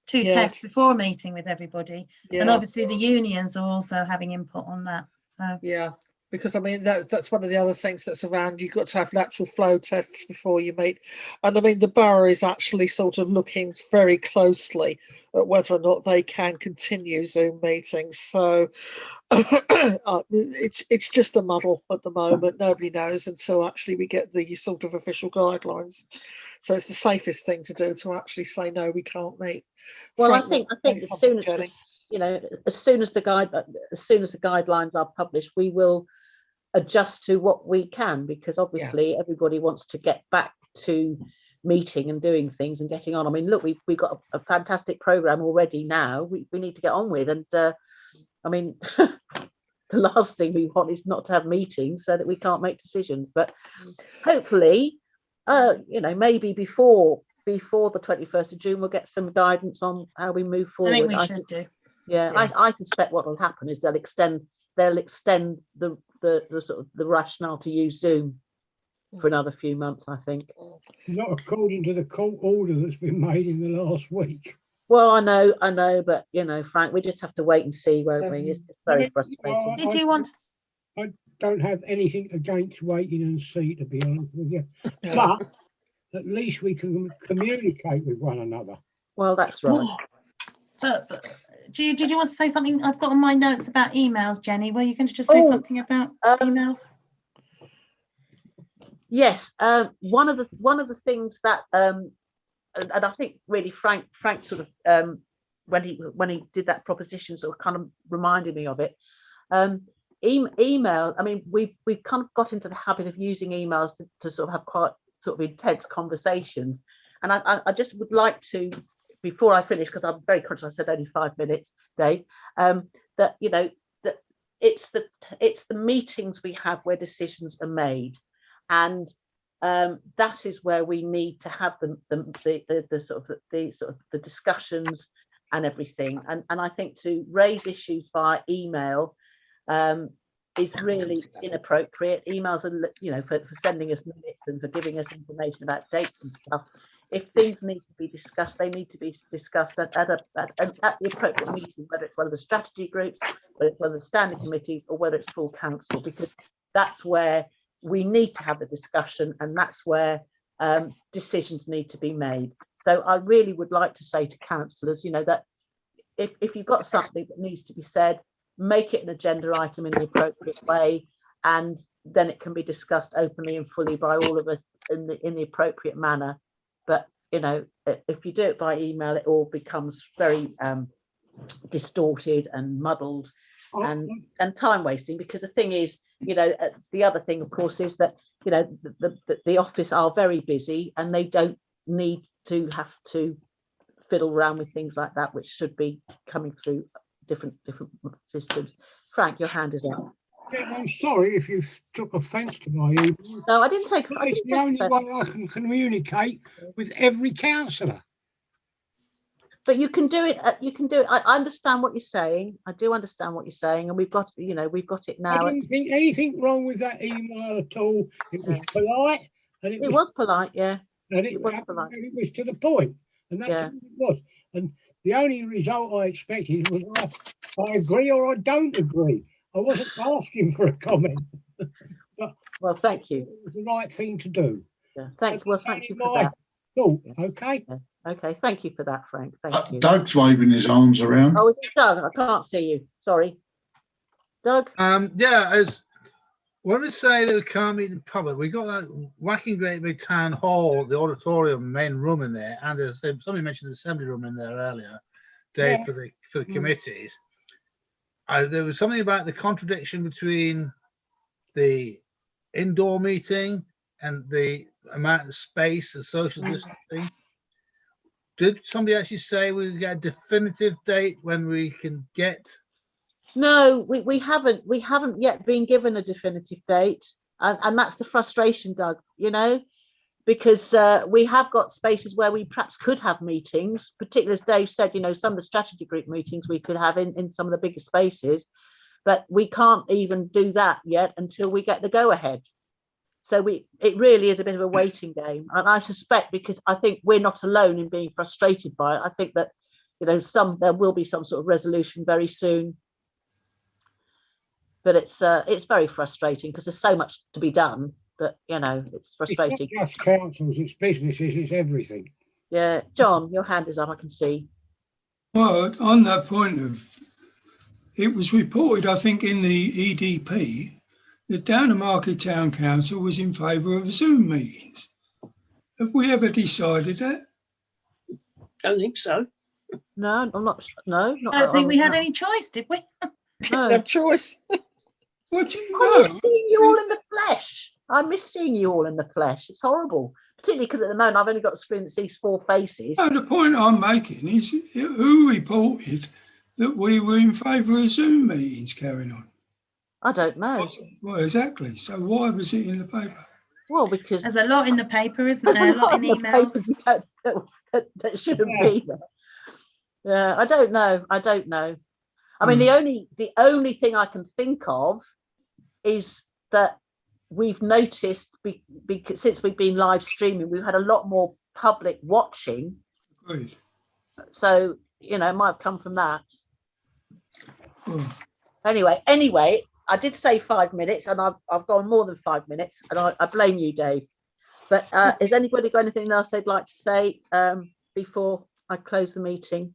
two tests before a meeting with everybody, and obviously the unions are also having input on that. So because I mean that's one of the other things that's around. You've got to have lateral flow tests before you meet, and I mean the borough is actually sort of looking very closely at whether or not they can continue Zoom meetings. So it's just a muddle at the moment. Nobody knows until actually we get the sort of official guidelines. So it's the safest thing to do to actually say no, we can't meet. Well, Frank, I think as soon as the guidelines are published, we will adjust to what we can, because obviously everybody wants to get back to meeting and doing things and getting on. I mean, look, we've got a fantastic program already now. We need to get on with, and I mean, the last thing we want is not to have meetings so that we can't make decisions. But hopefully, you know, maybe before the 21st of June, we'll get some guidance on how we move forward. I think we should do. Yeah, yeah. I suspect what will happen is they'll extend the sort of the rationale to use Zoom for another few months, I think. Not according to the court order that's been made in the last week. Well, I know, but you know, Frank, we just have to wait and see, won't we? It's very frustrating. Did you want? I don't have anything against waiting and see, to be honest with you, but at least we can communicate with one another. Well, that's right. But did you want to say something? I've got on my notes about emails, Jenny. Were you going to just say something about emails? Yes, one of the things that and I think really Frank sort of when he did that proposition sort of kind of reminded me of it. Email. I mean, we've kind of got into the habit of using emails to sort of have quite sort of intense conversations, and I just would like to, before I finish, because I'm very conscious I said only 5 minutes, Dave, that you know that it's the meetings we have where decisions are made, and that is where we need to have the sort of the discussions and everything, and I think to raise issues via email is really inappropriate. Emails are, you know, for sending us minutes and for giving us information about dates and stuff. If things need to be discussed, they need to be discussed at the appropriate meeting, whether it's one of the strategy groups, whether it's one of the standing committees, or whether it's full council, because that's where we need to have the discussion, and that's where decisions need to be made. So I really would like to say to councillors, you know, that if you've got something that needs to be said, make it an agenda item in the appropriate way, and then it can be discussed openly and fully by all of us in the appropriate manner. But you know, if you do it by email, it all becomes very distorted and muddled and time wasting, because the thing is, you know, the other thing of course is that, you know, the office are very busy and they don't need to have to fiddle around with things like that, which should be coming through different systems. Frank, your hand is up. I'm sorry if you took offence to my email. No, I didn't take. It's the only way I can communicate with every councillor. But you can do it. You can do it. I understand what you're saying. I do understand what you're saying, and we've got, you know, we've got it now. I didn't think anything wrong with that email at all. It was polite, and it was polite. Yeah, and it was polite. And it was to the point, and that's what it was. And the only result I expected was I agree or I don't agree. I wasn't asking for a comment. But well, thank you. It was the right thing to do. Yeah, thank you. Well, thank you for that. Thought, okay. Yeah. Okay, thank you for that, Frank. Thank you. Doug's waving his arms around. Oh, it's Doug. I can't see you. Sorry, Doug. Yeah, as when we say that we can't meet in public, we got that whacking great big town hall, the auditorium, main room in there, and there's somebody mentioned the assembly room in there earlier, Dave, for the committees. There was something about the contradiction between the indoor meeting and the amount of space and social distancing. Did somebody actually say we get a definitive date when we can get? No, we haven't yet been given a definitive date, and that's the frustration, Doug, you know, because we have got spaces where we perhaps could have meetings, particularly as Dave said, you know, some of the strategy group meetings we could have in some of the bigger spaces, but we can't even do that yet until we get the go ahead. So it really is a bit of a waiting game, and I suspect, because I think we're not alone in being frustrated by it. I think that, you know, there will be some sort of resolution very soon, but it's very frustrating because there's so much to be done. But you know, it's frustrating. It's not just councils, it's businesses, it's everything. Yeah, John, your hand is up. I can see. Well, on that point it was reported, I think, in the EDP. The Downham Market Town Council was in favour of Zoom meetings. Have we ever decided that? Don't think so. No, I'm not. No, not. I don't think we had any choice, did we? No. Have choice. What do you I know? miss seeing you all in the flesh. I miss seeing you all in the flesh. It's horrible, particularly because at the moment I've only got a screen that sees 4 faces. No, the point I'm making is who reported that we were in favour of Zoom meetings carrying on? I don't know. Well, exactly. So why was it in the paper? Well, because there's a lot in the paper, isn't there's there? a lot in in the emails. paper that shouldn't be there. Yeah, I don't know. I mean, the only thing I can think of is that we've noticed since we've been live streaming, we've had a lot more public watching. Agreed. So, it might have come from that. Oh. Anyway, I did say 5 minutes, and I've gone more than 5 minutes, and I blame you, Dave. But has anybody got anything else they'd like to say before I close the meeting?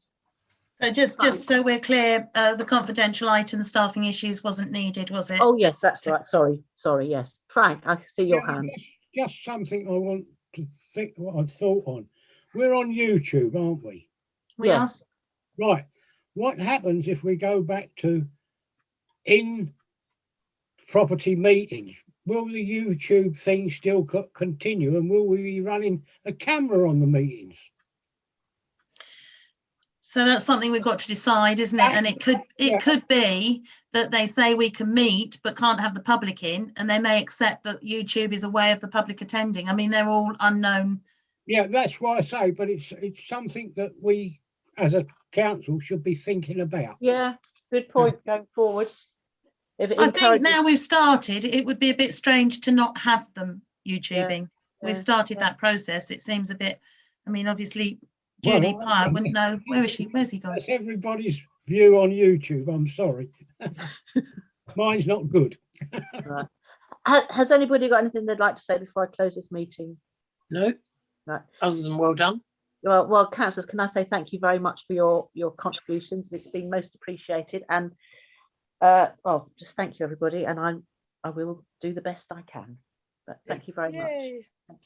So just so we're clear, the confidential item, staffing issues wasn't needed, was it? Oh yes, that's right. Sorry. Yes, Frank, I see your hand. Just something I want to think what I've thought on. We're on YouTube, aren't we? Yes. Right. What happens if we go back to in property meetings? Will the YouTube thing still continue, and will we be running a camera on the meetings? So that's something we've got to decide, isn't it? And it could be that they say we can meet but can't have the public in, and they may accept that YouTube is a way of the public attending. I mean, they're all unknown. Yeah, that's why I say, but it's something that we as a council should be thinking about. Yeah, good point going forward. I think now we've started, it would be a bit strange to not have them YouTubing. We've started that process. It seems a bit, I mean, obviously Julie Pyatt wouldn't know. Where's he gone? That's everybody's view on YouTube. I'm sorry. Mine's not good. Right. Has anybody got anything they'd like to say before I close this meeting? No. Right. Other than well done. Well, councillors, can I say thank you very much for your contributions? It's been most appreciated, and well, just thank you everybody, and I will do the best I can. But thank you very much.